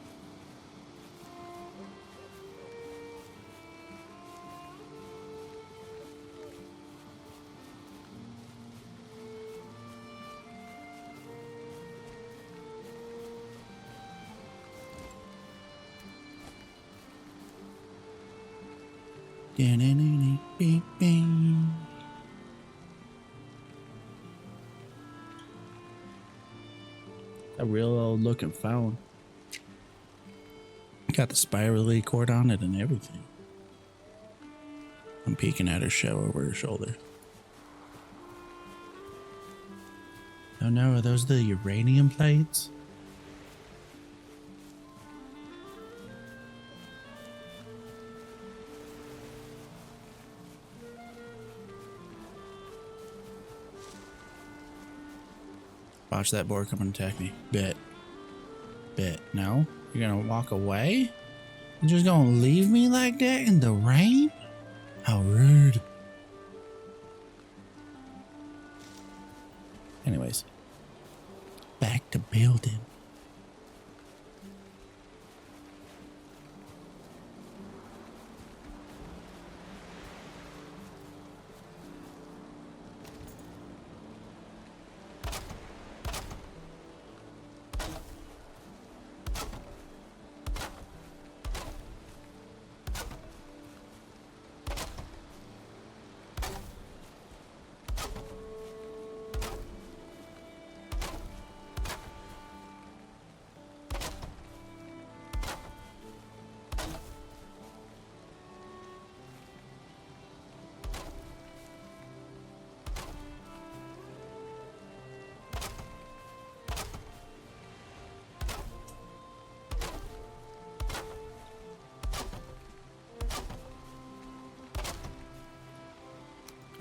A real old looking phone. Got the spirally cord on it and everything. I'm peeking at her shell over her shoulder. Oh no, are those the uranium plates? Watch that boar come and attack me. Bet. No? You're gonna walk away? You're just gonna leave me like that in the rain? How rude. Anyways. Back to building.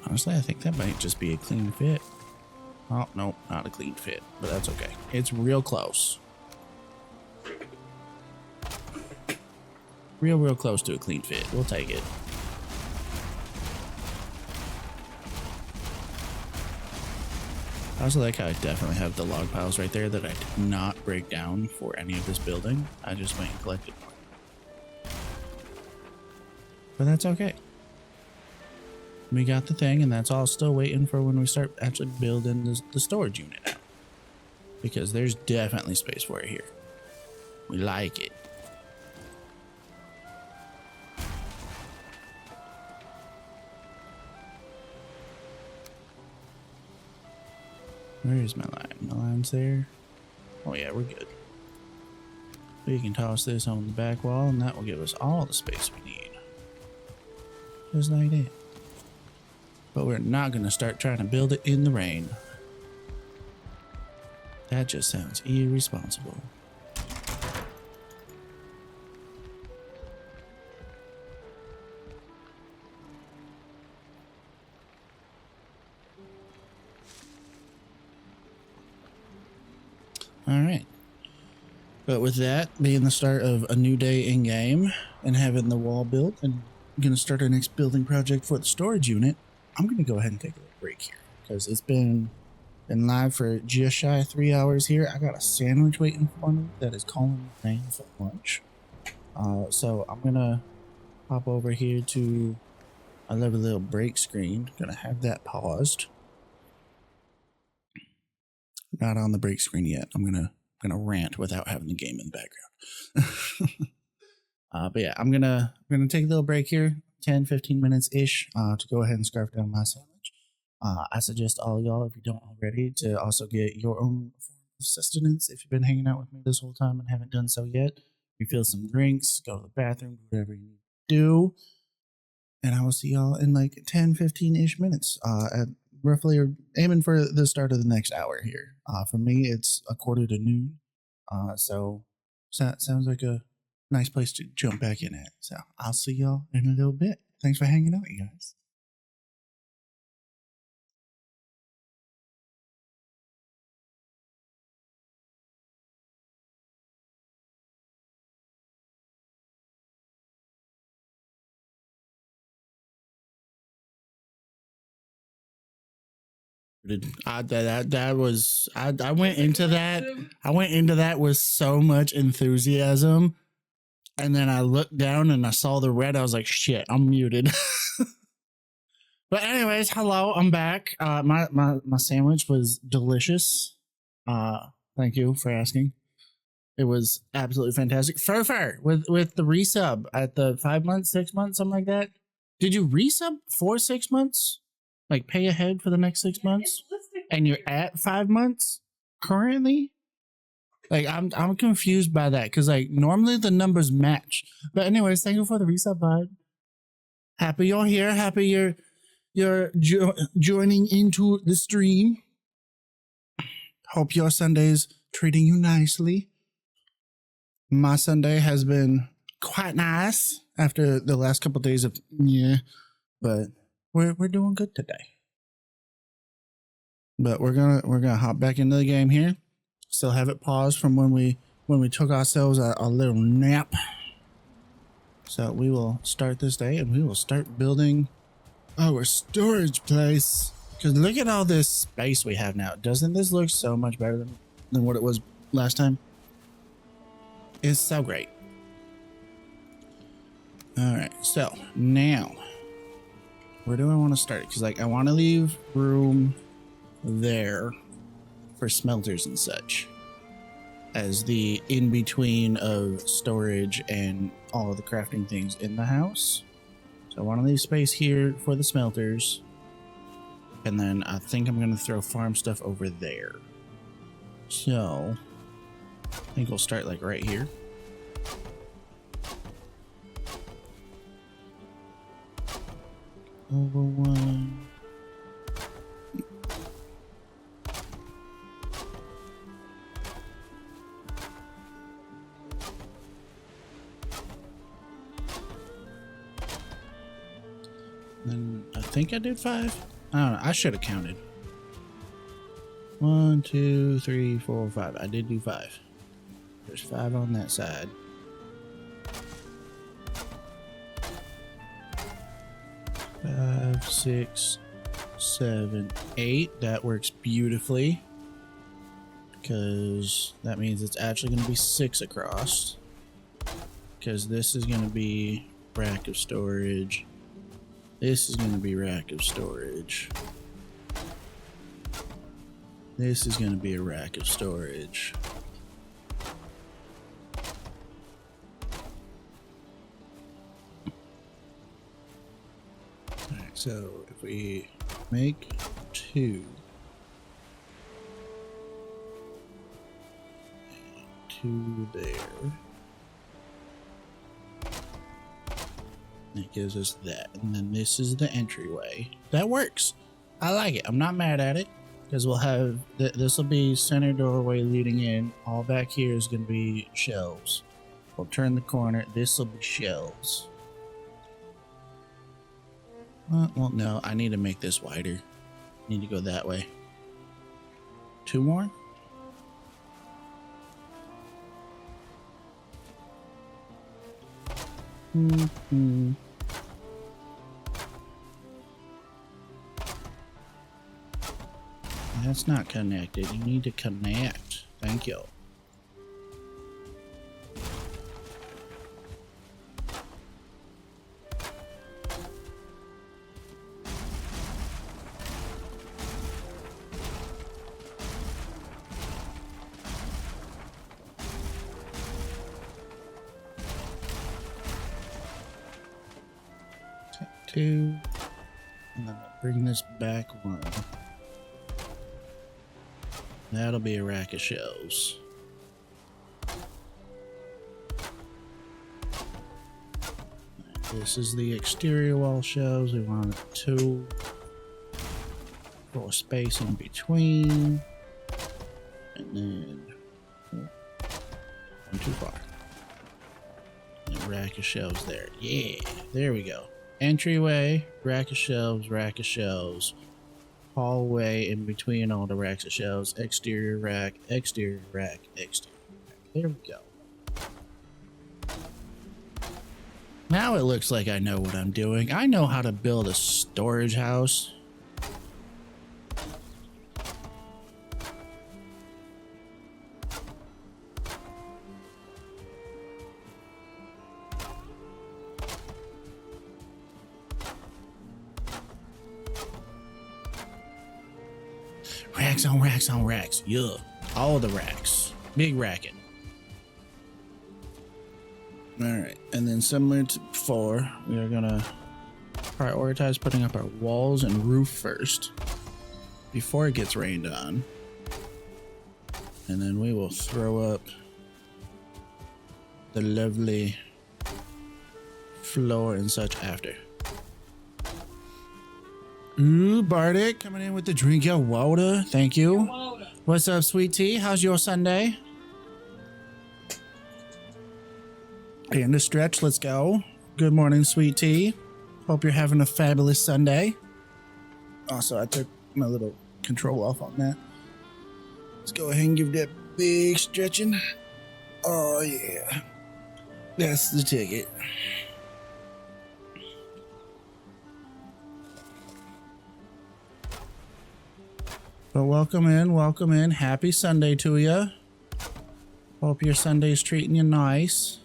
Honestly, I think that might just be a clean fit. Oh, no, not a clean fit, but that's okay. It's real close. Real close to a clean fit. We'll take it. I also like how I definitely have the log piles right there that I did not break down for any of this building. I just went and collected more. But that's okay. We got the thing, and that's all still waiting for when we start actually building the storage unit out. Because there's definitely space for it here. We like it. Where is my line? My line's there. Oh yeah, we're good. We can toss this on the back wall, and that will give us all the space we need. Just like that. But we're not going to start trying to build it in the rain. That just sounds irresponsible. Alright. But with that being the start of a new day in game and having the wall built and going to start our next building project for the storage unit, I'm going to go ahead and take a little break here because it's been Been live for just shy of 3 hours here. I got a sandwich waiting for me that is calling my name for lunch. So I'm gonna hop over here to I love a little break screen. Gonna have that paused. Not on the break screen yet. I'm gonna rant without having the game in the background. But yeah, I'm gonna take a little break here, 10-15 minutes ish, to go ahead and scarf down my sandwich. I suggest all y'all, if you don't already, to also get your own form of sustenance. If you've been hanging out with me this whole time and haven't done so yet, refill some drinks, go to the bathroom, whatever you need to do. And I will see y'all in like 10-15 ish minutes, at roughly, or aiming for the start of the next hour here. For me, it's 1:45 noon. So sounds like a nice place to jump back in at. So I'll see y'all in a little bit. Thanks for hanging out, you guys. I went into that. I went into that with so much enthusiasm, and then I looked down and I saw the red. I was like, "Shit, I'm muted." But anyways, hello, I'm back. My sandwich was delicious. Thank you for asking. It was absolutely fantastic. Fur with the resub at the 5 months, 6 months, something like that. Did you resub for 6 months? Like pay ahead for the next 6 months? And you're at 5 months currently? Like I'm confused by that because like normally the numbers match. But anyways, thank you for the resub, bud. Happy you're here. Happy you're joining into the stream. Hope your Sunday's treating you nicely. My Sunday has been quite nice after the last couple of days of but we're doing good today. But we're gonna hop back into the game here. Still have it paused from when we took ourselves a little nap. So we will start this day and we will start building our storage place. Because look at all this space we have now. Doesn't this look so much better than what it was last time? It's so great. All right, so now where do I want to start? Because like I want to leave room there for smelters and such as the in between of storage and all of the crafting things in the house. So I want to leave space here for the smelters, and then I think I'm going to throw farm stuff over there. So I think we'll start like right here. Over one. Then I think I did 5. I don't know. I should have counted. 1, 2, 3, 4, 5. I did do 5. There's 5 on that side. 5, 6, 7, 8. That works beautifully. Because that means it's actually going to be 6 across. Because this is going to be rack of storage. This is going to be rack of storage. This is going to be a rack of storage. Alright, so if we make 2. And 2 there. That gives us that. And then this is the entryway. That works. I like it. I'm not mad at it. Because we'll have... this will be center doorway leading in. All back here is going to be shelves. We'll turn the corner. This will be shelves. Well, no. I need to make this wider. Need to go that way. 2 more? Mm-hmm. That's not connected. You need to connect. Thank you. Take 2. And then I'll bring this back 1. That'll be a rack of shelves. This is the exterior wall shelves. We want 2 for space in between. And then one too far. And a rack of shelves there. Yeah, there we go. Entryway, rack of shelves, rack of shelves. Hallway in between all the racks of shelves. Exterior rack, exterior rack, exterior rack. There we go. Now it looks like I know what I'm doing. I know how to build a storage house. Racks on racks on racks. Yeah. All the racks. Big racking. Alright. And then similar to before, we are going to prioritize putting up our walls and roof first before it gets rained on. And then we will throw up the lovely floor and such after. Ooh, Bardic coming in with the drink your water. Thank you. What's up, sweet tea? How's your Sunday? And a stretch, let's go. Good morning, sweet tea. Hope you're having a fabulous Sunday. Also, I took my little control off on that. Let's go ahead and give that big stretching. Oh, yeah. That's the ticket. But welcome in. Happy Sunday to you. Hope your Sunday's treating you nice.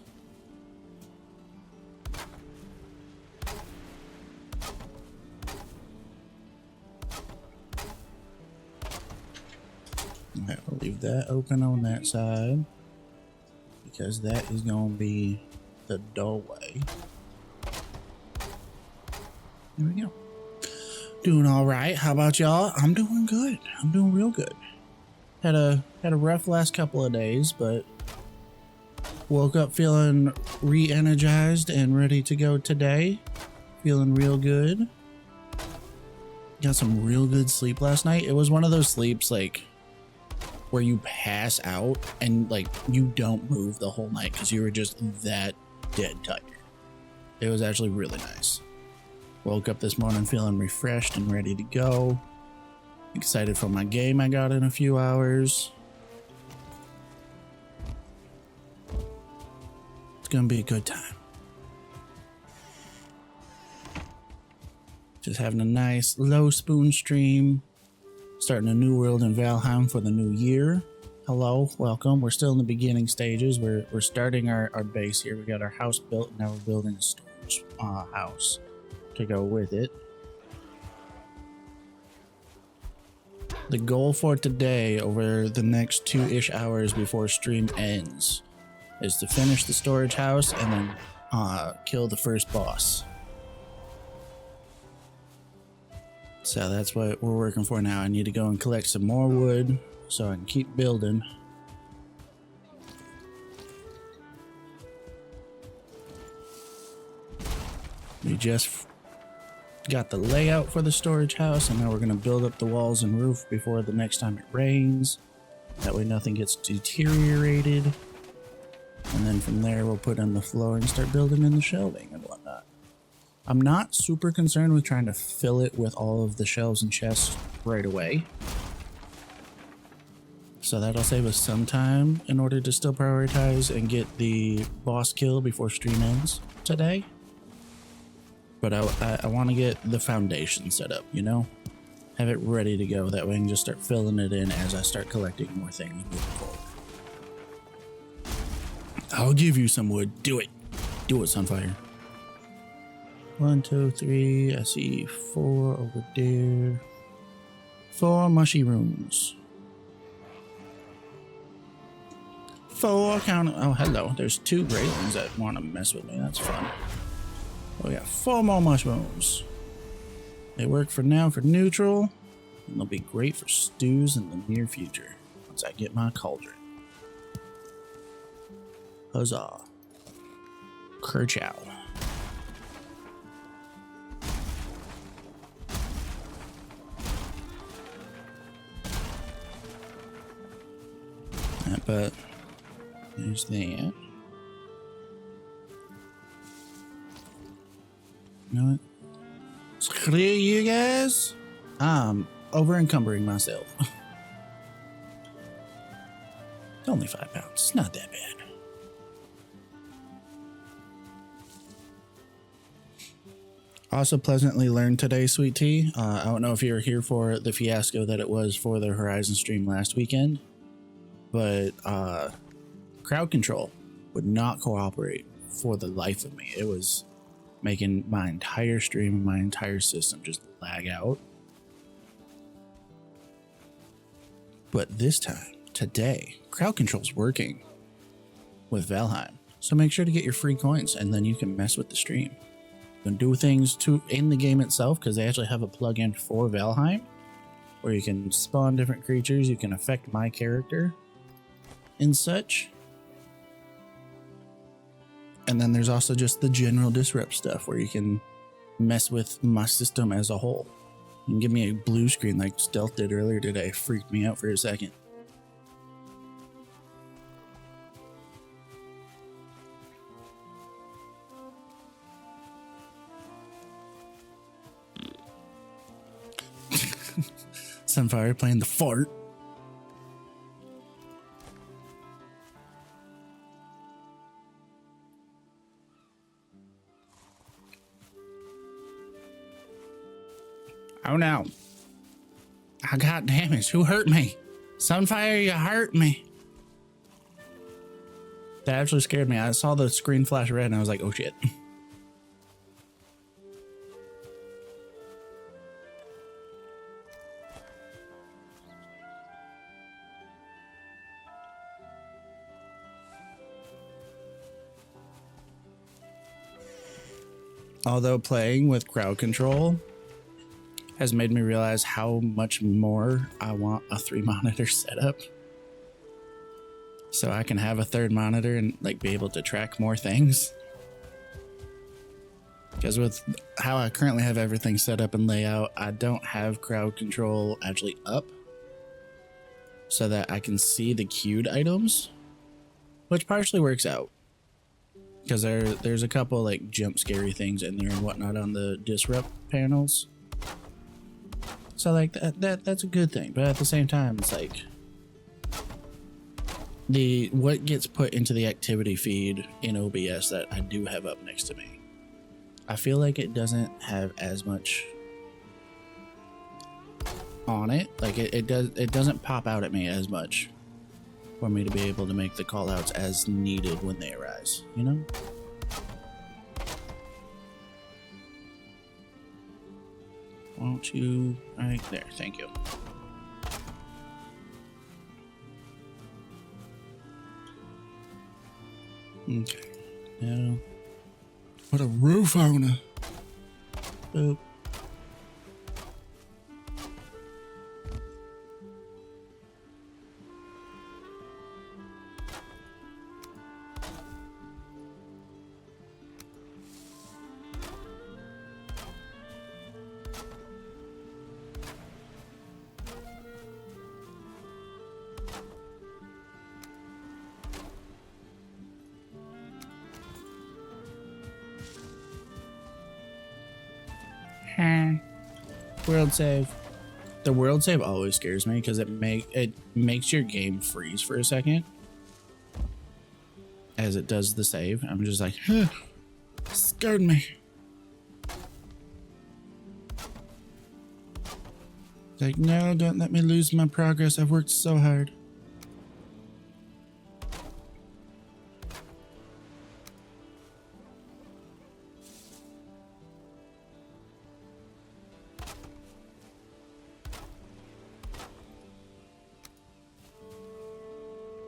Okay, we'll leave that open on that side because that is going to be the doorway. There we go. Doing all right. How about y'all? I'm doing good. I'm doing real good. Had a rough last couple of days, but woke up feeling re-energized and ready to go today. Feeling real good. Got some real good sleep last night. It was one of those sleeps like where you pass out and like you don't move the whole night because you were just that dead tired. It was actually really nice. Woke up this morning feeling refreshed and ready to go. Excited for my game I got in a few hours. It's gonna be a good time. Just having a nice low spoon stream. Starting a new world in Valheim for the new year. Hello, welcome. We're still in the beginning stages. We're starting our base here. We got our house built and now we're building a storage house to go with it. The goal for today over the next 2-ish hours before stream ends is to finish the storage house and then kill the first boss. So that's what we're working for now. I need to go and collect some more wood so I can keep building. We just got the layout for the storage house, and now we're going to build up the walls and roof before the next time it rains. That way nothing gets deteriorated. And then from there we'll put in the floor and start building in the shelving and whatnot. I'm not super concerned with trying to fill it with all of the shelves and chests right away. So that'll save us some time in order to still prioritize and get the boss kill before stream ends today. But I want to get the foundation set up, you know? have it ready to go. That way I can just start filling it in as I start collecting more things moving forward. I'll give you some wood. Do it. Do it, Sunfire. 1, 2, 3. I see 4 over there. 4 mushy rooms. 4 count. Oh, hello. There's 2 greylings that want to mess with me. That's fun. We got 4 more mushrooms. They work for now for neutral, and they'll be great for stews in the near future once I get my cauldron. Huzzah. Kerchow. But there's that. You know what? Screw you guys. I'm over encumbering myself. It's only 5 pounds. It's not that bad. Also pleasantly learned today, Sweet Tea. I don't know if you were here for the fiasco that it was for the Horizon stream last weekend, but crowd control would not cooperate for the life of me. It was making my entire stream and my entire system just lag out. But this time, today, crowd control's working with Valheim. So make sure to get your free coins and then you can mess with the stream. You can do things in the game itself because they actually have a plugin for Valheim where you can spawn different creatures, you can affect my character and such. And then there's also just the general disrupt stuff where you can mess with my system as a whole. You can give me a blue screen like Stealth did earlier today. Freaked me out for a second. Sunfire playing the fart. Oh no. I got damaged. Who hurt me? Sunfire, you hurt me. That actually scared me. I saw the screen flash red and I was like, oh shit. Although playing with crowd control has made me realize how much more I want a 3-monitor setup. So I can have a 3rd monitor and like be able to track more things. Because with how I currently have everything set up and layout, I don't have crowd control actually up so that I can see the queued items, which partially works out. Because there's a couple like jump scary things in there and whatnot on the disrupt panels. So like that's a good thing, but at the same time, it's like what gets put into the activity feed in OBS that I do have up next to me. I feel like it doesn't have as much on it. Like it doesn't pop out at me as much for me to be able to make the call outs as needed when they arise, you know? Won't you right there? Thank you. Okay. Now, put a roof on her. Boop. World save. The world save always scares me because it makes your game freeze for a second as it does the save. I'm just like, scared me. Like, no, don't let me lose my progress. I've worked so hard.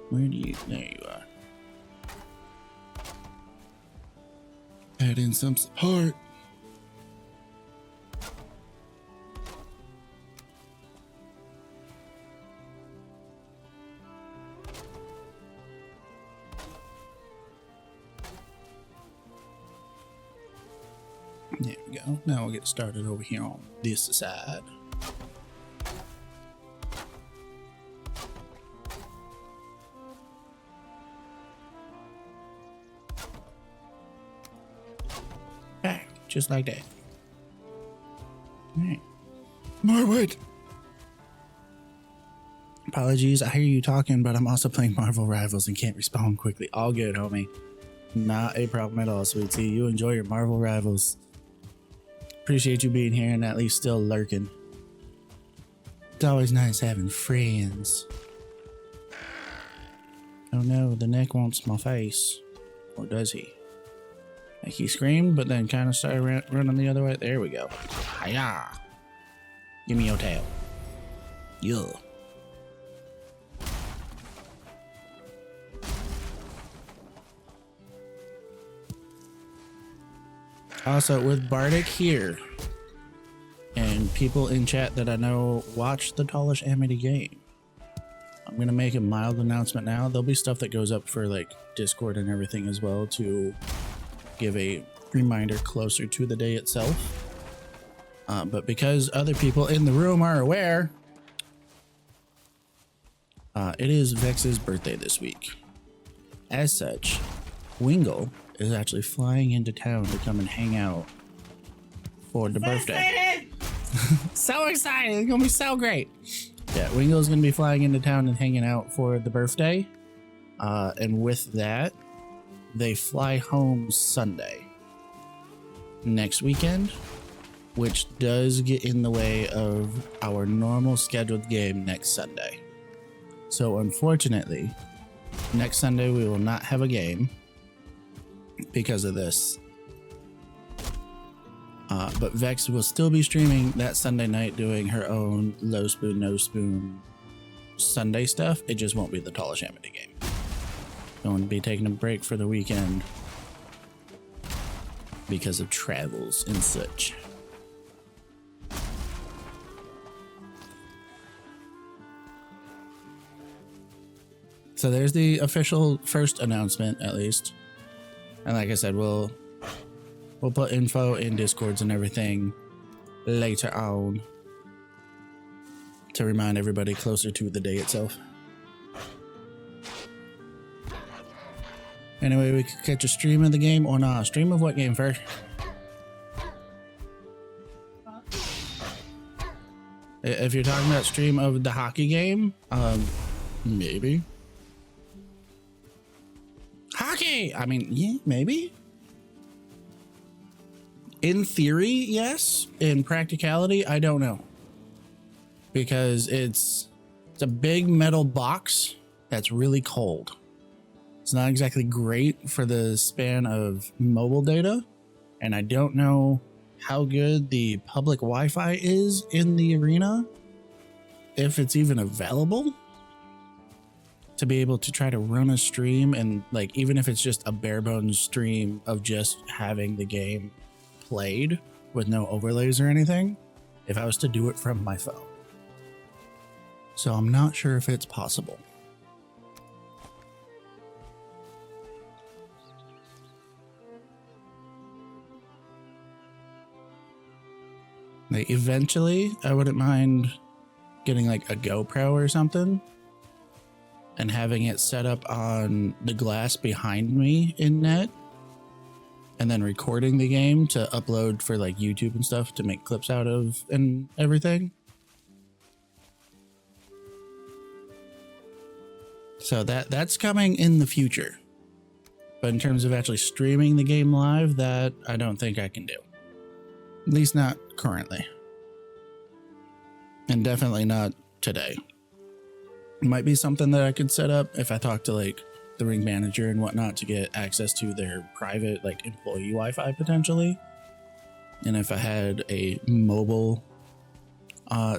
Where do you... There you are. Add in some support. There we go. Now we'll get started over here on this side. Okay, just like that. Alright. More wood! Apologies, I hear you talking, but I'm also playing Marvel Rivals and can't respond quickly. All good, homie. Not a problem at all, sweet tea. You enjoy your Marvel Rivals. Appreciate you being here and at least still lurking. It's always nice having friends. Oh no, the neck wants my face. Or does he? Like he screamed, but then kind of started running the other way. There we go. Hiya! Give me your tail. Yeah. Also, with Bardic here, and people in chat that I know watch the Tallish Amity game, I'm going to make a mild announcement now. There'll be stuff that goes up for like Discord and everything as well to give a reminder closer to the day itself. But because other people in the room are aware, it is Vex's birthday this week. As such, Wingle is actually flying into town to come and hang out for the birthday. So excited! It's gonna be so great. Yeah, Wingle's gonna be flying into town and hanging out for the birthday. And with that, they fly home Sunday. Next weekend, which does get in the way of our normal scheduled game next Sunday. So unfortunately, next Sunday we will not have a game because of this. But Vex will still be streaming that Sunday night doing her own low spoon, no spoon Sunday stuff. It just won't be the Tallish Amity game. Going to be taking a break for the weekend because of travels and such. So there's the official first announcement, at least. And like I said, we'll put info in Discords and everything later on to remind everybody closer to the day itself. Anyway, we could catch a stream of the game or not. Stream of what game first? If you're talking about stream of the hockey game, maybe. Hockey! I mean, yeah, maybe. In theory, yes. In practicality, I don't know. Because it's a big metal box that's really cold. It's not exactly great for the span of mobile data. And I don't know how good the public Wi-Fi is in the arena. If it's even available to be able to try to run a stream, and like even if it's just a bare bones stream of just having the game played with no overlays or anything, if I was to do it from my phone. So I'm not sure if it's possible. Like eventually I wouldn't mind getting like a GoPro or something and having it set up on the glass behind me in net, and then recording the game to upload for like YouTube and stuff to make clips out of and everything. So that's coming in the future. But in terms of actually streaming the game live, that I don't think I can do. At least not currently. And definitely not today. It might be something that I could set up if I talk to like the ring manager and whatnot to get access to their private like employee Wi-Fi potentially. And if I had a mobile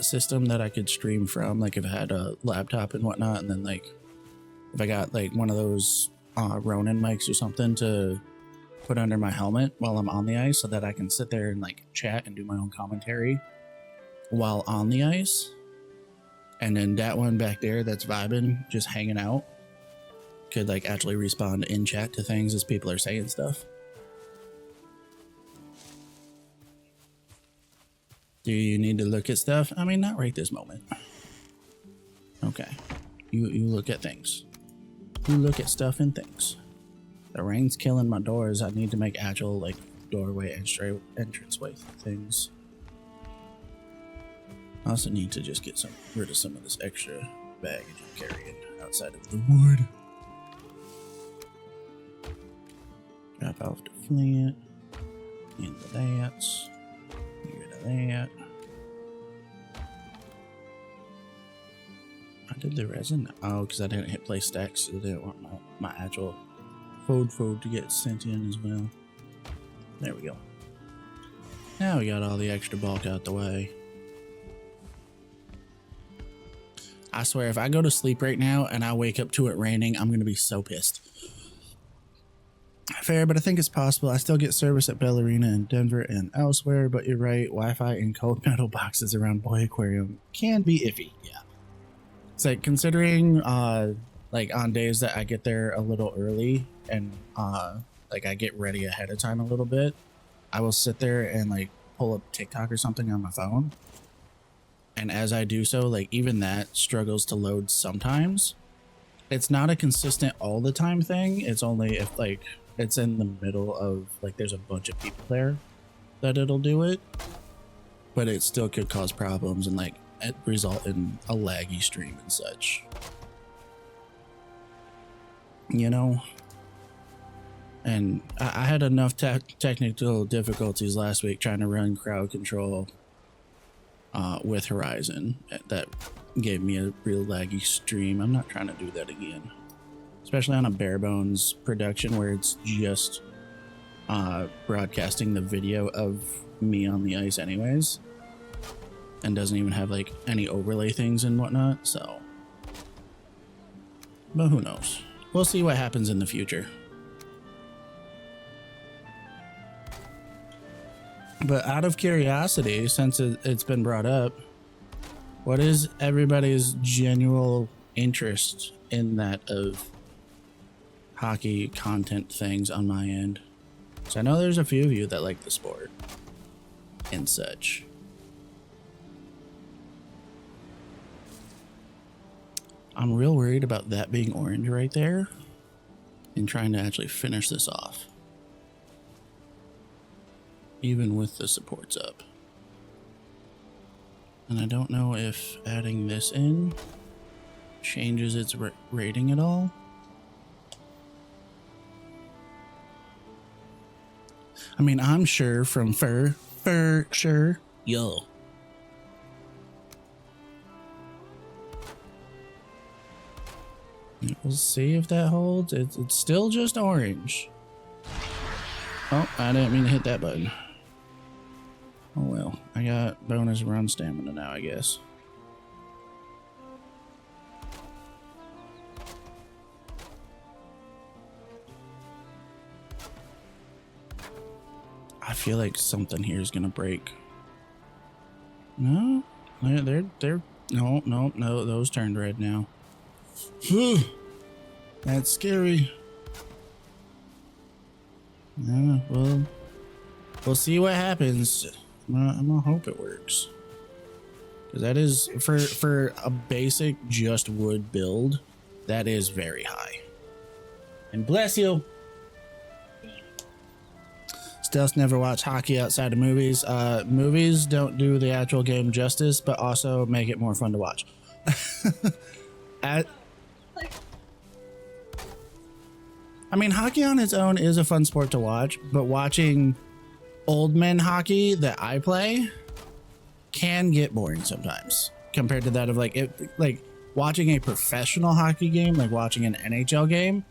system that I could stream from, like if I had a laptop and whatnot, and then like if I got like one of those Ronin mics or something to put under my helmet while I'm on the ice so that I can sit there and like chat and do my own commentary while on the ice. And then that one back there that's vibing, just hanging out, could like actually respond in chat to things as people are saying stuff. Do you need to look at stuff? I mean, not right this moment. Okay. You look at things. You look at stuff and things. The rain's killing my doors. I need to make actual like doorway and entranceway things. I also need to just get rid of some of this extra baggage I'm carrying outside of the wood. Drop off the flint. Into that. Get rid of that. I did the resin. Oh, because I didn't hit play stacks, so I didn't want my actual food to get sent in as well. There we go. Now we got all the extra bulk out the way. I swear, if I go to sleep right now and I wake up to it raining, I'm going to be so pissed. Fair, but I think it's possible. I still get service at Ballerina in Denver and elsewhere, but you're right. Wi-Fi in cold metal boxes around Boy Aquarium can be iffy. Yeah. It's like considering, like on days that I get there a little early and, like I get ready ahead of time a little bit, I will sit there and like pull up TikTok or something on my phone. And as I do so, like even that struggles to load sometimes. It's not a consistent all the time thing. It's only if like it's in the middle of like there's a bunch of people there that it'll do it. But it still could cause problems and like it result in a laggy stream and such. You know? And I had enough technical difficulties last week trying to run crowd control with Horizon that gave me a real laggy stream. I'm not trying to do that again, especially on a bare bones production where it's just broadcasting the video of me on the ice anyways and doesn't even have like any overlay things and whatnot. So, but who knows? We'll see what happens in the future. But out of curiosity, since it's been brought up, what is everybody's genuine interest in that of hockey content things on my end? So I know there's a few of you that like the sport and such. I'm real worried about that being orange right there and trying to actually finish this off. Even with the supports up. And I don't know if adding this in changes its rating at all. I mean, I'm sure from fur sure. Yo. We'll see if that holds. It's still just orange. Oh, I didn't mean to hit that button. Oh well, I got bonus run stamina now, I guess. I feel like something here is gonna break. No, they're no, those turned red now. That's scary. Yeah, well, we'll see what happens. I'm gonna hope it works, because that is for a basic just wood build, that is very high. And bless you. Stealth never watch hockey outside of movies. Movies don't do the actual game justice, but also make it more fun to watch. I mean, hockey on its own is a fun sport to watch, but watching old men hockey that I play can get boring sometimes. compared to that of like watching a professional hockey game, like watching an NHL game.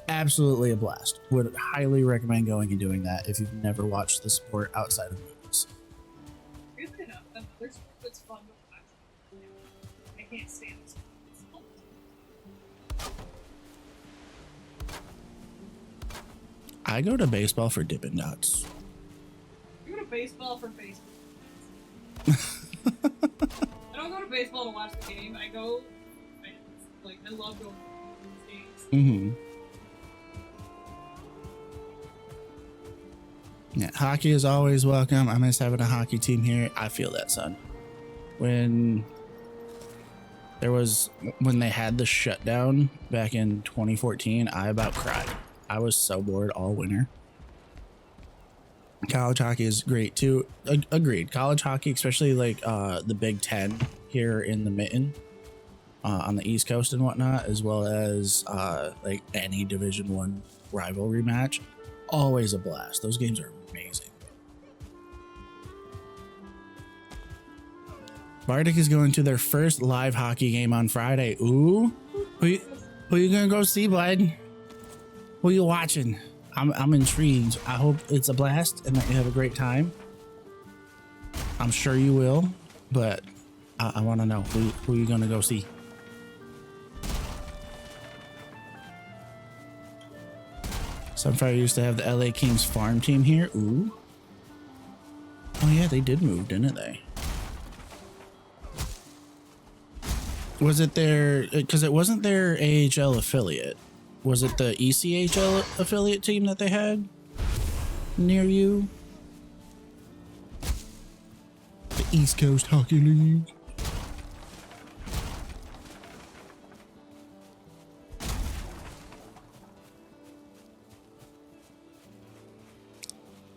Absolutely a blast. Would highly recommend going and doing that if you've never watched the sport outside of movies. Weirdly enough, another sport that's fun to watch. I can't stand this. I go to baseball for Dippin' Dots. You go to baseball for baseball. I don't go to baseball to watch the game. I go for fans. Like, I love going to these games. Mm-hmm. Yeah, hockey is always welcome. I miss having a hockey team here. I feel that, son. When they had the shutdown back in 2014, I about cried. I was so bored all winter. College hockey is great too. Agreed. College hockey, especially like the Big Ten here in the Mitten, on the East Coast and whatnot, as well as like any Division I rivalry match, always a blast. Those games are amazing. Bardic is going to their first live hockey game on Friday. Ooh, who you gonna go see, bud? Who you watching? I'm intrigued. I hope it's a blast and that you have a great time. I'm sure you will, but I want to know who you gonna go see. Sunfire used to have the LA Kings farm team here. Ooh. Oh yeah, they did move, didn't they? Was it their, because it wasn't their AHL affiliate. Was it the ECHL affiliate team that they had near you? The East Coast Hockey League.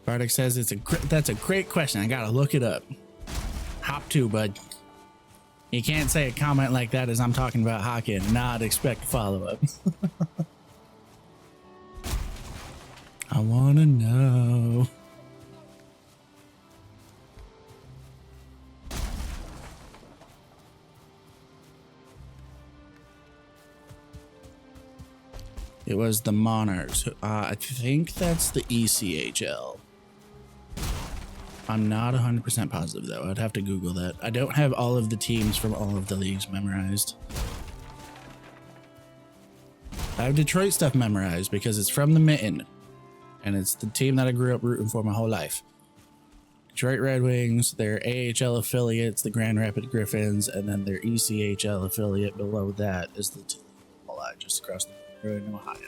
Bardic says that's a great question. I gotta look it up. Hop to, bud. You can't say a comment like that as I'm talking about hockey and not expect a follow-up. I wanna know. It was the Monarchs. I think that's the ECHL. I'm not 100% positive though. I'd have to Google that. I don't have all of the teams from all of the leagues memorized. I have Detroit stuff memorized because it's from the Mitten. And it's the team that I grew up rooting for my whole life. Detroit Red Wings, their AHL affiliates, the Grand Rapids Griffins, and then their ECHL affiliate below that is the Toledo, just across the border in Ohio.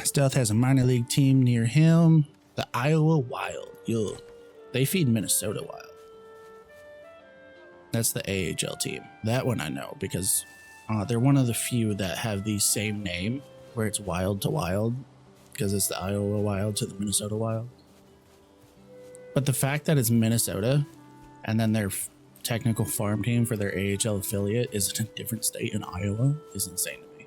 Stealth has a minor league team near him, the Iowa Wild. Yo, they feed Minnesota Wild. That's the AHL team. That one I know because they're one of the few that have the same name where it's Wild to Wild because it's the Iowa Wild to the Minnesota Wild. But the fact that it's Minnesota and then their technical farm team for their AHL affiliate is in a different state in Iowa is insane to me.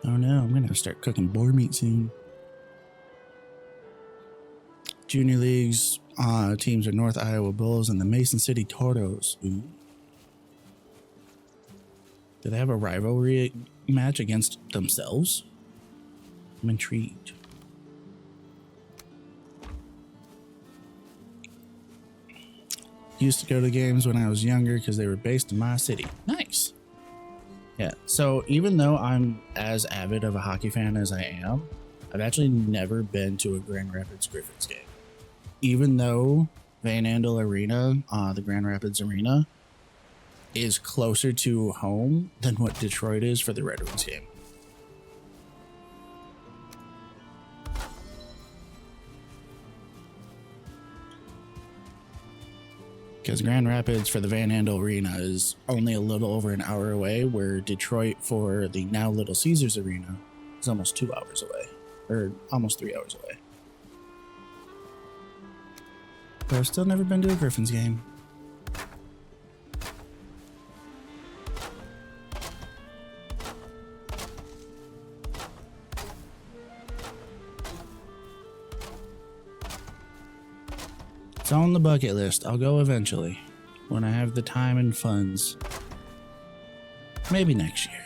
Oh no, I'm gonna start cooking boar meat soon. Junior leagues teams are North Iowa Bulls and the Mason City Tortos. Ooh. Do they have a rivalry match against themselves? I'm intrigued. Used to go to games when I was younger because they were based in my city. Nice. Yeah, so even though I'm as avid of a hockey fan as I am, I've actually never been to a Grand Rapids Griffins game. Even though Van Andel Arena, the Grand Rapids Arena, is closer to home than what Detroit is for the Red Wings game. Because Grand Rapids for the Van Andel Arena is only a little over an hour away, where Detroit for the now Little Caesars Arena is almost 2 hours away, or almost 3 hours away. But I've still never been to a Griffins game. It's on the bucket list. I'll go eventually when I have the time and funds. Maybe next year.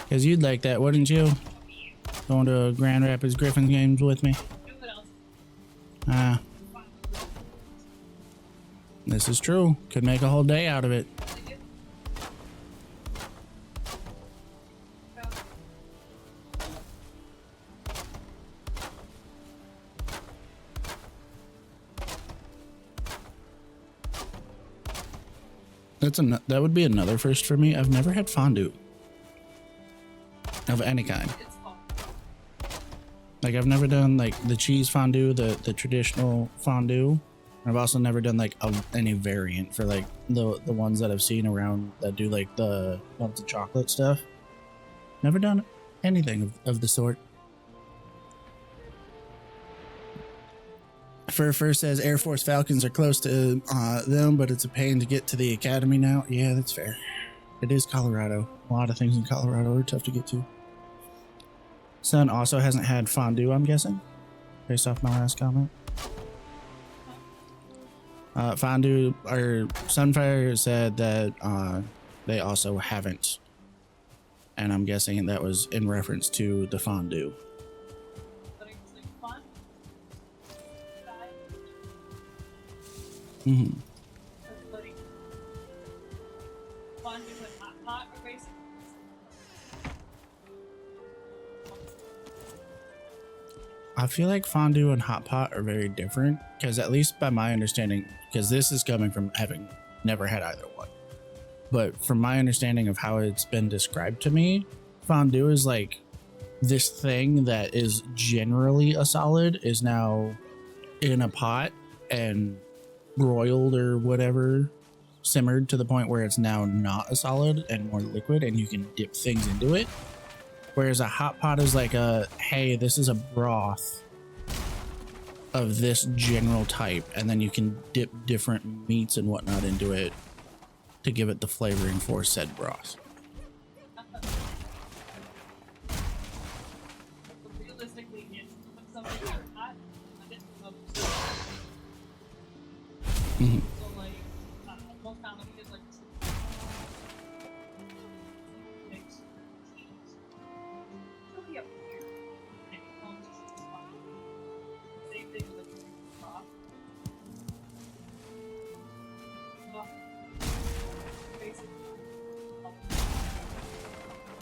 Because you'd like that, wouldn't you? Going to Grand Rapids Griffin games with me? This is true. Could make a whole day out of it. That would be another first for me. I've never had fondue of any kind. Like I've never done like the cheese fondue, the traditional fondue. I've also never done like any variant for like the ones that I've seen around that do like the melted chocolate stuff. Never done anything of the sort. Fur says Air Force Falcons are close to them, but it's a pain to get to the academy now. Yeah, that's fair. It is Colorado. A lot of things in Colorado are tough to get to. Sun also hasn't had fondue, I'm guessing, based off my last comment. Fondue or Sunfire said that they also haven't, and I'm guessing that was in reference to the fondue. Mm-hmm. I feel like fondue and hot pot are very different because, at least by my understanding, because this is coming from having never had either one, but from my understanding of how it's been described to me, fondue is like this thing that is generally a solid is now in a pot and broiled or whatever, simmered to the point where it's now not a solid and more liquid and you can dip things into it. Whereas a hot pot is like a, hey, this is a broth of this general type, and then you can dip different meats and whatnot into it to give it the flavoring for said broth. Mm-hmm.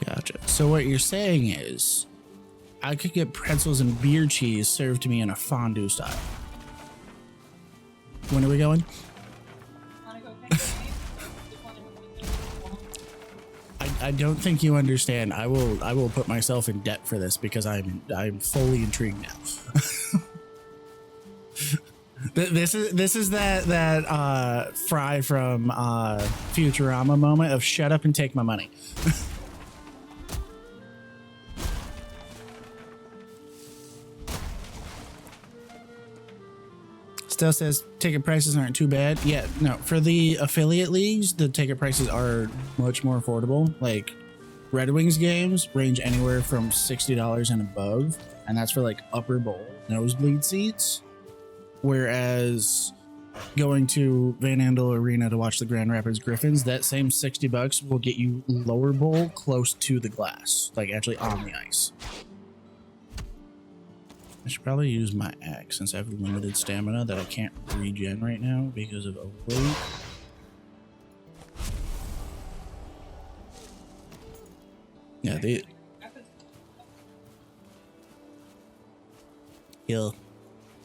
Gotcha. So what you're saying is I could get pretzels and beer cheese served to me in a fondue style. When are we going? I don't think you understand. I will put myself in debt for this because I'm fully intrigued now. This is that Fry from Futurama moment of shut up and take my money. Still says ticket prices aren't too bad. Yeah, no, for the affiliate leagues, the ticket prices are much more affordable. Like Red Wings games range anywhere from $60 and above, and that's for like upper bowl nosebleed seats. Whereas going to Van Andel Arena to watch the Grand Rapids Griffins, that same $60 will get you lower bowl close to the glass, like actually on the ice. I should probably use my axe since I have limited stamina that I can't regen right now because of overload. Yeah, they heal.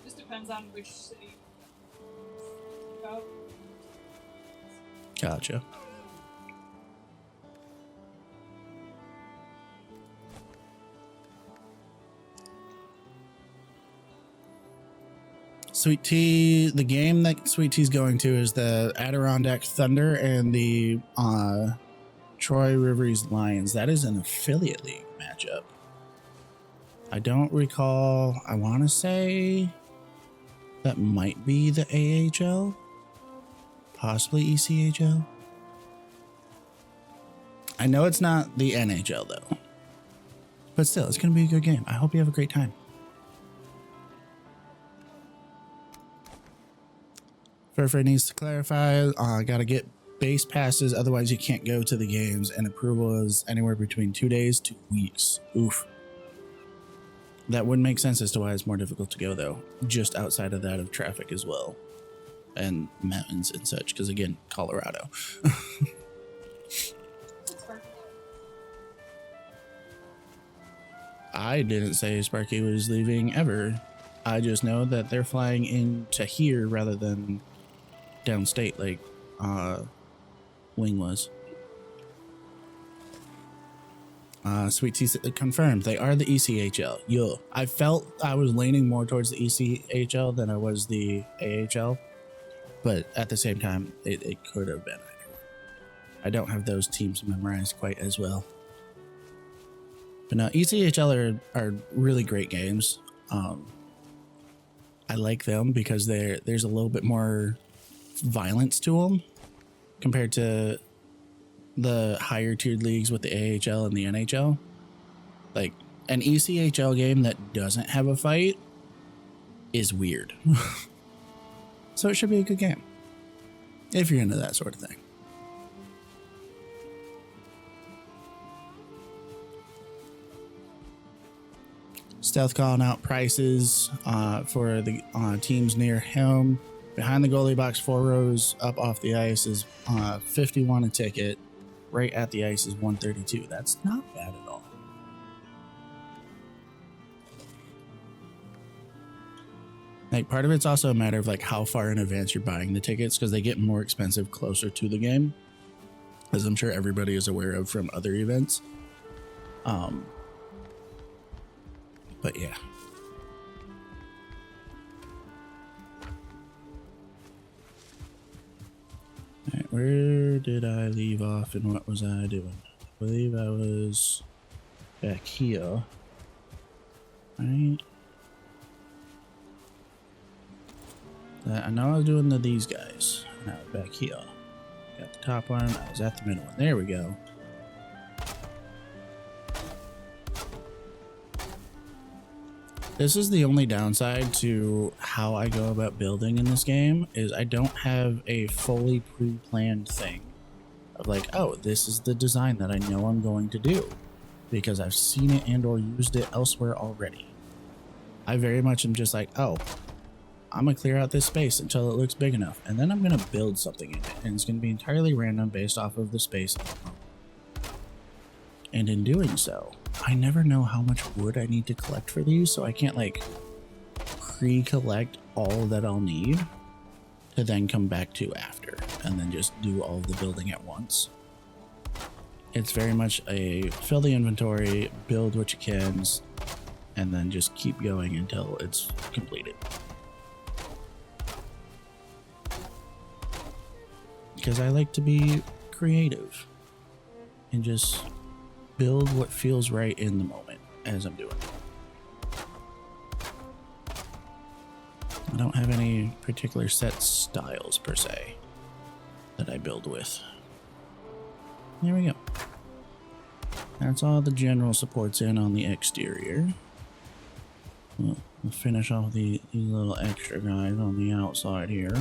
Just depends on which city. Gotcha. Sweet Tea, the game that Sweet Tea's going to is the Adirondack Thunder and the Troy Rivers Lions. That is an affiliate league matchup. I don't recall. I want to say that might be the AHL, possibly ECHL. I know it's not the NHL though, but still, it's going to be a good game. I hope you have a great time. Furfur needs to clarify. Got to get base passes, otherwise you can't go to the games, and approval is anywhere between 2 days to weeks. Oof. That would make sense as to why it's more difficult to go though, just outside of that of traffic as well, and mountains and such, because again, Colorado. I didn't say Sparky was leaving ever. I just know that they're flying into here rather than downstate like Wing was. Sweet Tea confirmed they are the ECHL. Yo, I felt I was leaning more towards the ECHL than I was the AHL, but at the same time, it could have been either one. I don't have those teams memorized quite as well. But no, ECHL are really great games. I like them because there's a little bit more violence to them compared to the higher tiered leagues with the AHL and the NHL. Like an ECHL game that doesn't have a fight is weird. So it should be a good game if you're into that sort of thing. Stealth calling out prices for the teams near home. Behind the goalie box, 4 rows up off the ice is 51 a ticket. Right at the ice is 132. That's not bad at all. Like, part of it's also a matter of like how far in advance you're buying the tickets, because they get more expensive closer to the game, as I'm sure everybody is aware of from other events. But yeah. All right, where did I leave off and what was I doing? I believe I was back here. Right. I know I was doing these guys. Now back here. Got the top one. I was at the middle one. There we go. This is the only downside to how I go about building in this game, is I don't have a fully pre-planned thing of like, oh, this is the design that I know I'm going to do because I've seen it and or used it elsewhere already. I very much am just like, oh, I'm gonna clear out this space until it looks big enough, and then I'm gonna build something in it, and it's gonna be entirely random based off of the space. And in doing so, I never know how much wood I need to collect for these, so I can't like pre-collect all that I'll need to then come back to after and then just do all of the building at once. It's very much a fill the inventory, build what you can, and then just keep going until it's completed. Because I like to be creative and just build what feels right in the moment as I'm doing it. I don't have any particular set styles per se that I build with. There we go. That's all the general supports in on the exterior. We'll finish off these little extra guys on the outside here.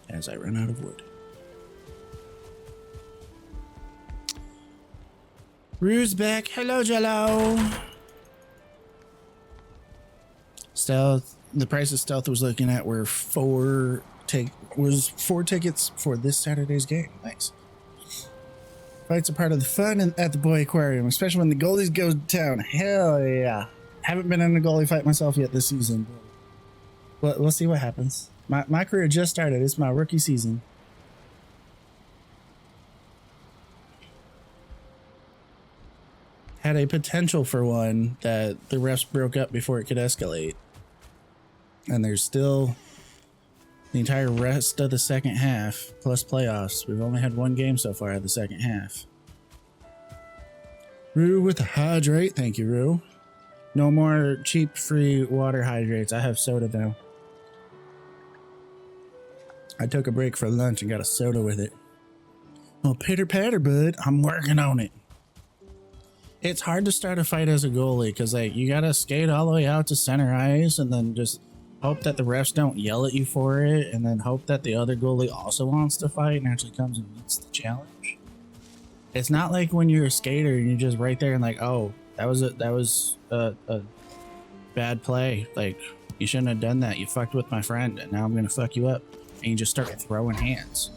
As I run out of wood. Rue's back. Hello, Jello. Stealth. The price of Stealth was looking at were 4 tickets for this Saturday's game. Nice. Fights are part of the fun at the Boy Aquarium, especially when the goalies go to town. Hell yeah. Haven't been in a goalie fight myself yet this season. But we'll see what happens. My career just started. It's my rookie season. Had a potential for one that the refs broke up before it could escalate. And there's still the entire rest of the second half, plus playoffs. We've only had 1 game so far of the second half. Rue with the hydrate. Thank you, Rue. No more cheap free water hydrates. I have soda now. I took a break for lunch and got a soda with it. Well, pitter patter, bud. I'm working on it. It's hard to start a fight as a goalie because like you gotta skate all the way out to center ice and then just hope that the refs don't yell at you for it, and then hope that the other goalie also wants to fight and actually comes and meets the challenge. It's not like when you're a skater and you're just right there and like, oh, that was a bad play. Like you shouldn't have done that. You fucked with my friend, and now I'm gonna fuck you up. And you just start throwing hands.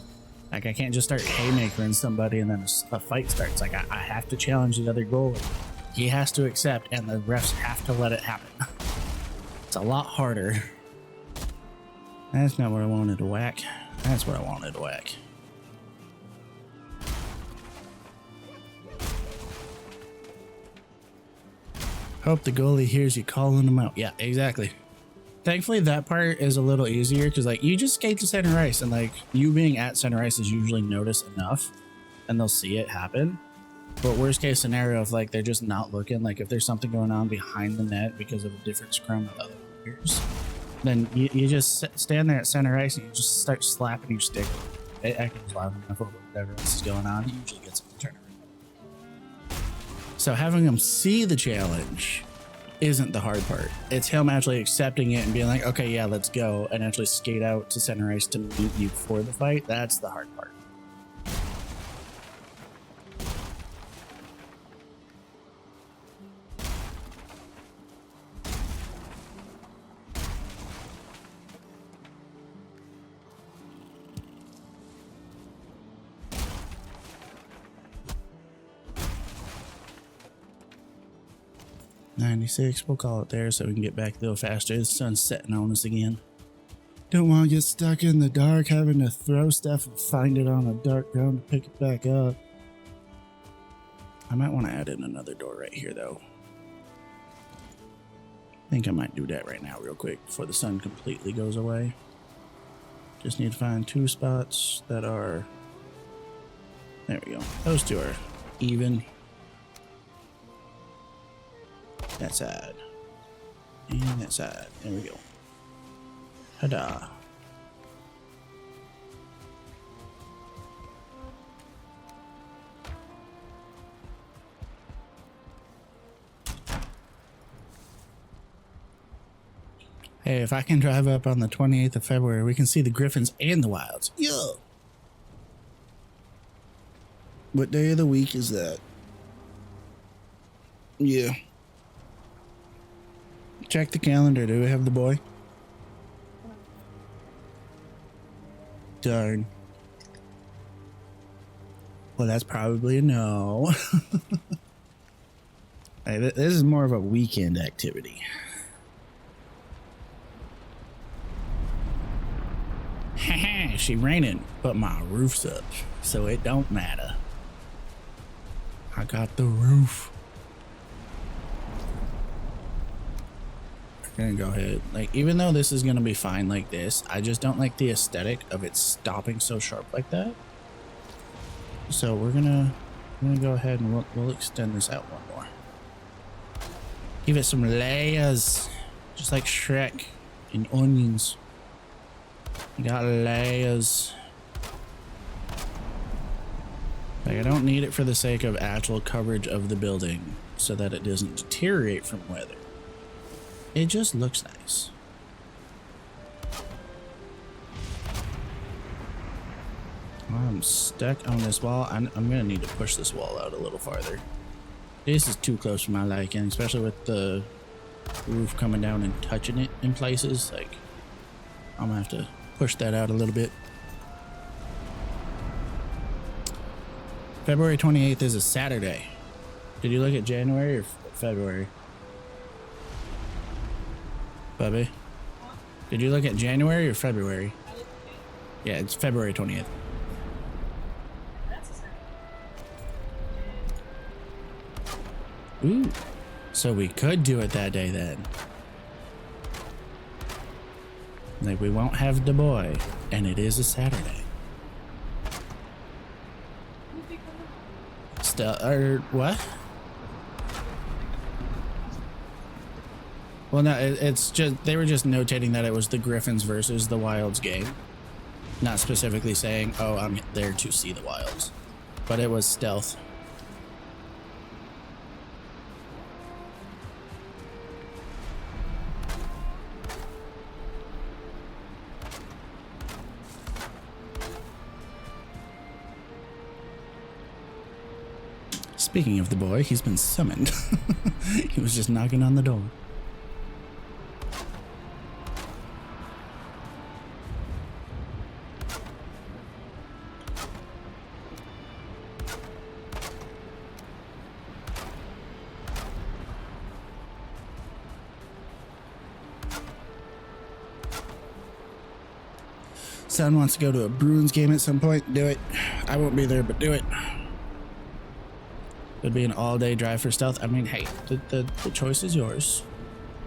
Like I can't just start haymakering somebody and then a fight starts. Like I have to challenge the other goalie. He has to accept, and the refs have to let it happen. It's a lot harder. That's not what I wanted to whack. That's what I wanted to whack. Hope the goalie hears you calling him out. Yeah, exactly. Thankfully, that part is a little easier because, like, you just skate to center ice, and like you being at center ice is usually noticed enough, and they'll see it happen. But worst case scenario, if like they're just not looking, like if there's something going on behind the net because of a different scrum with other players, then you just stand there at center ice and you just start slapping your stick. I can loud enough over whatever else is going on. It usually gets them to turn around. So having them see the challenge isn't the hard part. It's him actually accepting it and being like, okay, yeah, let's go, and actually skate out to center ice to meet you for the fight. That's the hard part. .96, we'll call it there so we can get back a little faster. The sun's setting on us again. Don't want to get stuck in the dark having to throw stuff and find it on a dark ground to pick it back up. I might want to add in another door right here though. I think I might do that right now real quick before the sun completely goes away. Just need to find 2 spots that are... There we go. Those 2 are even. That side. And that side. There we go. Ta-da. Hey, if I can drive up on the 28th of February, we can see the Griffins and the Wilds. Yeah. What day of the week is that? Yeah. Check the calendar. Do we have the boy? Darn. Well, that's probably a no. Hey, this is more of a weekend activity. Haha, she raining, but my roof's up, so it don't matter. I got the roof. Gonna go ahead, like, even though this is gonna be fine like this, I just don't like the aesthetic of it stopping so sharp like that. So we're gonna go ahead and we'll extend this out one more. Give it some layers, just like Shrek in Onions. You got layers. Like, I don't need it for the sake of actual coverage of the building so that it doesn't deteriorate from weather. It just looks nice. I'm stuck on this wall. I'm gonna need to push this wall out a little farther. This is too close for my liking, especially with the roof coming down and touching it in places. Like, I'm gonna have to push that out a little bit. February 28th is a Saturday. Did you look at January or February? Bubby? Did you look at January or February? Yeah, it's February 20th. Ooh. So we could do it that day then. Like, we won't have the boy, and it is a Saturday. Or what? Well, no, it's just, they were just notating that it was the Griffins versus the Wilds game. Not specifically saying, oh, I'm there to see the wilds, but it was stealth. Speaking of the boy, he's been summoned. He was just knocking on the door. Son wants to go to a Bruins game at some point. Do it. I won't be there, but do it. It'd be an all-day drive for stealth. I mean, hey, the choice is yours.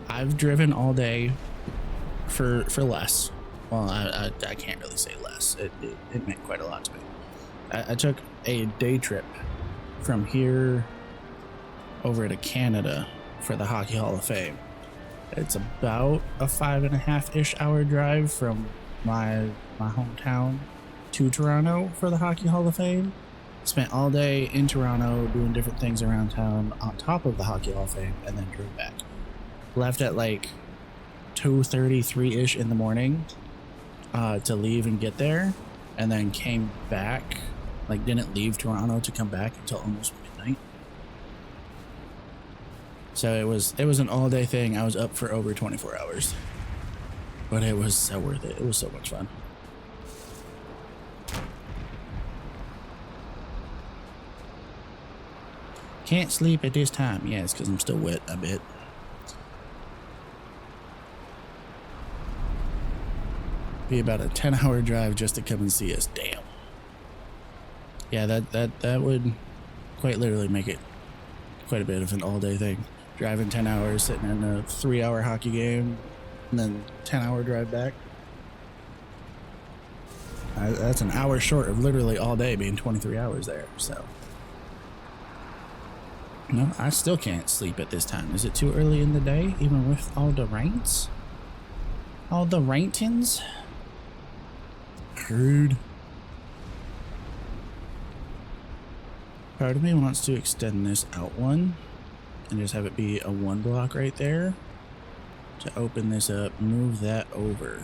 I've driven all day for less. Well, I can't really say less. It meant quite a lot to me. I took a day trip from here over to Canada for the Hockey Hall of Fame. It's about a 5.5-ish hour drive from my hometown to Toronto for the Hockey Hall of Fame. Spent all day in Toronto doing different things around town on top of the Hockey Hall of Fame, and then drove back. Left at like 2:33-ish in the morning to leave and get there, and then came back, like didn't leave Toronto to come back until almost midnight. So it was an all-day thing. I was up for over 24 hours, but it was so worth it. It was so much fun. Can't sleep at this time. Yeah, it's because I'm still wet, I bet. Be about a 10-hour drive just to come and see us. Damn. Yeah, that would quite literally make it quite a bit of an all-day thing. Driving 10 hours, sitting in a 3-hour hockey game, and then 10-hour drive back. That's an hour short of literally all day being 23 hours there, so... No, I still can't sleep at this time. Is it too early in the day, even with all the rains? All the raintins? Rude. Part of me wants to extend this out one and just have it be a 1 block right there to open this up, move that over.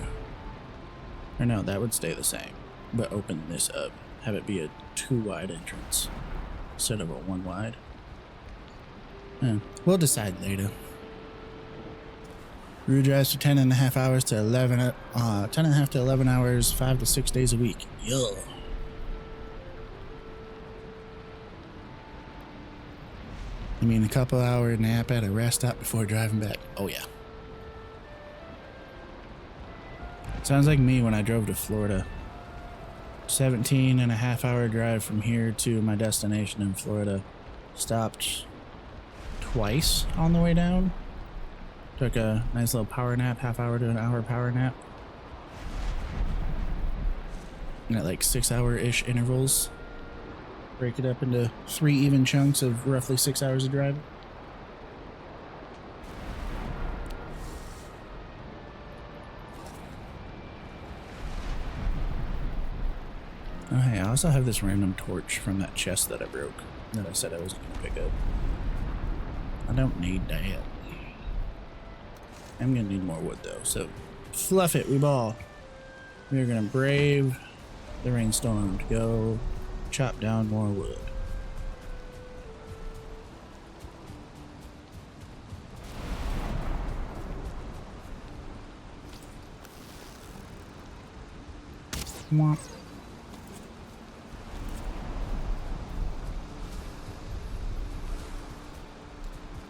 Or no, that would stay the same, but open this up, have it be a 2 wide entrance instead of a 1 wide. We'll decide later. Route drives for 10.5 hours to 11, 10.5 to 11 hours, 5 to 6 days a week. Yo. I mean, a couple hour nap at a rest stop before driving back. Oh yeah. Sounds like me when I drove to Florida. 17.5 hour drive from here to my destination in Florida. Stopped twice on the way down. Took a nice little power nap, half hour to an hour power nap. And at like 6-hour-ish intervals. Break it up into 3 even chunks of roughly 6 hours of driving. Oh hey, I also have this random torch from that chest that I broke that I said I was going to pick up. I don't need that. I'm gonna need more wood though, so fluff it, we ball. We're gonna brave the rainstorm to go chop down more wood. Mwah.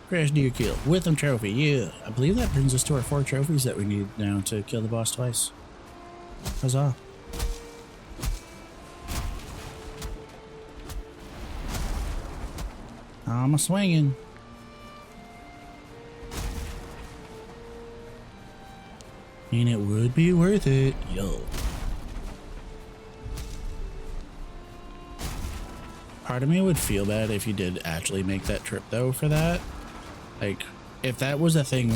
Crash deer kill with them trophy. Yeah, I believe that brings us to our 4 trophies that we need now to kill the boss twice. Huzzah. I'm a swinging. And it would be worth it. Yo. Part of me would feel bad if you did actually make that trip though for that. Like, if that was a thing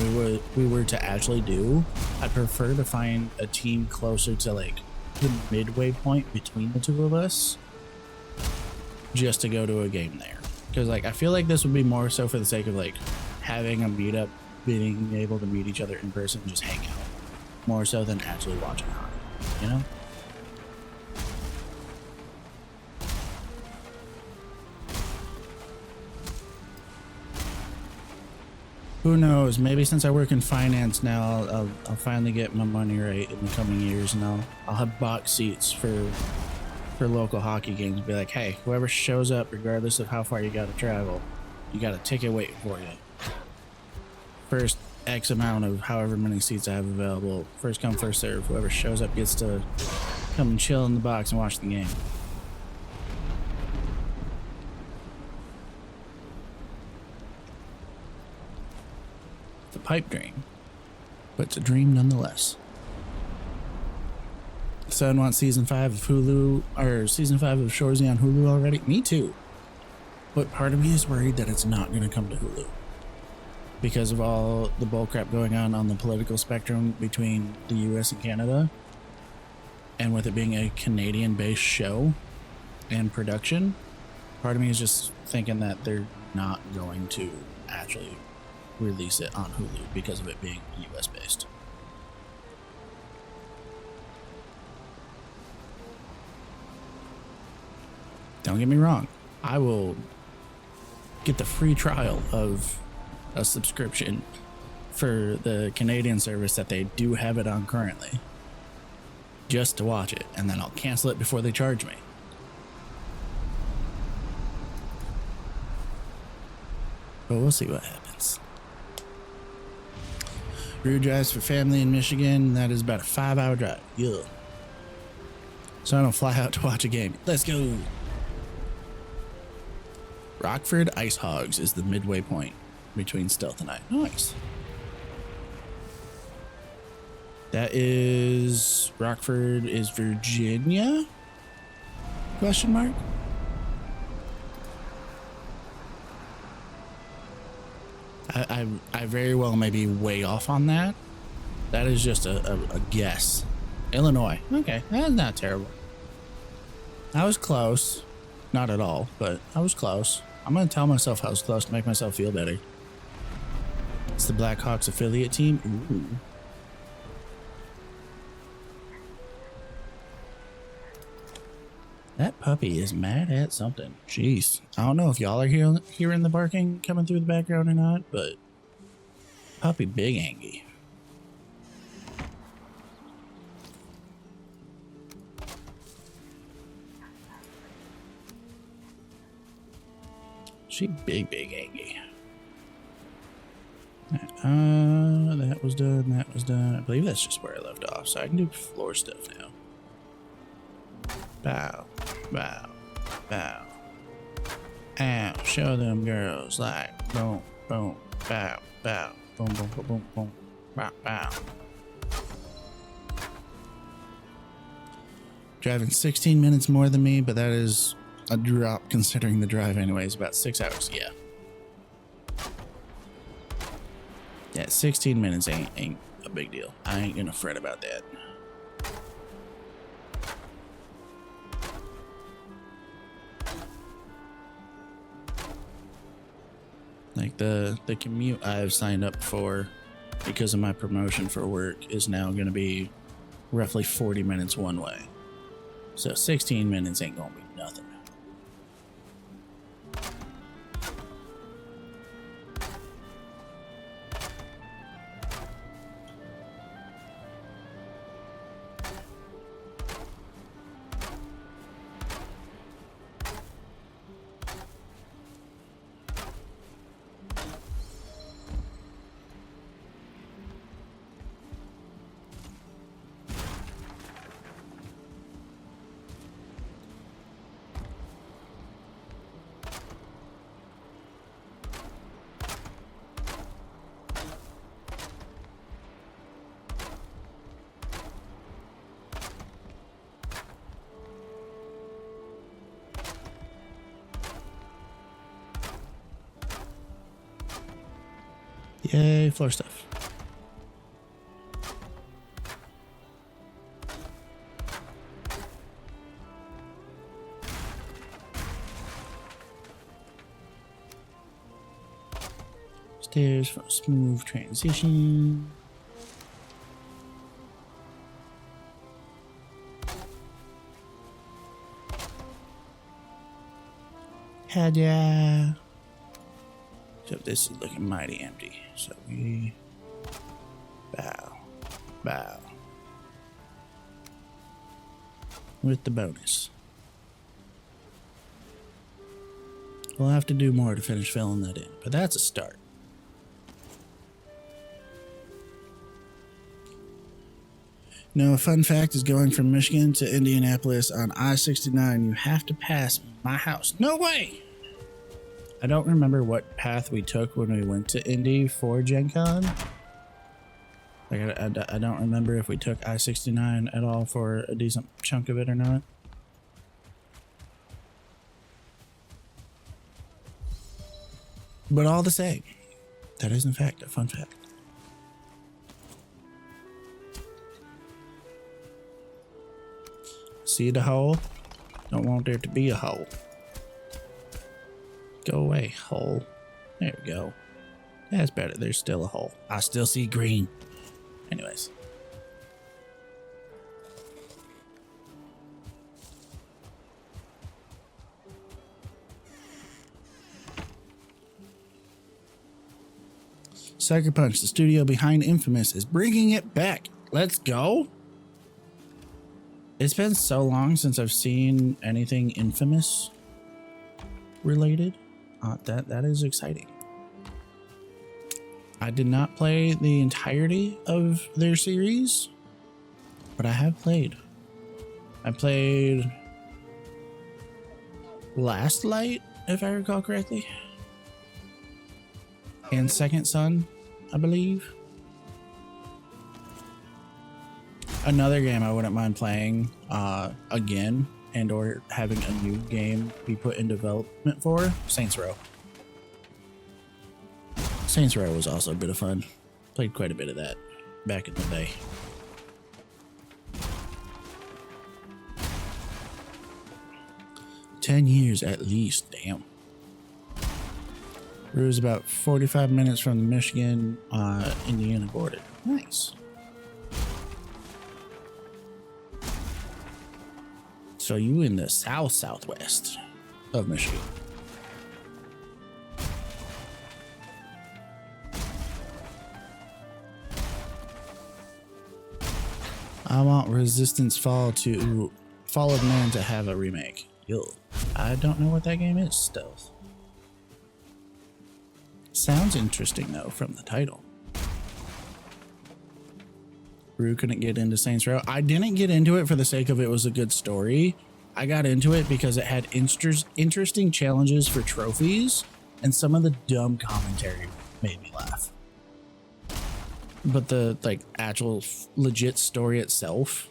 we were to actually do, I'd prefer to find a team closer to like the midway point between the two of us just to go to a game there. Because like I feel like this would be more so for the sake of like having a meetup, being able to meet each other in person and just hang out, more so than actually watching hockey, you know? Who knows? Maybe since I work in finance now, I'll finally get my money right in the coming years, and I'll have box seats for local hockey games. Be like, hey, whoever shows up, regardless of how far you got to travel, you got a ticket waiting for you. First X amount of however many seats I have available. First come, first serve. Whoever shows up gets to come and chill in the box and watch the game. It's a pipe dream, but it's a dream nonetheless. Son wants season 5 of Hulu, or season 5 of Shoresy on Hulu already. Me too. But part of me is worried that it's not going to come to Hulu because of all the bullcrap going on the political spectrum between the US and Canada. And with it being a Canadian-based show and production, part of me is just thinking that they're not going to actually release it on Hulu because of it being US-based. Don't get me wrong, I will get the free trial of a subscription for the Canadian service that they do have it on currently, just to watch it, and then I'll cancel it before they charge me. But we'll see what happens. Rue drives for family in Michigan. That is about a 5-hour drive. Yeah. So I don't fly out to watch a game. Let's go. Rockford Ice Hogs is the midway point between Stealth and I. Nice. That is Rockford is Virginia? Question mark. I very well may be way off on that. That is just a guess. Illinois. Okay, that's not terrible. I was close. Not at all, but I was close. I'm going to tell myself I was close to make myself feel better. It's the Blackhawks affiliate team. Ooh. That puppy is mad at something. Jeez. I don't know if y'all are hearing the barking coming through the background or not, but puppy big angry. She big angry. That was done. That was done. I believe that's just where I left off, so I can do floor stuff now. Bow, bow, bow. Ow, show them girls like boom, boom, bow, bow, boom, boom, boom, boom, boom, bow, bow. Driving 16 minutes more than me, but that is a drop considering the drive anyways. About 6 hours, yeah. Yeah, 16 minutes ain't a big deal. I ain't gonna fret about that. Like the commute I've signed up for because of my promotion for work is now going to be roughly 40 minutes one way. So 16 minutes ain't going to be nothing. Yay, floor stuff. Stairs for a smooth transition. Head yeah. So this is looking mighty empty. So we bow. With the bonus. We'll have to do more to finish filling that in, but that's a start. No, a fun fact is going from Michigan to Indianapolis on I-69, you have to pass my house. No way! I don't remember what path we took when we went to Indy for Gen Con. Like, I don't remember if we took I-69 at all for a decent chunk of it or not. But all the same, that is in fact a fun fact. See the hole? Don't want there to be a hole. Go away, hole. There we go. That's better. There's still a hole. I still see green. Anyways. Sucker Punch, the studio behind Infamous, is bringing it back. Let's go. It's been so long since I've seen anything Infamous related. That is exciting. I did not play the entirety of their series, but I have played. I played Last Light, if I recall correctly, and Second Son, I believe. Another game I wouldn't mind playing again, and or having a new game be put in development for, Saints Row. Saints Row was also a bit of fun. Played quite a bit of that back in the day. "10 years at least, damn. Rue's about 45 minutes from the Michigan, Indiana border. Nice. So you in the southwest of Michigan. I want Resistance Fall of Man to have a remake. Yo, I don't know what that game is, Stealth. Sounds interesting though from the title. Rue couldn't get into Saints Row. I didn't get into it for the sake of it was a good story. I got into it because it had interesting challenges for trophies, and some of the dumb commentary made me laugh. But the actual legit story itself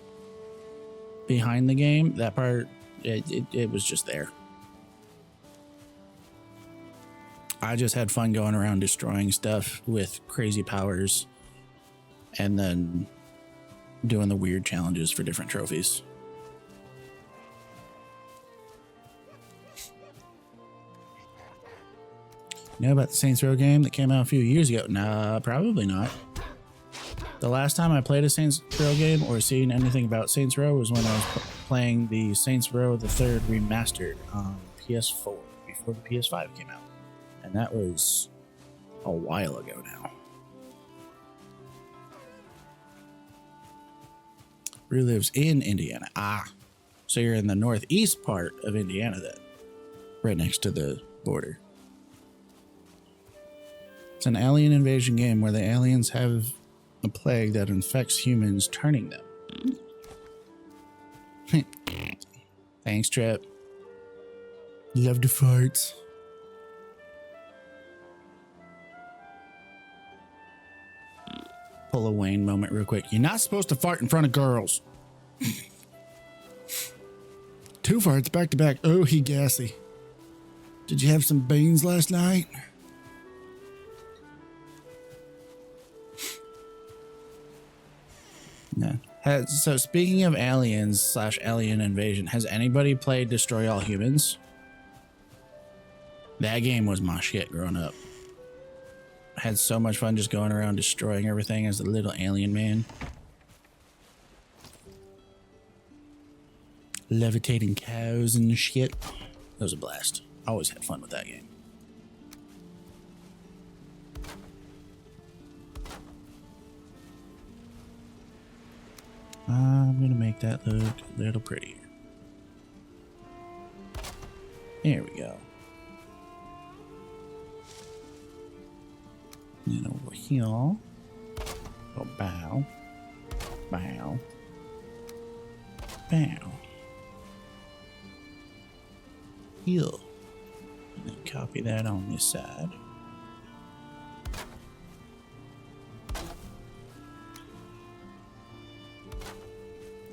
behind the game, that part, it was just there. I just had fun going around destroying stuff with crazy powers and then doing the weird challenges for different trophies. You know about the Saints Row game that came out a few years ago? Nah, probably not. The last time I played a Saints Row game or seen anything about Saints Row was when I was playing the Saints Row the Third Remastered on PS4 before the PS5 came out. And that was a while ago now. Rue lives in Indiana. So you're in the northeast part of Indiana then. Right next to the border. It's an alien invasion game where the aliens have a plague that infects humans, turning them. Thanks, Trip. Love the farts. Pull a Wayne moment real quick. You're not supposed to fart in front of girls. 2 farts back to back. Oh, he gassy. Did you have some beans last night? No. So speaking of aliens / alien invasion, has anybody played Destroy All Humans? That game was my shit growing up. had so much fun just going around destroying everything as a little alien man. Levitating cows and shit. That was a blast. Always had fun with that game. I'm gonna make that look a little prettier. There we go. And over here. Go bow. Bow. Bow. Here. And then copy that on this side.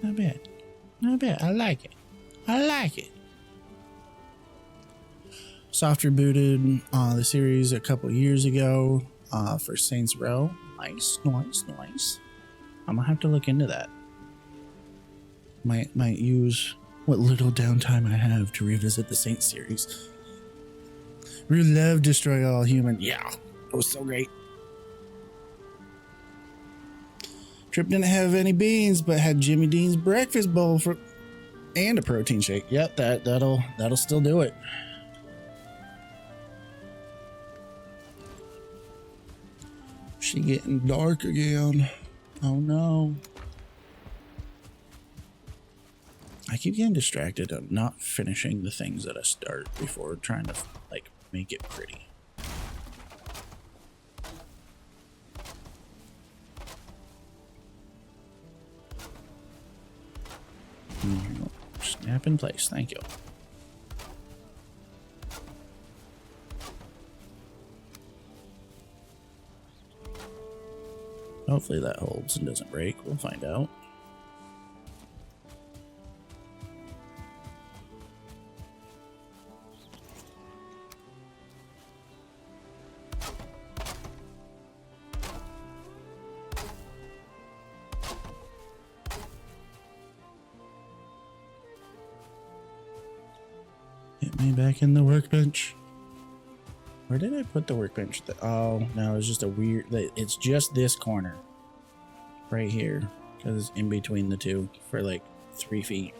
Not bad. Not bad. I like it. I like it. Soft rebooted the series a couple years ago for Saints Row. Nice, nice, nice. I'm gonna have to look into that. Might use what little downtime I have to revisit the Saints series. We love Destroy All Human. Yeah, it was so great. Trip didn't have any beans, but had Jimmy Dean's breakfast bowl for and a protein shake. Yep, that'll still do it. She getting dark again. Oh no. I keep getting distracted. I'm not finishing the things that I start before trying to like make it pretty. Snap in place. Thank you. Hopefully that holds and doesn't break. We'll find out. Get me back in the workbench. Where did I put the workbench? Oh, no, it's just a weird... It's just this corner. Right here. Because it's in between the two for like 3 feet.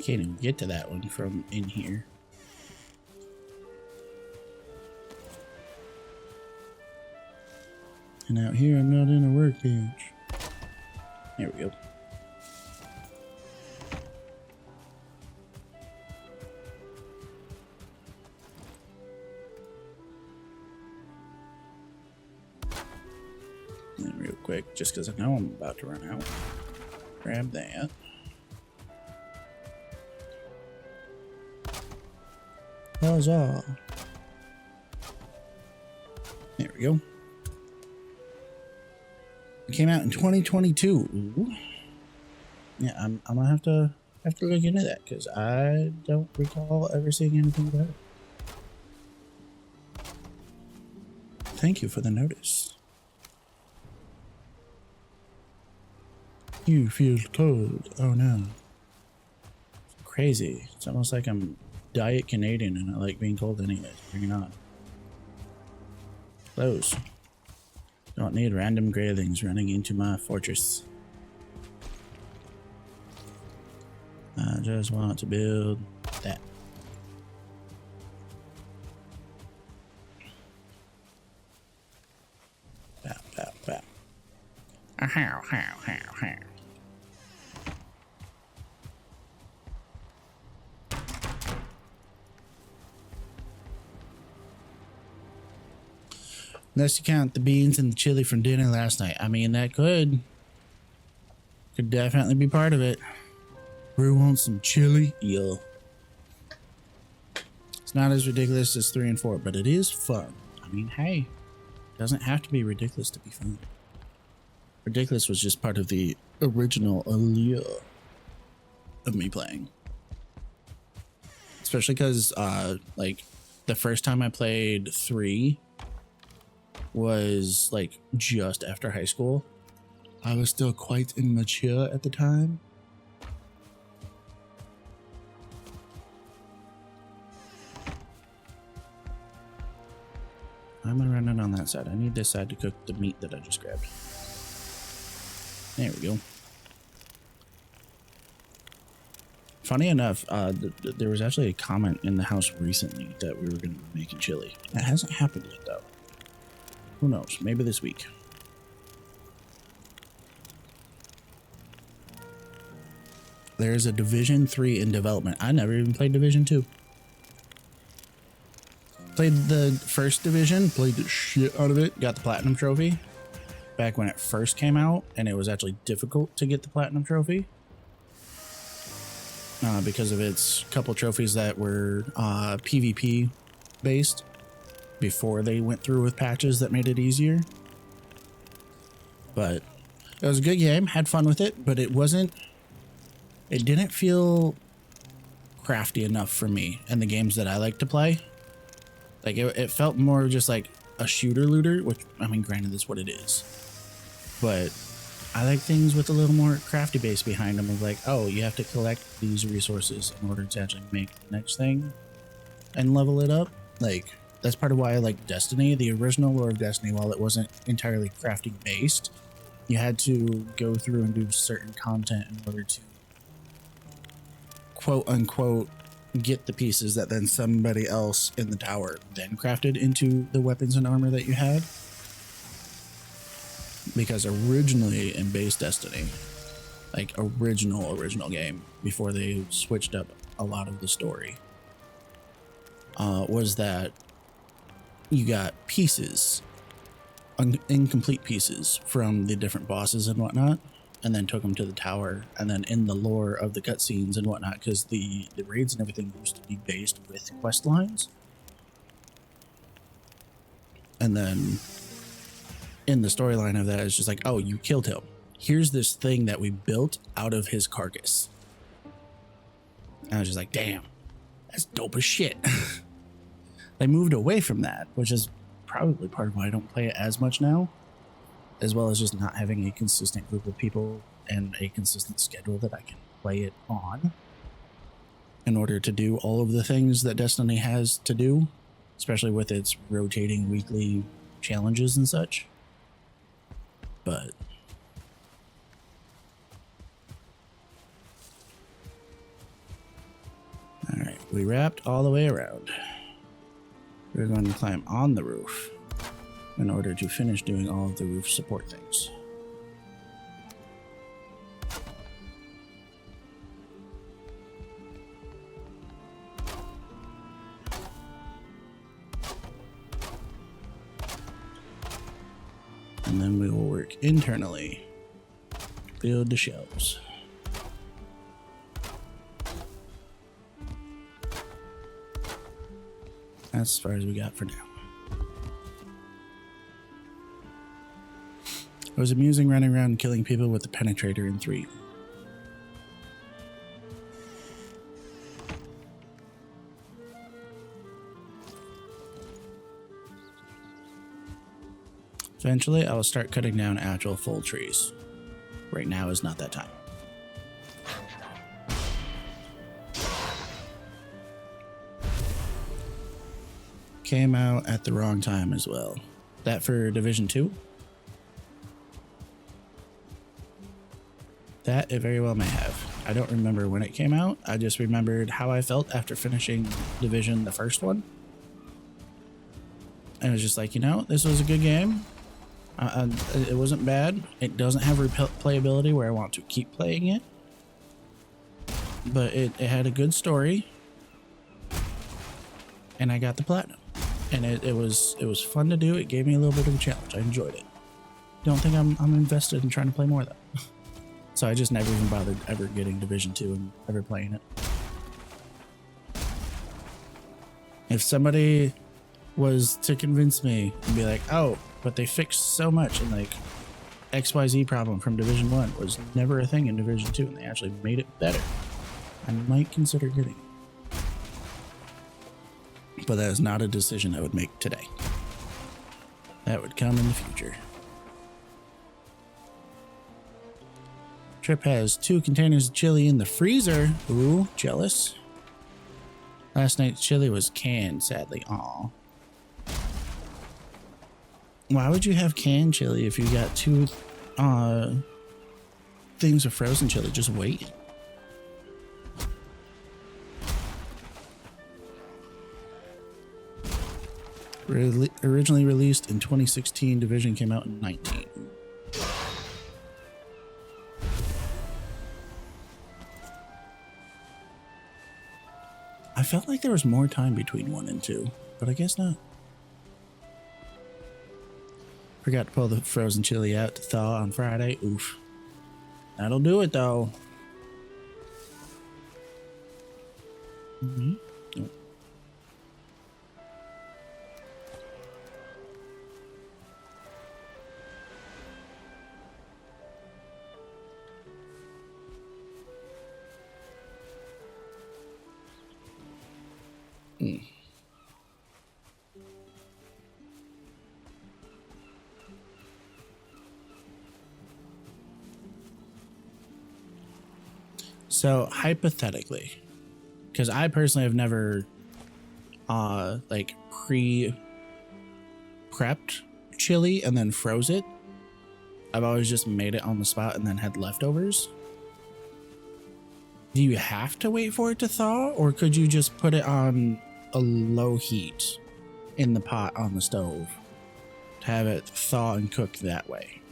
Can't even get to that one from in here. And out here, I'm not in a workbench. There we go. And real quick, just because I know I'm about to run out. Grab that. Huzzah. There we go. It came out in 2022. Ooh. Yeah, I'm gonna have to look into that because I don't recall ever seeing anything about it. Thank you for the notice. You feel cold. Oh no. It's crazy. It's almost like I'm Diet Canadian and I like being cold anyways. Bring it on. Close. Don't need random graylings running into my fortress. I just want to build that. Pow, pow, pow. How, how. Unless you count the beans and the chili from dinner last night. I mean, that could definitely be part of it. We want some chili? Yeah. It's not as ridiculous as 3 and 4, but it is fun. I mean, hey, it doesn't have to be ridiculous to be fun. Ridiculous was just part of the original allure. of me playing. Especially because like the first time I played 3 was like just after high school. I was still quite immature at the time. I'm gonna run it on that side. I need this side to cook the meat that I just grabbed. There we go. Funny enough, there was actually a comment in the house recently that we were going to be making chili. That hasn't happened yet, though. Who knows? Maybe this week. There's a Division 3 in development. I never even played Division 2. Played the first Division, played the shit out of it, got the Platinum Trophy back when it first came out, and it was actually difficult to get the Platinum Trophy. Because of its couple trophies that were PvP based before they went through with patches that made it easier. But it was a good game, had fun with it, but it didn't feel crafty enough for me and the games that I like to play. Like it felt more just like a shooter looter, which I mean, granted, that's what it is, but I like things with a little more crafty base behind them of like, oh, you have to collect these resources in order to actually make the next thing and level it up. Like, that's part of why I like Destiny. The original Lore of Destiny, while it wasn't entirely crafting based, you had to go through and do certain content in order to quote unquote get the pieces that then somebody else in the tower then crafted into the weapons and armor that you had. Because originally in base Destiny, like original game, before they switched up a lot of the story, was that you got pieces, incomplete pieces from the different bosses and whatnot, and then took them to the tower, and then in the lore of the cutscenes and whatnot, because the raids and everything used to be based with quest lines, and then in the storyline of that, it's just like, oh, you killed him. Here's this thing that we built out of his carcass. And I was just like, damn, that's dope as shit. They moved away from that, which is probably part of why I don't play it as much now, as well as just not having a consistent group of people and a consistent schedule that I can play it on in order to do all of the things that Destiny has to do, especially with its rotating weekly challenges and such. But all right, we wrapped all the way around. We're going to climb on the roof in order to finish doing all of the roof support things. And then we will work internally to build the shelves. That's as far as we got for now. It was amusing running around killing people with the penetrator in 3. Eventually, I will start cutting down actual full trees. Right now is not that time. Came out at the wrong time as well. That for Division 2? That it very well may have. I don't remember when it came out. I just remembered how I felt after finishing Division, the first one. And it was just like, you know, this was a good game. It wasn't bad. It doesn't have replayability where I want to keep playing it, but it had a good story, and I got the platinum, and it was fun to do. It gave me a little bit of a challenge. I enjoyed it. Don't think I'm invested in trying to play more though. So I just never even bothered ever getting Division 2 and ever playing it. If somebody was to convince me and be like, oh, but they fixed so much, and like XYZ problem from Division 1 was never a thing in Division 2, and they actually made it better, I might consider getting it. But that is not a decision I would make today. That would come in the future. Trip has 2 containers of chili in the freezer. Ooh, jealous. Last night's chili was canned, sadly. Aw. Why would you have canned chili if you got 2 things of frozen chili? Just wait. Originally released in 2016, Division came out in 19. I felt like there was more time between 1 and 2, but I guess not. Forgot to pull the frozen chili out to thaw on Friday. Oof. That'll do it though. Mm-hmm. Nope. So hypothetically, because I personally have never like pre-prepped chili and then froze it. I've always just made it on the spot and then had leftovers. Do you have to wait for it to thaw, or could you just put it on a low heat in the pot on the stove to have it thaw and cook that way?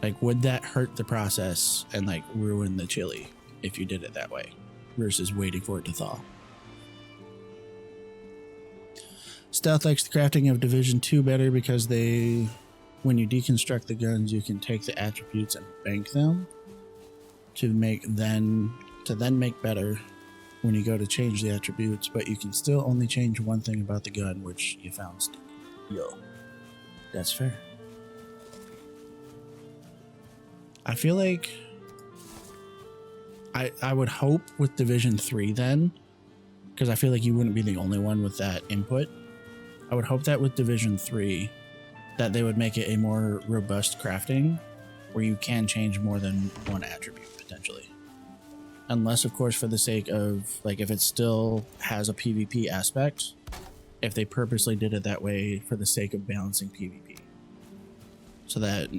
Like, would that hurt the process and like ruin the chili if you did it that way versus waiting for it to thaw? Stealth likes the crafting of Division 2 better because when you deconstruct the guns, you can take the attributes and bank them to then make better when you go to change the attributes, but you can still only change one thing about the gun, which you found stupid. Yo, that's fair. I feel like I would hope with Division 3 then, because I feel like you wouldn't be the only one with that input. I would hope that with Division 3 that they would make it a more robust crafting where you can change more than one attribute potentially. Unless, of course, for the sake of, like, if it still has a PvP aspect, if they purposely did it that way for the sake of balancing PvP. So that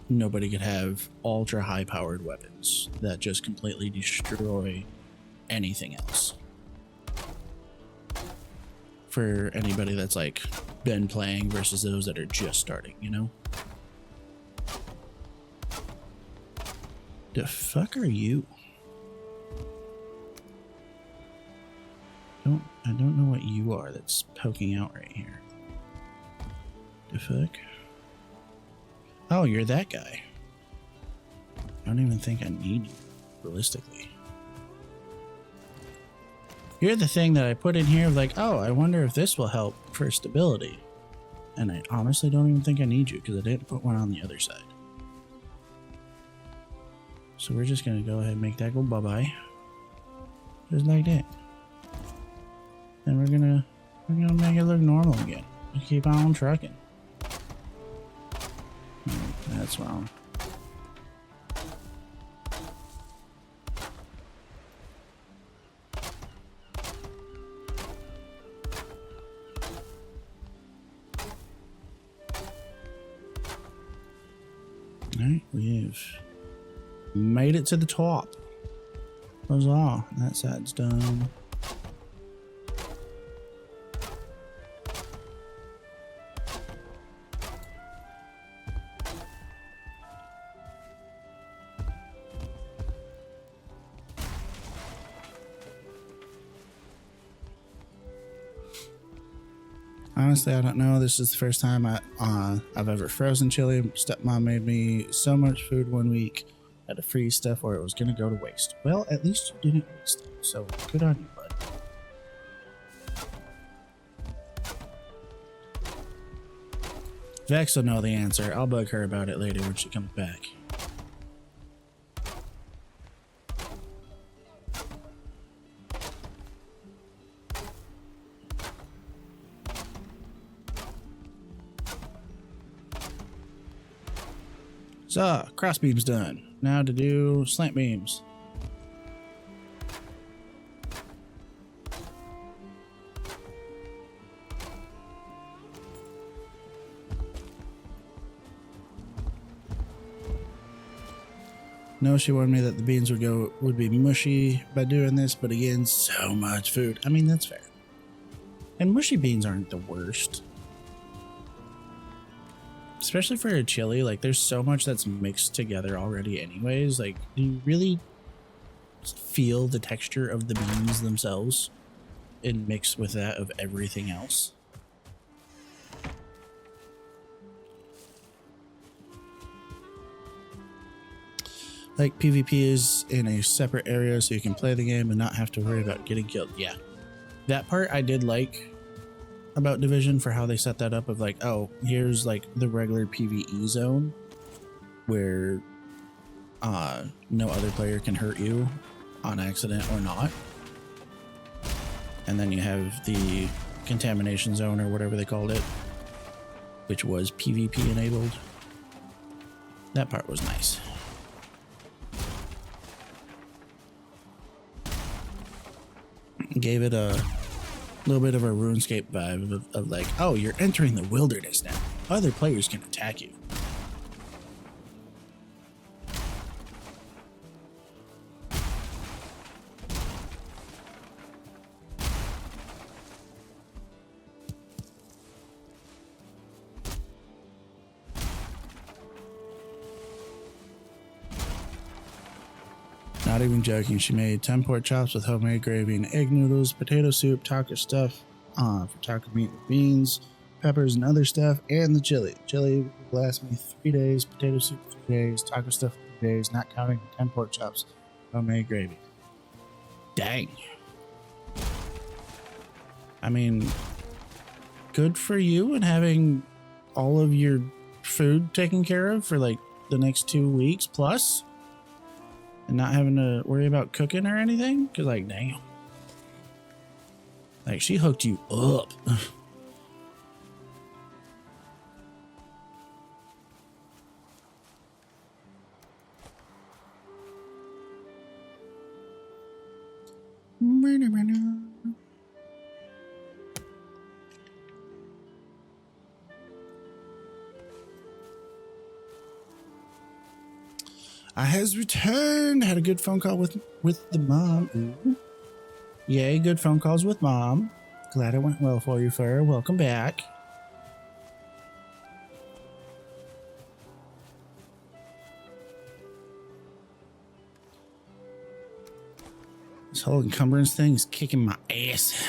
nobody could have ultra high powered weapons that just completely destroy anything else. For anybody that's like been playing versus those that are just starting, you know? The fuck are you? I don't know what you are that's poking out right here. The fuck? Oh, you're that guy. I don't even think I need you, realistically. You're the thing that I put in here of like, oh, I wonder if this will help for stability. And I honestly don't even think I need you because I didn't put one on the other side. So we're just gonna go ahead and make that go bye-bye. Just like that. And we're gonna make it look normal again. Just keep on trucking. That's wrong. Alright, we have made it to the top. Huzzah. That side's done. Honestly, I don't know. This is the first time I've ever frozen chili. Stepmom made me so much food one week. Had to freeze stuff or it was going to go to waste. Well, at least you didn't waste it. So good on you, bud. Vex will know the answer. I'll bug her about it later when she comes back. So, cross beams done. Now to do slant beams. No, she warned me that the beans would be mushy by doing this, but again, so much food. I mean, that's fair. And mushy beans aren't the worst. Especially for a chili, like there's so much that's mixed together already anyways. Like, do you really feel the texture of the beans themselves and mix with that of everything else? Like, PvP is in a separate area so you can play the game and not have to worry about getting killed. Yeah, that part I did like about Division, for how they set that up of like, oh, here's like the regular PvE zone where no other player can hurt you on accident or not. And then you have the contamination zone or whatever they called it, which was PvP enabled. That part was nice. Gave it a little bit of a RuneScape vibe of like, oh, you're entering the wilderness now. Other players can attack you. Not even joking, she made 10 pork chops with homemade gravy and egg noodles, potato soup, taco stuff for taco meat with beans, peppers and other stuff, and the chili. Chili will last me 3 days, potato soup 3 days, taco stuff 3 days, not counting the 10 pork chops, homemade gravy. Dang. I mean, good for you and having all of your food taken care of for like the next 2 weeks plus. And not having to worry about cooking or anything? Because, like, damn. Like, she hooked you up. I has returned. Had a good phone call with the mom. Ooh. Yay, good phone calls with mom. Glad it went well for you, Fur. Welcome back. This whole encumbrance thing is kicking my ass.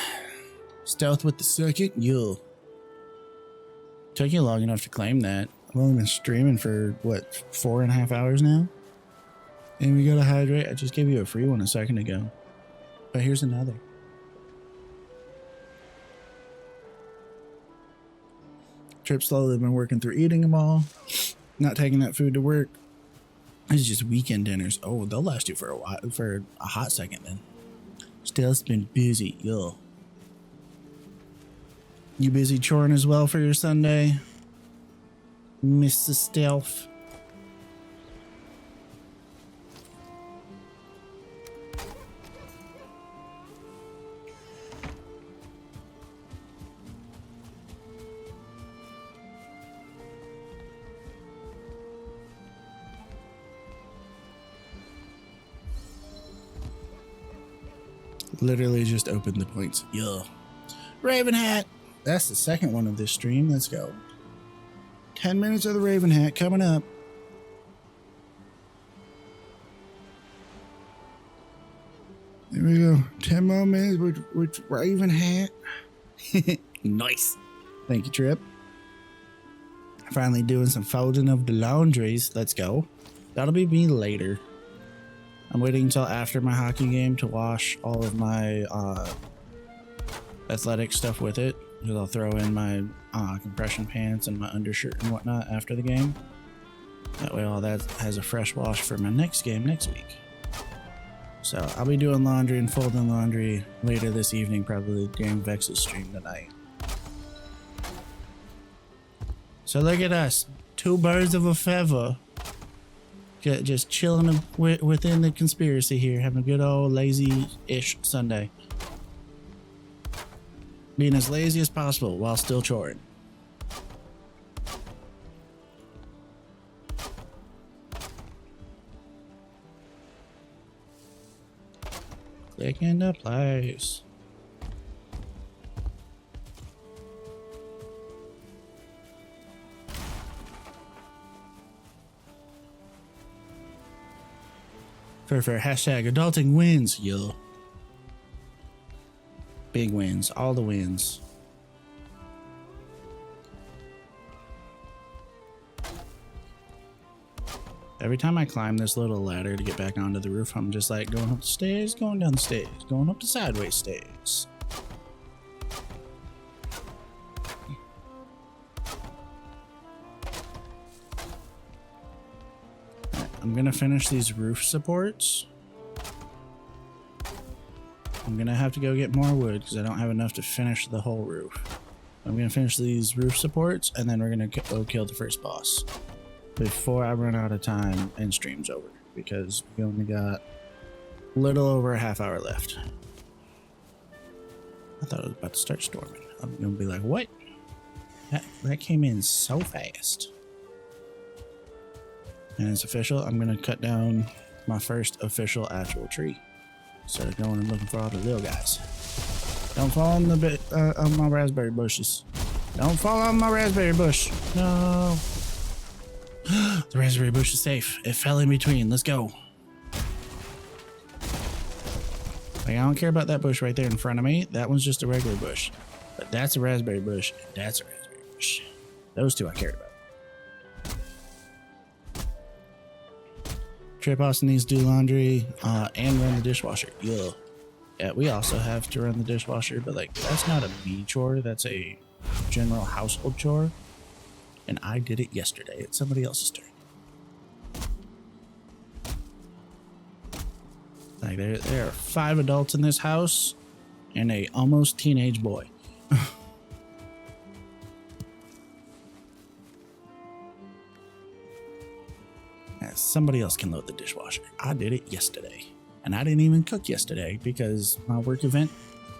Stealth with the circuit? Yo. Took you long enough to claim that. I've only been streaming for, what, 4.5 hours now? And we gotta hydrate. I just gave you a free one a second ago. But here's another. Trip slowly been working through eating them all. Not taking that food to work. It's just weekend dinners. Oh, they'll last you for a while, for a hot second then. Stealth's been busy, yo. You busy choring as well for your Sunday, Mrs. Stealth? Literally just opened the points. Yo. Raven hat. That's the second one of this stream. Let's go. 10 minutes of the Raven hat coming up. There we go. 10 more minutes with Raven hat. Nice. Thank you, Trip. Finally doing some folding of the laundries. Let's go. That'll be me later. I'm waiting until after my hockey game to wash all of my athletic stuff with it. Because I'll throw in my compression pants and my undershirt and whatnot after the game. That way all that has a fresh wash for my next game next week. So I'll be doing laundry and folding laundry later this evening, probably during Vex's stream tonight. So look at us. 2 birds of a feather. Just chilling within the conspiracy here, having a good old lazy-ish Sunday. Being as lazy as possible while still choring. Click into place. For hashtag adulting wins, yo. Big wins, all the wins. Every time I climb this little ladder to get back onto the roof, I'm just like going up the stairs, going down the stairs, going up the sideways stairs. I'm gonna finish these roof supports. I'm gonna have to go get more wood because I don't have enough to finish the whole roof. I'm gonna finish these roof supports and then we're gonna go kill the first boss before I run out of time and stream's over, because we only got a little over a half hour left. I thought it was about to start storming. I'm gonna be like, what? That came in so fast. And it's official. I'm gonna cut down my first official actual tree. Instead of going and looking for all the little guys. Don't fall on the on my raspberry bushes. Don't fall on my raspberry bush. No. The raspberry bush is safe. It fell in between. Let's go. Like, I don't care about that bush right there in front of me. That one's just a regular bush. But that's a raspberry bush. And that's a raspberry bush. Those two I care about. Trip Austin needs to do laundry and run the dishwasher. Yeah, we also have to run the dishwasher, but like that's not a me chore. That's a general household chore. And I did it yesterday. It's somebody else's turn. Like there are 5 adults in this house and a almost teenage boy. Somebody else can load the dishwasher. I did it yesterday. And I didn't even cook yesterday because my work event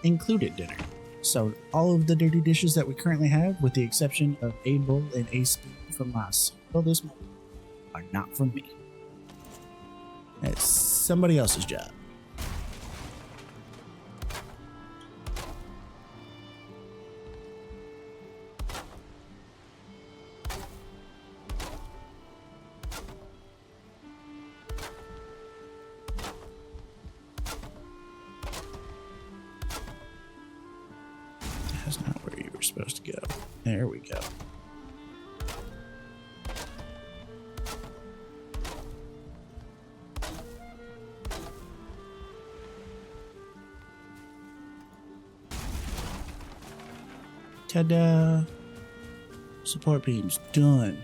included dinner. So all of the dirty dishes that we currently have, with the exception of a bowl and a spoon from my cereal this morning, are not from me. It's somebody else's job. That's not where you were supposed to go. There we go. Ta-da! Support beams done.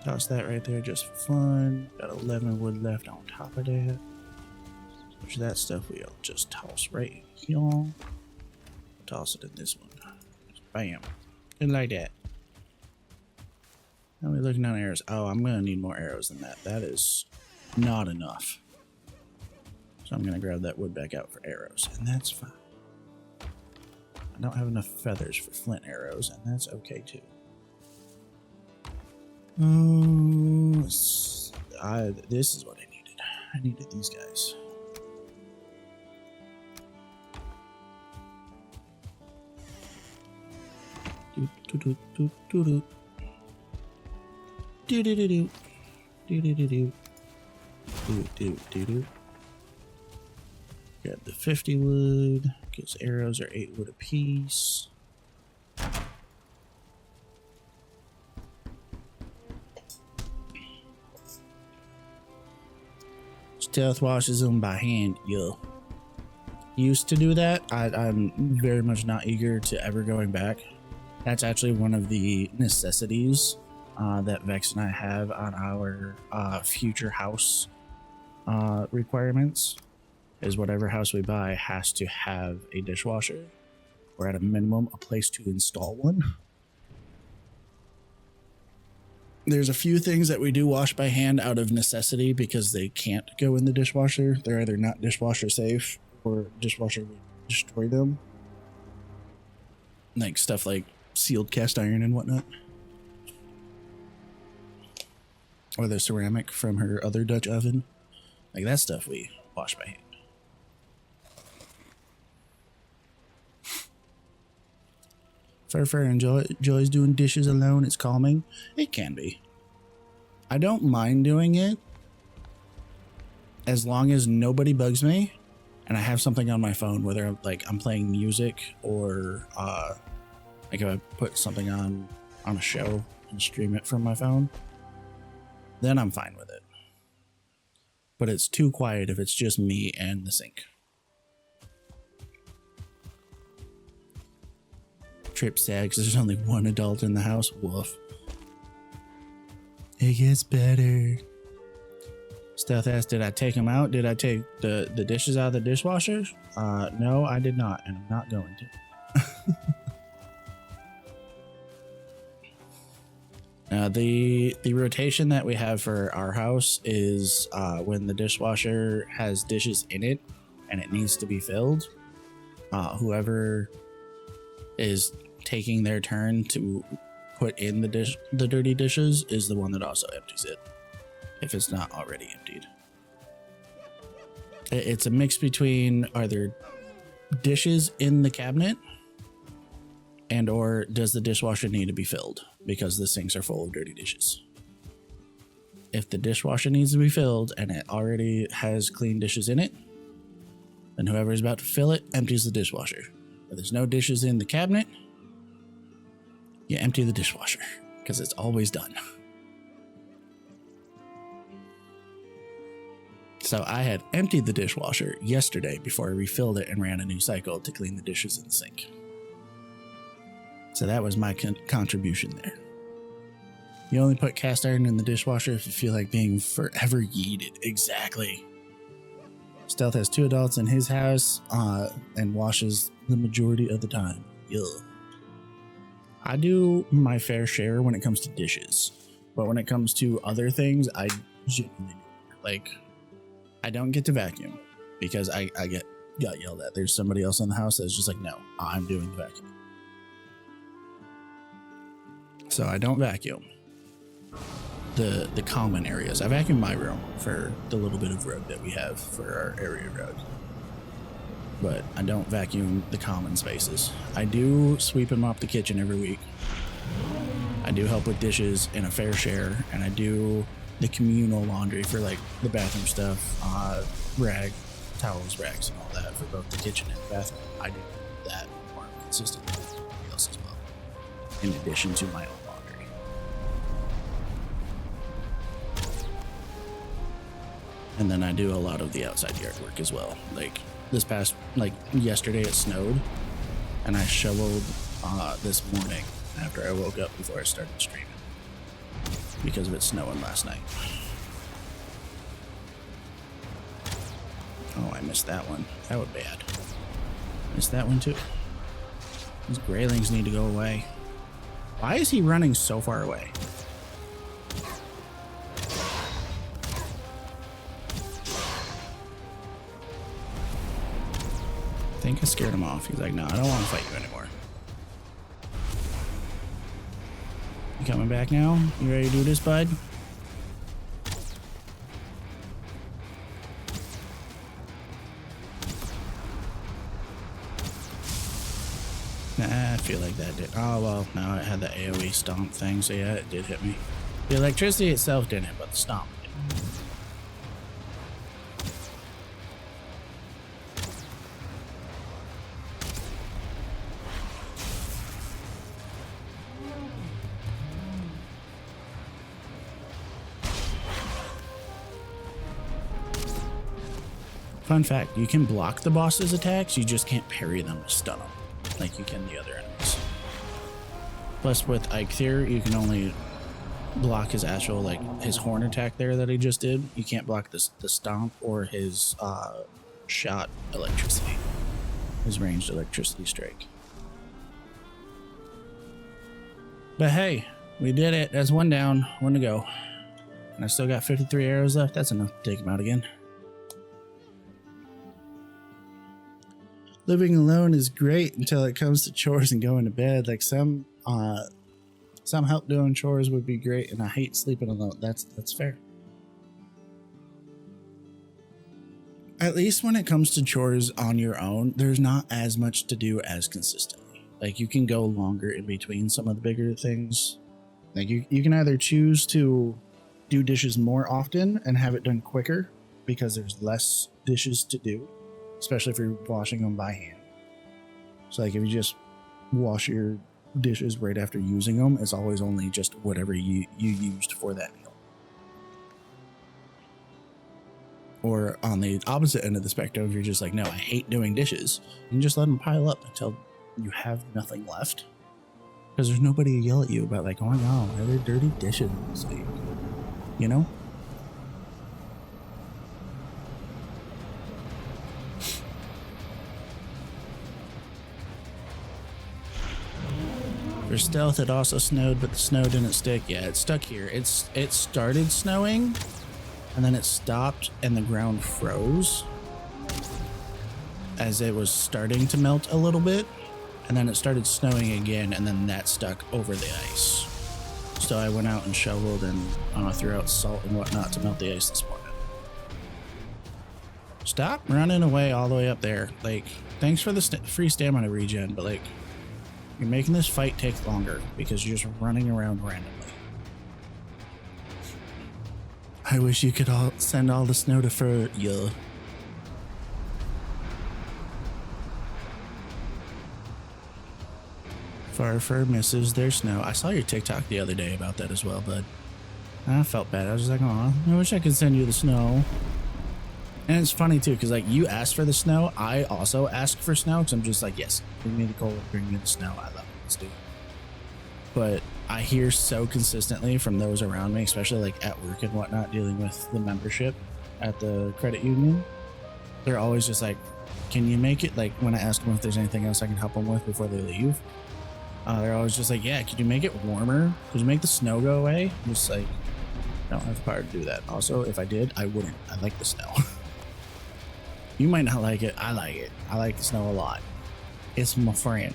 Toss that right there just for fun. Got 11 wood left on top of that. Which that stuff we'll just toss right in here. Toss it in this one. Just bam. Just like that. Now we're looking at arrows. Oh, I'm gonna need more arrows than that. That is not enough. So I'm gonna grab that wood back out for arrows, and that's fine. I don't have enough feathers for flint arrows, and that's okay too. This is what I needed. I needed these guys. Grab the 50 wood, because arrows are 8 wood apiece. Stealth washes them by hand, yo. Used to do that. I'm very much not eager to ever going back. That's actually one of the necessities that Vex and I have on our future house requirements. Is whatever house we buy has to have a dishwasher, or at a minimum a place to install one. There's a few things that we do wash by hand out of necessity because they can't go in the dishwasher. They're either not dishwasher safe or dishwasher would destroy them. Like stuff like sealed cast iron and whatnot. Or the ceramic from her other Dutch oven. Like that stuff we wash by hand. Fur enjoys doing dishes alone. It's calming. It can be. I don't mind doing it as long as nobody bugs me and I have something on my phone, whether I'm playing music or like if I put something on a show and stream it from my phone, then I'm fine with it. But it's too quiet if it's just me and the sink. Trip sad because there's only one adult in the house. Woof. It gets better. Stealth asked, did I take them out? Did I take the dishes out of the dishwasher? No, I did not, and I'm not going to. The rotation that we have for our house is when the dishwasher has dishes in it and it needs to be filled, whoever is taking their turn to put in the dirty dishes is the one that also empties it if it's not already emptied. It's a mix between, are there dishes in the cabinet and or does the dishwasher need to be filled because the sinks are full of dirty dishes? If the dishwasher needs to be filled and it already has clean dishes in it, then whoever is about to fill it empties the dishwasher. If there's no dishes in the cabinet, you empty the dishwasher because it's always done. So I had emptied the dishwasher yesterday before I refilled it and ran a new cycle to clean the dishes in the sink. So that was my contribution there. You only put cast iron in the dishwasher if you feel like being forever yeeted. Exactly. Stealth has 2 adults in his house and washes the majority of the time. Ugh. I do my fair share when it comes to dishes, but when it comes to other things, I genuinely I don't get to vacuum because I got yelled at. There's somebody else in the house that's just like, no, I'm doing the vacuum. So I don't vacuum the common areas. I vacuum my room for the little bit of rug that we have for our area rug. But I don't vacuum the common spaces. I do sweep and mop the kitchen every week. I do help with dishes in a fair share, and I do the communal laundry for like the bathroom stuff, towels, rags, and all that for both the kitchen and the bathroom. I do that more consistently than anybody else as well, in addition to my own laundry. And then I do a lot of the outside yard work as well. Yesterday it snowed, and I shoveled this morning after I woke up before I started streaming because of it snowing last night. Oh, I missed that one. That was bad. Missed that one too. These graylings need to go away. Why is he running so far away? I think I scared him off. He's like, no, I don't want to fight you anymore. You coming back now? You ready to do this, bud? Nah, I feel like that did. Oh, well, no, it had the AoE stomp thing, so yeah, it did hit me. The electricity itself didn't, but the stomp did. Fun fact, you can block the boss's attacks, you just can't parry them to stun them, like you can the other enemies. Plus with Eikthyr, you can only block his actual, his horn attack there that he just did. You can't block the stomp or his shot electricity, his ranged electricity strike. But hey, We did it. That's one down. One to go. And I still got 53 arrows left. That's enough to take them out again. Living alone is great until it comes to chores and going to bed. Like some help doing chores would be great, and I hate sleeping alone. That's fair. At least when it comes to chores on your own, there's not as much to do as consistently. Like you can go longer in between some of the bigger things. Like you can either choose to do dishes more often and have it done quicker because there's less dishes to do, especially if you're washing them by hand. So like if you just wash your dishes right after using them, it's always only just whatever you used for that meal. Or on the opposite end of the spectrum, if you're just like, no, I hate doing dishes, you can just let them pile up until you have nothing left. Because there's nobody to yell at you about like, oh my god, why are there dirty dishes? Like, you know? For stealth, it also snowed, but the snow didn't stick. Yeah, it stuck here. It started snowing, and then it stopped, and the ground froze as it was starting to melt a little bit, and then it started snowing again, and then that stuck over the ice. So I went out and shoveled and threw out salt and whatnot to melt the ice this morning. Stop running away all the way up there. Like, thanks for the free stamina regen, but like, you're making this fight take longer because you're just running around randomly. I wish you could all send all the snow to fur you. Far misses their snow. I saw your TikTok the other day about that as well, bud. I felt bad. I was just like, oh, I wish I could send you the snow. And it's funny too, because like you asked for the snow, I also asked for snow because I'm just like, yes, bring me the cold, bring me the snow. I love it. Let's do it. But I hear so consistently from those around me, especially like at work and whatnot, dealing with the membership at the credit union. They're always just like, can you make it, like when I ask them if there's anything else I can help them with before they leave, they're always just like, yeah, could you make it warmer? Could you make the snow go away? I'm just like, I don't have the power to do that. Also, if I did, I wouldn't. I like the snow. You might not like it. I like it. I like the snow a lot. It's my friend.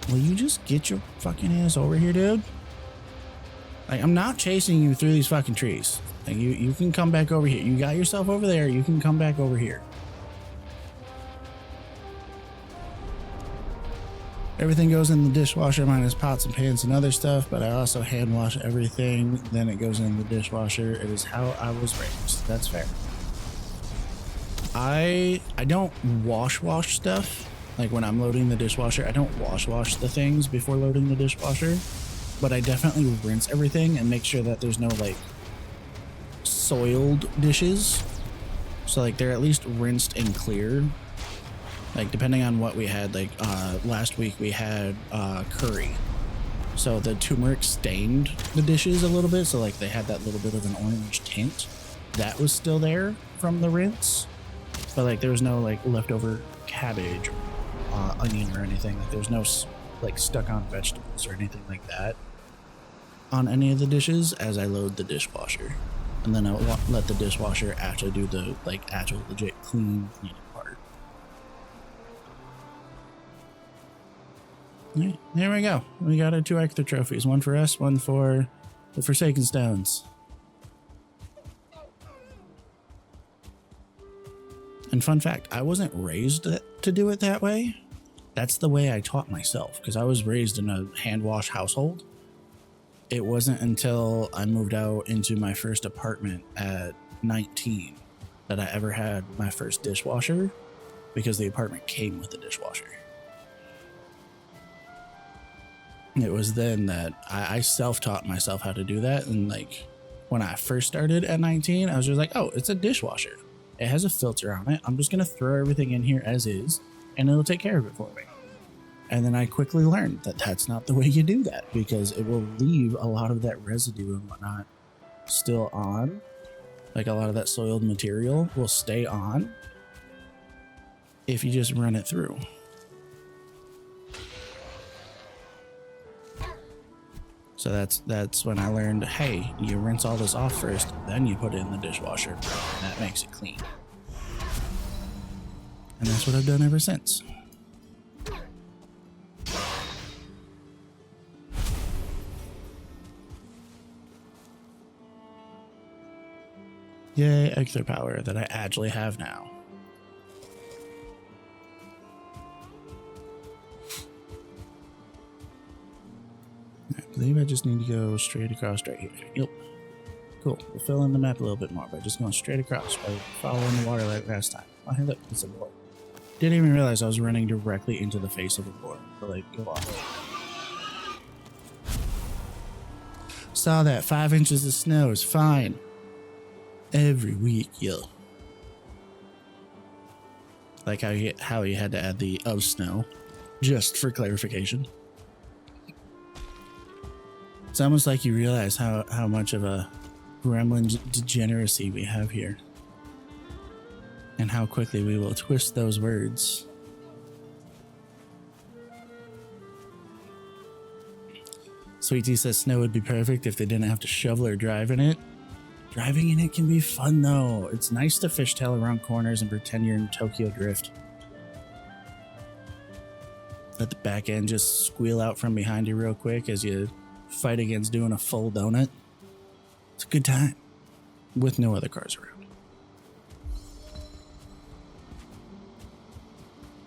Will you just get your fucking ass over here, dude? Like, I'm not chasing you through these fucking trees. Like, you can come back over here. You got yourself over there. You can come back over here. Everything goes in the dishwasher minus pots and pans and other stuff, but I also hand wash everything. Then it goes in the dishwasher. It is how I was raised. That's fair. I don't wash stuff. Like when I'm loading the dishwasher, I don't wash the things before loading the dishwasher, but I definitely rinse everything and make sure that there's no like soiled dishes. So like they're at least rinsed and clear. Like depending on what we had, like last week we had curry. So the turmeric stained the dishes a little bit. So like they had that little bit of an orange tint that was still there from the rinse. But like there was no like leftover cabbage, onion or anything. Like there's no like stuck on vegetables or anything like that on any of the dishes as I load the dishwasher. And then I'll let the dishwasher actually do the like actual legit clean part. Right, there we go. We got our 2 Eikthyr trophies. One for us, one for the Forsaken Stones. And fun fact, I wasn't raised to do it that way. That's the way I taught myself because I was raised in a hand wash household. It wasn't until I moved out into my first apartment at 19 that I ever had my first dishwasher because the apartment came with a dishwasher. It was then that I self-taught myself how to do that. And like when I first started at 19, I was just like, oh, it's a dishwasher. It has a filter on it. I'm just going to throw everything in here as is and it'll take care of it for me. And then I quickly learned that that's not the way you do that because it will leave a lot of that residue and whatnot still on. Like a lot of that soiled material will stay on if you just run it through. So that's when I learned, hey, you rinse all this off first, then you put it in the dishwasher, and that makes it clean. And that's what I've done ever since. Yay, Eikthyr power that I actually have now. I believe I just need to go straight across right here. Yep. Cool. We'll fill in the map a little bit more by just going straight across by following the water like last time. Oh, hey, look, it's a boar. Didn't even realize I was running directly into the face of a boar. But, like, go off. Saw that 5 inches of snow is fine. Every week, yo. Like how you had to add the of snow, just for clarification. It's almost like you realize how much of a gremlin degeneracy we have here. And how quickly we will twist those words. Sweet Tea says snow would be perfect if they didn't have to shovel or drive in it. Driving in it can be fun though. It's nice to fishtail around corners and pretend you're in Tokyo Drift. Let the back end just squeal out from behind you real quick as you fight against doing a full donut. It's a good time with no other cars around.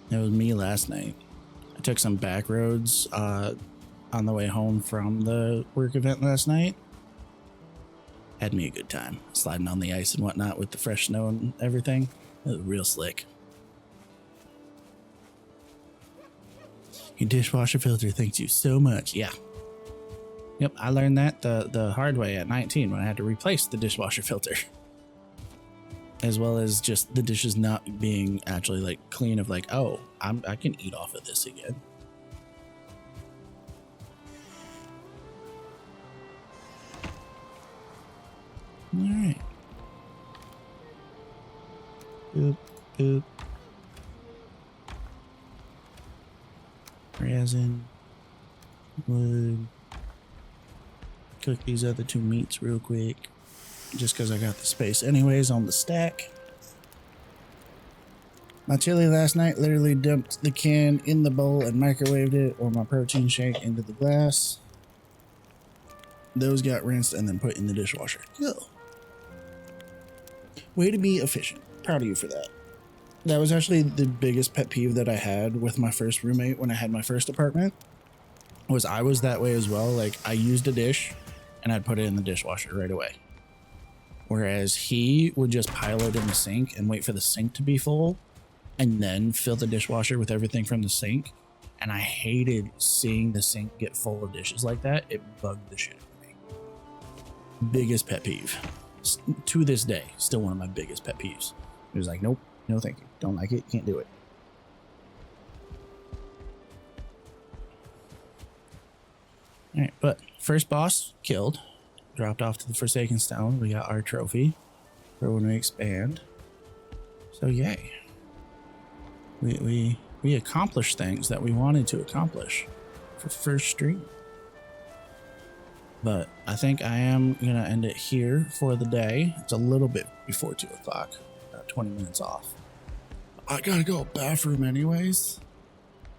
It was me last night. I took some back roads on the way home from the work event last night. Had me a good time, sliding on the ice and whatnot with the fresh snow and everything. It was real slick. Your dishwasher filter thanks you so much. Yeah. Yep, I learned that the hard way at 19 when I had to replace the dishwasher filter. As well as just the dishes not being actually like clean of like, oh, I can eat off of this again. All right. Boop, boop. Resin. Wood. Cook these other 2 meats real quick. Just because I got the space anyways on the stack. My chili last night literally dumped the can in the bowl and microwaved it, or my protein shake into the glass. Those got rinsed and then put in the dishwasher. Go. Way to be efficient. Proud of you for that. That was actually the biggest pet peeve that I had with my first roommate when I had my first apartment. I was that way as well. Like, I used a dish and I'd put it in the dishwasher right away. Whereas he would just pile it in the sink and wait for the sink to be full and then fill the dishwasher with everything from the sink. And I hated seeing the sink get full of dishes like that. It bugged the shit out of me. Biggest pet peeve. To this day, still one of my biggest pet peeves. It was like, nope, no thank you. Don't like it, can't do it. Alright, but first boss killed. Dropped off to the Forsaken Stone. We got our trophy for when we expand. So yay. We accomplished things that we wanted to accomplish for first stream. But I think I am going to end it here for the day. It's a little bit before 2 o'clock, about 20 minutes off. I gotta go bathroom anyways.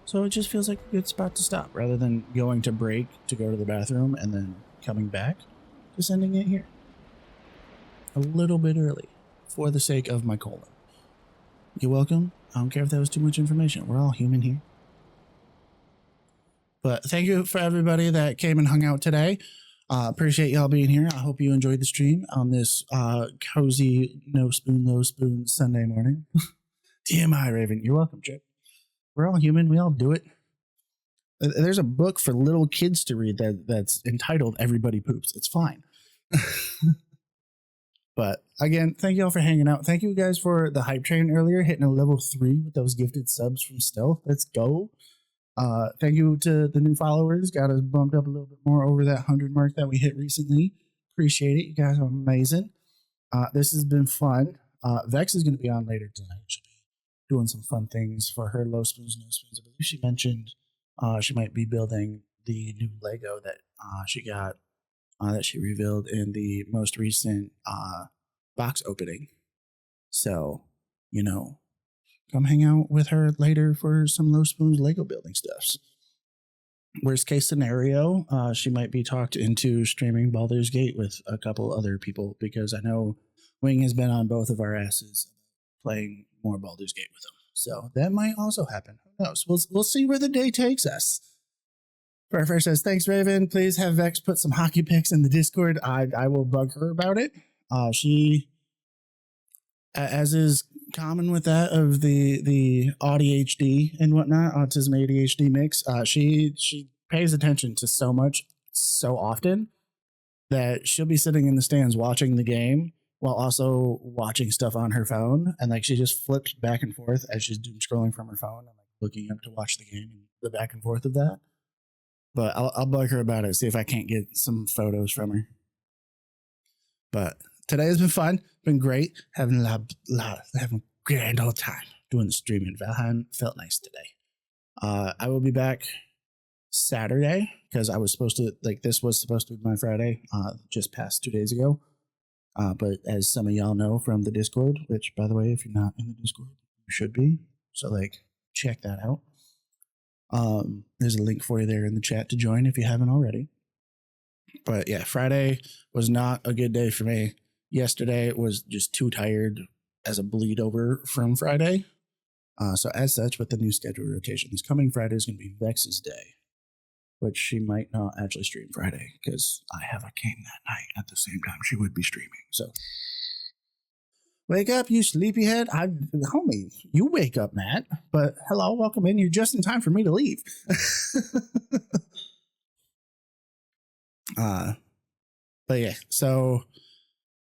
So it just feels like a good spot to stop rather than going to break to go to the bathroom and then coming back. Just ending it here. A little bit early for the sake of my colon. You're welcome. I don't care if that was too much information. We're all human here. But thank you for everybody that came and hung out today. Appreciate y'all being here. I hope you enjoyed the stream on this cozy no spoon, low spoon Sunday morning. TMI, Raven. You're welcome, Chip. We're all human. We all do it. There's a book for little kids to read that's entitled Everybody Poops. It's fine. But again, thank you all for hanging out. Thank you guys for the hype train earlier, hitting a level 3 with those gifted subs from Stealth. Let's go. Thank you to the new followers. Got us bumped up a little bit more over that 100 mark that we hit recently. Appreciate it. You guys are amazing. This has been fun. Vex is going to be on later tonight. She'll be doing some fun things for her low spoons, no spoons. I believe she mentioned she might be building the new Lego that she got that she revealed in the most recent box opening. So, come hang out with her later for some Low Spoons Lego building stuffs. Worst case scenario, she might be talked into streaming Baldur's Gate with a couple other people, because I know Wing has been on both of our asses playing more Baldur's Gate with them. So that might also happen. Who knows? We'll see where the day takes us. Farfar says, thanks, Raven. Please have Vex put some hockey pics in the Discord. I will bug her about it. She, as is common with that of the ADHD and whatnot, autism ADHD mix, she pays attention to so much so often that she'll be sitting in the stands watching the game while also watching stuff on her phone, and like she just flips back and forth as she's doom scrolling from her phone and like looking up to watch the game and the back and forth of that. But I'll bug her about it, see if I can't get some photos from her. But today has been fun, been great, having having a grand old time doing the stream in Valheim. Felt nice today. I will be back Saturday, because I was supposed to, this was supposed to be my Friday, just past 2 days ago. But as some of y'all know from the Discord, which, by the way, if you're not in the Discord, you should be. So, check that out. There's a link for you there in the chat to join if you haven't already. But yeah, Friday was not a good day for me. Yesterday was just too tired as a bleed over from Friday. So as such, with the new schedule rotation, this coming Friday is going to be Vex's day, which she might not actually stream Friday because I have a game that night at the same time she would be streaming. So wake up, you sleepyhead. Homie, you wake up, Matt. But hello, welcome in. You're just in time for me to leave. But yeah, so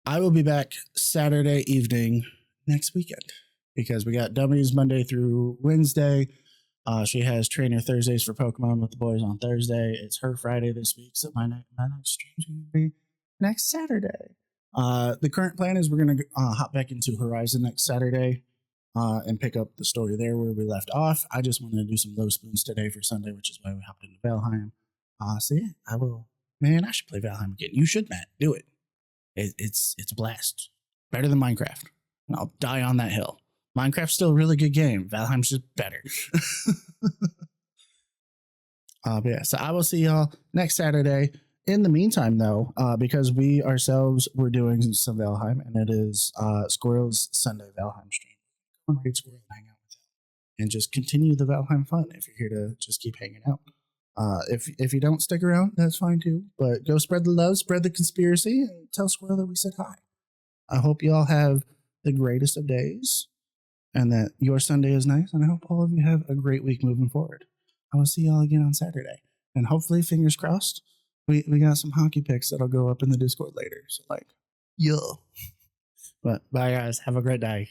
I will be back Saturday evening next weekend, because we got Demise Monday through Wednesday. She has trainer Thursdays for Pokemon with the boys on Thursday. It's her Friday this week, so my next stream is going to be next Saturday. The current plan is we're going to hop back into Horizon next Saturday and pick up the story there where we left off. I just wanted to do some Low Spoons today for Sunday, which is why we hopped into Valheim. So yeah, I will. Man, I should play Valheim again. You should, Matt. Do it. It's a blast. Better than Minecraft. And I'll die on that hill. Minecraft's still a really good game. Valheim's just better. But yeah, so I will see y'all next Saturday. In the meantime, though, because we ourselves were doing some Valheim, and it is Squirrel's Sunday Valheim stream. Come on, raid Squirrel and hang out with him, and just continue the Valheim fun if you're here to just keep hanging out. If you don't stick around, that's fine too. But go spread the love, spread the conspiracy, and tell Squirrel that we said hi. I hope you all have the greatest of days, and that your Sunday is nice, and I hope all of you have a great week moving forward. I will see y'all again on Saturday, and hopefully, fingers crossed, we got some hockey pics that'll go up in the Discord later. So yeah. But bye guys, have a great day.